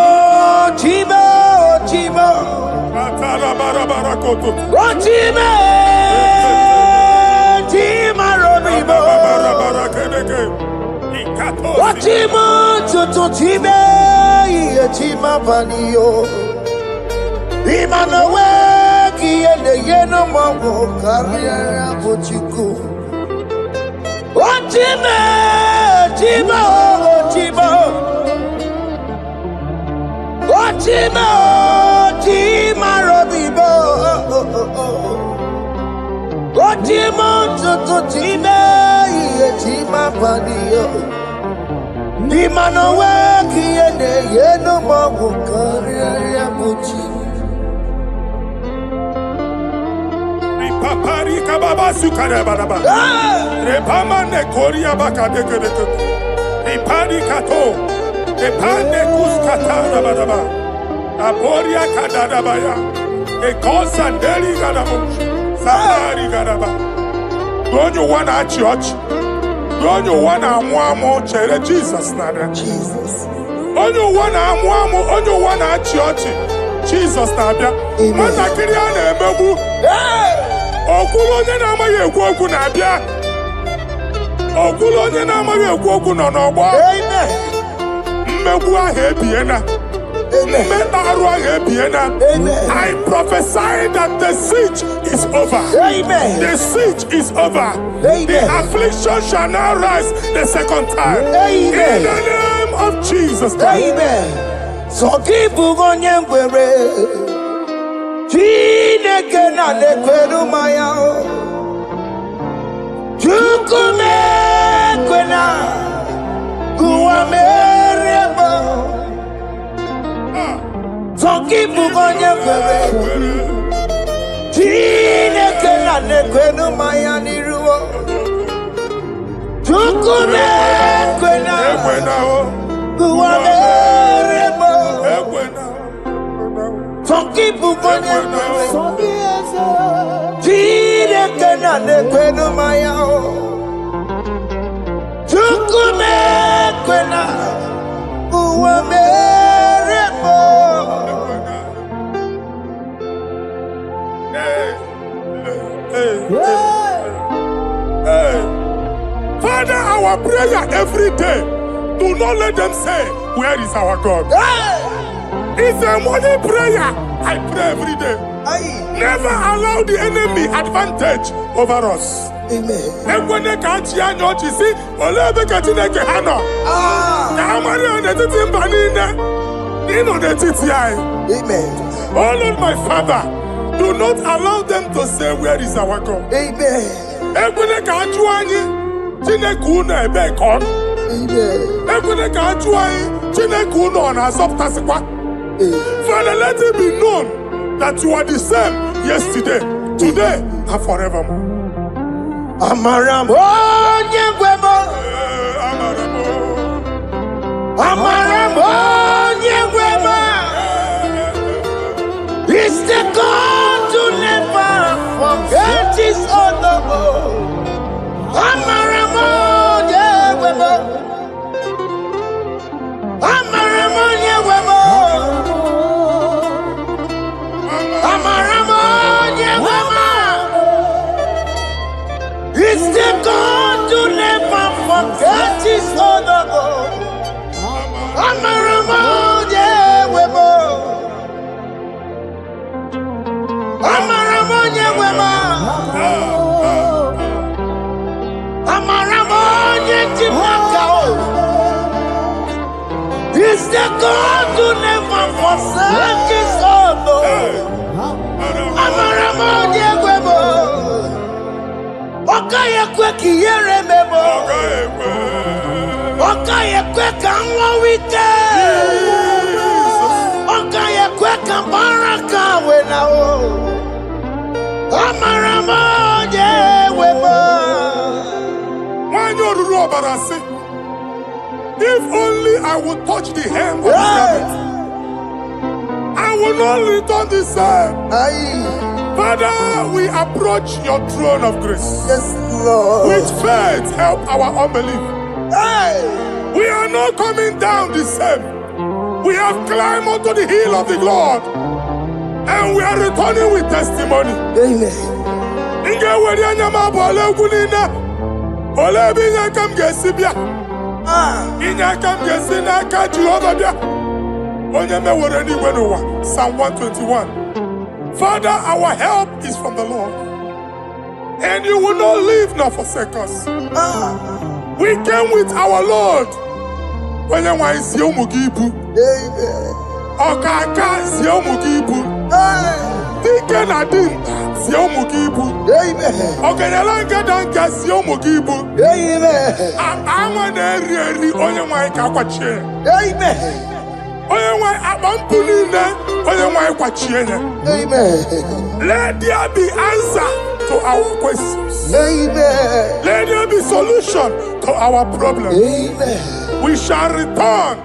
Chibo, Chibo. Oh, Chibo, Chima Robibo. Oh, Chimo, Tutu Chibe, Chima Panio. Imanawe, Kiende Yeno Mamo, Carriera Bochiku. Oh, Chime, Chibo, Chibo. Oh, Chimo, Chima Robibo. Oh, Chimo, Tutu Chibe, Chima Panio. Imanawe, Kiende Yeno Mamo, Carriera Bochiku. Papari kababa sukare baraba. Repama ne koria baka deke deke. Repari kato. Repane kuskata baraba. Aboria kadada baya. Ekosa ndeli gadabo. Samari gadaba. Don't you wanna church? Don't you wanna mwamo chere Jesus nada? Jesus. Don't you wanna mwamo? Don't you wanna church? Jesus nada. Mana kiri ana emebu. Okulo onye na-amaghị ekwu okwu na-abịa. Okulo onye na-amaghị ekwu okwu nọ n'ọgbọ. Mmegbu ahụ ebiena. Mmekpa arụ ahụ ebiena. I prophesy that the siege is over. Amen. The siege is over. Amen. The affliction shall now rise the second time. Amen. In the name of Jesus Christ. Amen. So keep on your way. Chineke na nekweru maya o Chukume kwena Kuwa mereba Zonki bugonye kwere Chineke na nekweru maya niruo Chukume kwena Kuwa mereba Zonki bugonye kwere Chineke na nekwenu maya o Chukume kwena Uwa merebo Father, our prayer every day, do not let them say, where is our God? It's a morning prayer. I pray every day. Never allow the enemy advantage over us. Amen. Amen. Oh Lord, my Father, do not allow them to say, where is our God? Amen. Amen. Father, let it be known that you are the same yesterday, today, and forevermore. Amaramo nyegwemo Amaramo nyegwemo It's the God to never forget his honor. Amaramo nyegwemo Amaramo nyegwemo Amaramo nyegwemo It's the God to never forget his honor. Amaramo nyegwemo Amaramo nyegwemo Amaramo nyegwemo It's the God to never forsake his honor. Amaramo ekwe kiyere memo. Oka ekwe kanwa wike. Oka ekwe kambaraka wenao. Amarama je wemo. Wanyo ruru obarasi. If only I would touch the hem of his garment, I will not return the same. Father, we approach your throne of grace. Yes, Lord. With faith, help our unbelief. We are not coming down the same. We have climbed onto the hill of the Lord, and we are returning with testimony. Amen. Psalm 121. Father, our help is from the Lord, and you will not leave nor forsake us. We came with our Lord. Amen. Okaka Ziomugibu. Deacon Adin Ziomugibu. Amen. Okenelanga Danka Ziomugibu. Amen. Amaneri Onyamai Kakwache. Amen. Onyamai Abampunine Onyamai Kwachiene. Amen. Let there be answer to our questions. Amen. Let there be solution to our problems. Amen. We shall return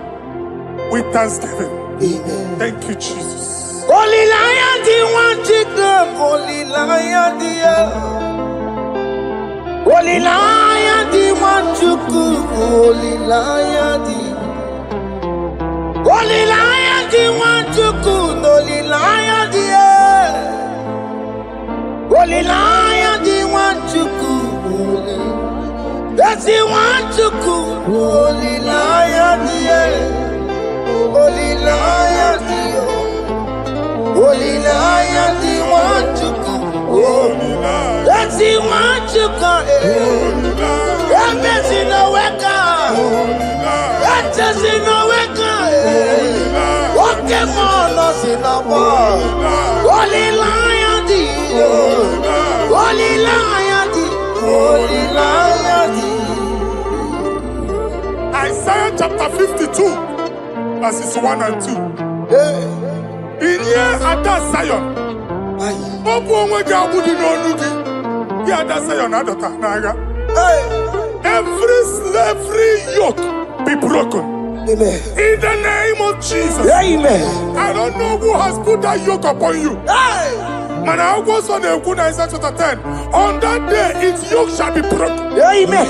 with thanksgiving. Amen. Thank you, Jesus. Holy Lion, the one to come. Holy Lion, the Holy Lion, the one to come. Holy Lion, the Holy Lion, the one to come. Holy Lion, the Holy Lion, the one to come. That's the one to come. Holy Lion, the Holy Lion, the Holy Lion, the one to come. Holy Lion, That's the one to come. That's in the weka. That's in the weka. Okay, man, us in the ball. Holy Lion, the Holy Lion, the Holy Lion, the Isaiah chapter 52, verses 1 and 2. In here at that Zion, every slavery yoke be broken. Amen. In the name of Jesus. Amen. I don't know who has put that yoke upon you. Man, I was on the Isaiah chapter 10. On that day, its yoke shall be broken. Amen.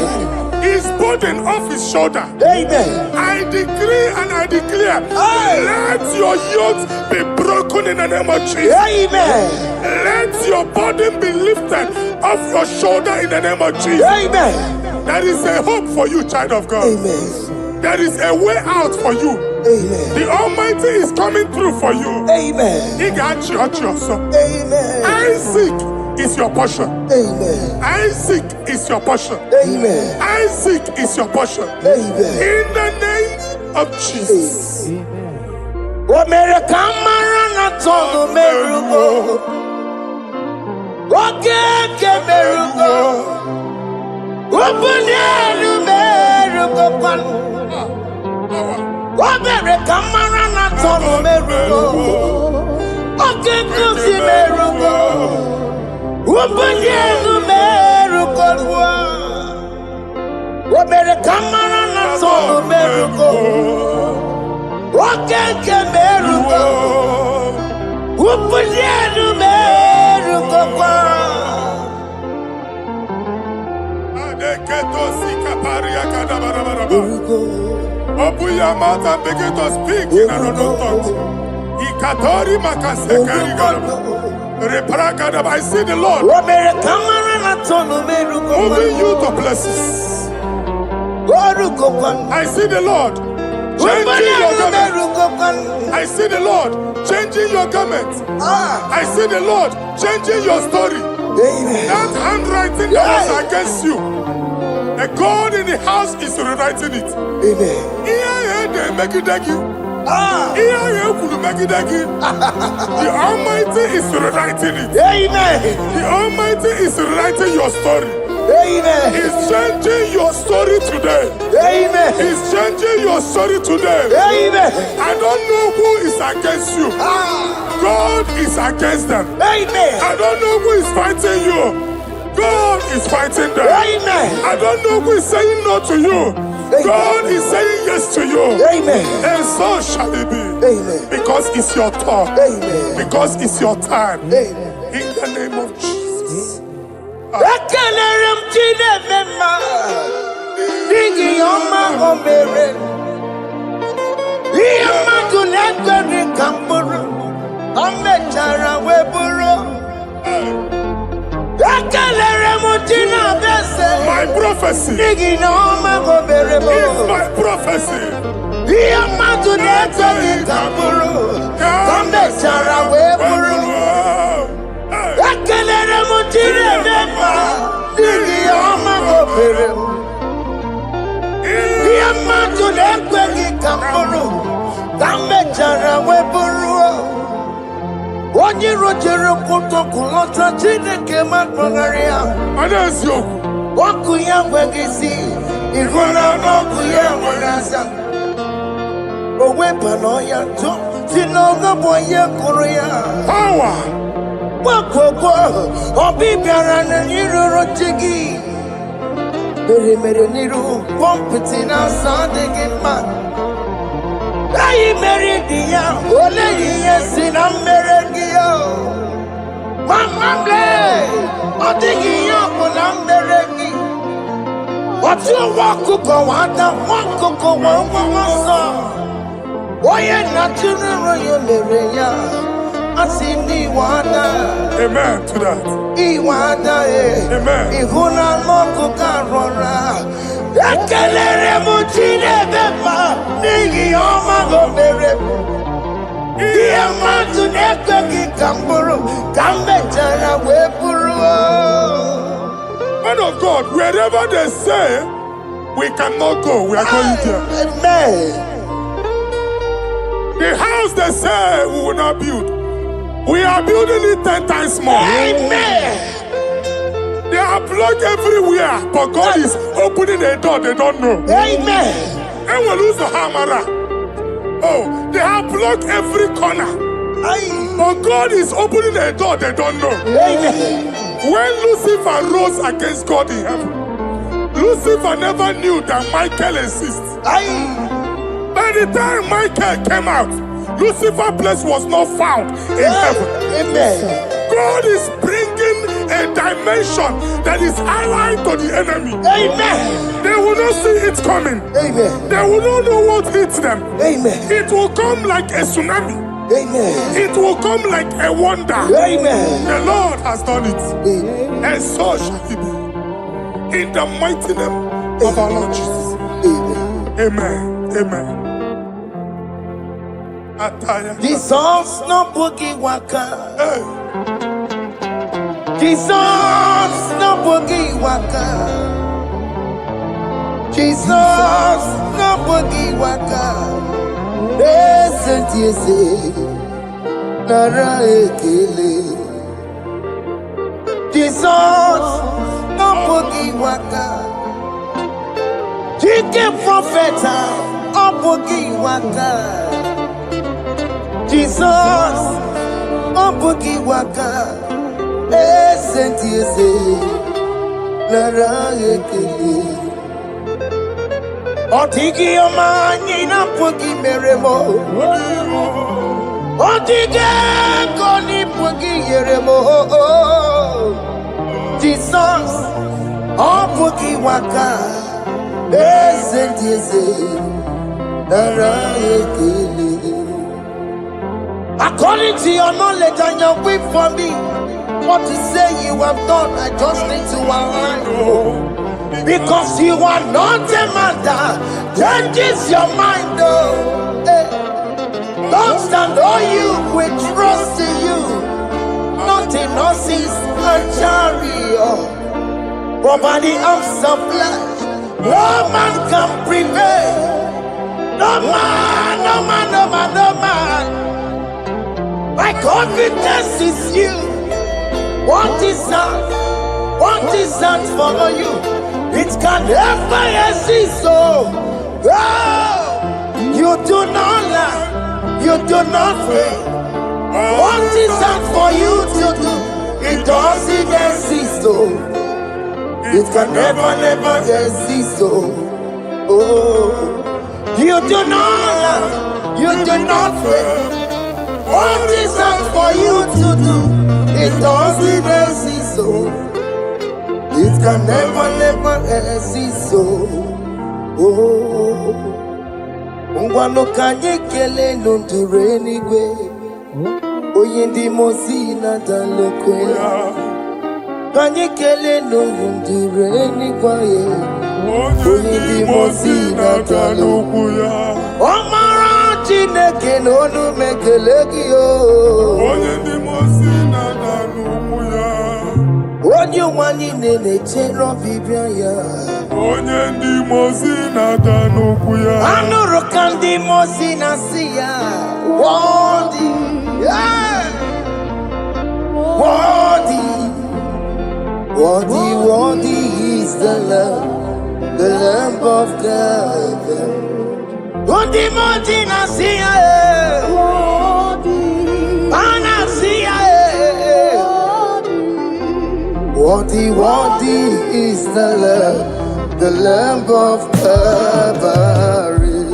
His burden off his shoulder. Amen. I decree and I declare, let your yokes be broken in the name of Jesus. Amen. Let your burden be lifted off your shoulder in the name of Jesus. Amen. There is a hope for you, child of God. Amen. There is a way out for you. Amen. The Almighty is coming through for you. Amen. He got you, Amen. Isaac is your portion. Amen. Isaac is your portion. Amen. Isaac is your portion. Amen. In the name of Jesus. America Marana Tono Merugo. Okay, Merugo. Open Merugo. America Marana Tono Merugo. Okay, Merugo. Open Merugo. America Marana Tono Merugo. Okay, Merugo. Open Merugo. Open your mouth and begin to speak in another tongue. I see the Lord moving you to places. I see the Lord changing your garment. I see the Lord changing your garment. I see the Lord changing your story. That handwriting that was against you, the God in the house is rewriting it. Amen. The Almighty is rewriting it. Amen. The Almighty is rewriting your story. Amen. He's changing your story today. Amen. He's changing your story today. Amen. I don't know who is against you. God is against them. Amen. I don't know who is fighting you. God is fighting them. Amen. I don't know who is saying no to you. God is saying yes to you. Amen. And so shall it be. Amen. Because it's your turn. Amen. Because it's your time. Amen. In the name of Jesus. My prophecy is my prophecy. Onye rojere kwụtọkụ lọta Chineke makpọgharịa ọkụ ya nweghị isi ihu na ọkụ ya nwere asa o weba n'ọya tụ si n'oge bụ onye kụrụ ya gbakọkọ ọbịbịara na n'iruru chi gị mere n'iru pọmpụtị na asa adịghị mma Ayi meri diya, ole yiye sina mere giyo. Mama ble, oti giyo kuna mere gi. Oti wakuko wada, wakuko wanso. Oye naturu royo mere ya, asini wada. Amen to that. Iwada Amen. Ihuna moku karora. Ekelere mutine bema Nigi oma gomere Iye matu neke ki kamburu Kambe jara wepuru Man of God, wherever they say we cannot go, we are going there. Amen. The house they say we will not build, we are building it 10 times more. Amen. They are blocked everywhere, but God is opening a door they don't know. Amen. And we lose the hammer. Oh, they have blocked every corner, but God is opening a door they don't know. Amen. When Lucifer rose against God in heaven, Lucifer never knew that Michael exists. By the time Michael came out, Lucifer's place was not found in heaven. Amen. God is bringing a dimension that is allied to the enemy. Amen. They will not see it coming. Amen. They will not know what hits them. Amen. It will come like a tsunami. Amen. It will come like a wonder. Amen. The Lord has done it. Amen. And so shall it be. In the mighty name of our Lord Jesus. Amen. Amen. Amen. Jesus no boogie waka. Hey. Jesus no boogie waka. Jesus no boogie waka. Listen to you say, Nara ekele. Jesus no boogie waka. Chicken prophet no boogie waka. Jesus no boogie waka. Listen to you say, Nara ekele. Otigi omani na pogi meremo. Otige koni pogi yeremo. Jesus, oh pogi waka. Listen to you say, Nara ekele. According to your knowledge and your will for me, what you say you have done, I just need to align. Because you are not a man that changes your mind. Don't stand on you, we trust in you. Nothing else is a chariot. Providing arms of flesh, no man can prevail. No man, no man, no man, no man. My confidence is you. What is that? What is that for you? It can never exist. So, you do not lie, you do not fail. What is that for you to do? It doesn't exist. So, it can never exist. So, you do not lie, you do not fail. What is that for you to do? It doesn't exist. So, it can never exist. So, Ngwano kanye kele nundure anyway. Oyindi mozina dalokwe. Kanye kele nundure anyway. Oyindi mozina dalokwe. Omara chineke nonu mekelegi yo. Oyindi mozina dalokwe. Onye wani nene chero bibia ya. Onye ndi mozina danuku ya. Anuru kandi mozina siya. Worthy, yeah. Worthy is the Lamb of God. Only mozina siya. Ana siya. Worthy is the Lamb of Calvary.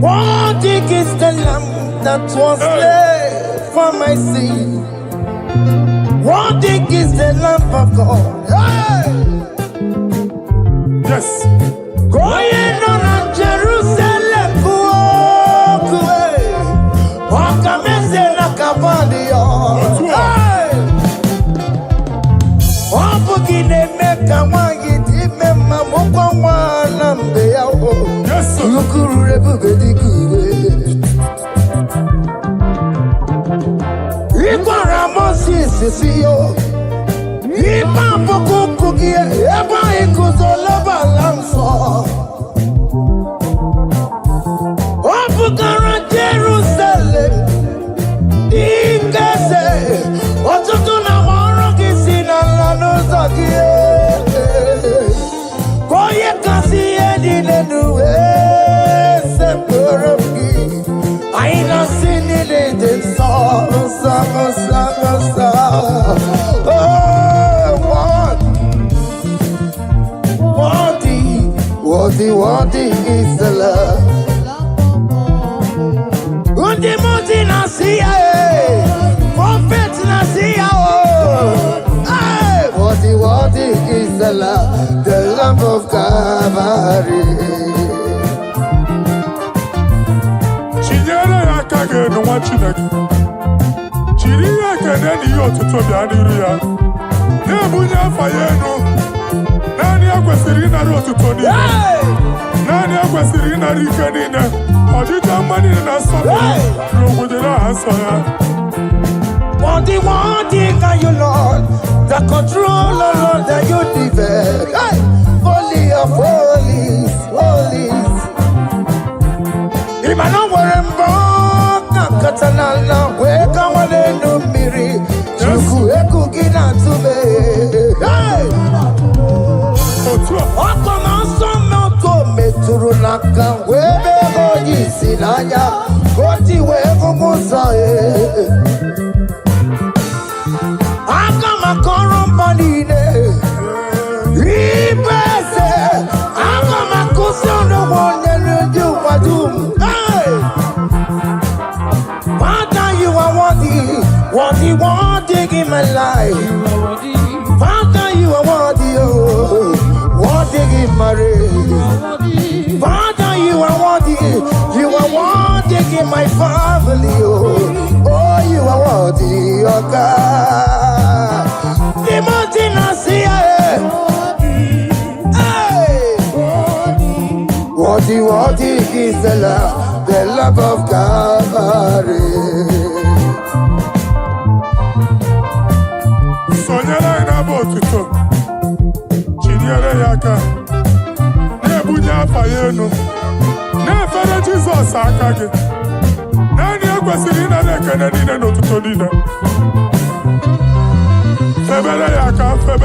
Worthy is the Lamb that was slain for my sin. Worthy is the Lamb of God. Hey! Yes. Going on Jerusalem, walk away. Walk a message like a body. Yes, sir. Worthy is the love. Undi muti nasiya, prophet nasiya. Worthy is the Lamb of Calvary. Chinyere ya kage no wachinaki. Chiri ya kene ni yo tutobi aniru ya. Nebunya fayeno. Nani akwesiri na ro tutoni. Nani akwesiri na rikanine. Ojita mani na sofi. Rogudera hasoya. Worthy are you, Lord. The controller, Lord, that you develop. Hey! Holy of holies. Imano warembo katanala weka wanenu miri. Chuku eku gina tume. Hey! Okona sono to meturu naka webe hoji sinanya. Koti wevu musae. Akama korombanine. Ibese. Akama kusono wonye nju wadum. Hey! Father, you are worthy in my life. Father, you are worthy, worthy in my race. Father, you are worthy in my family, oh, you are worthy, oh God. The mountain I see, worthy is the love of Calvary. Sonyala ina botuto. Chinyere yaka. Nebunya fayeno. Nefere Jesus akage. Nani akwesiri na nekene nine no tuto nine. Febele yaka, febele.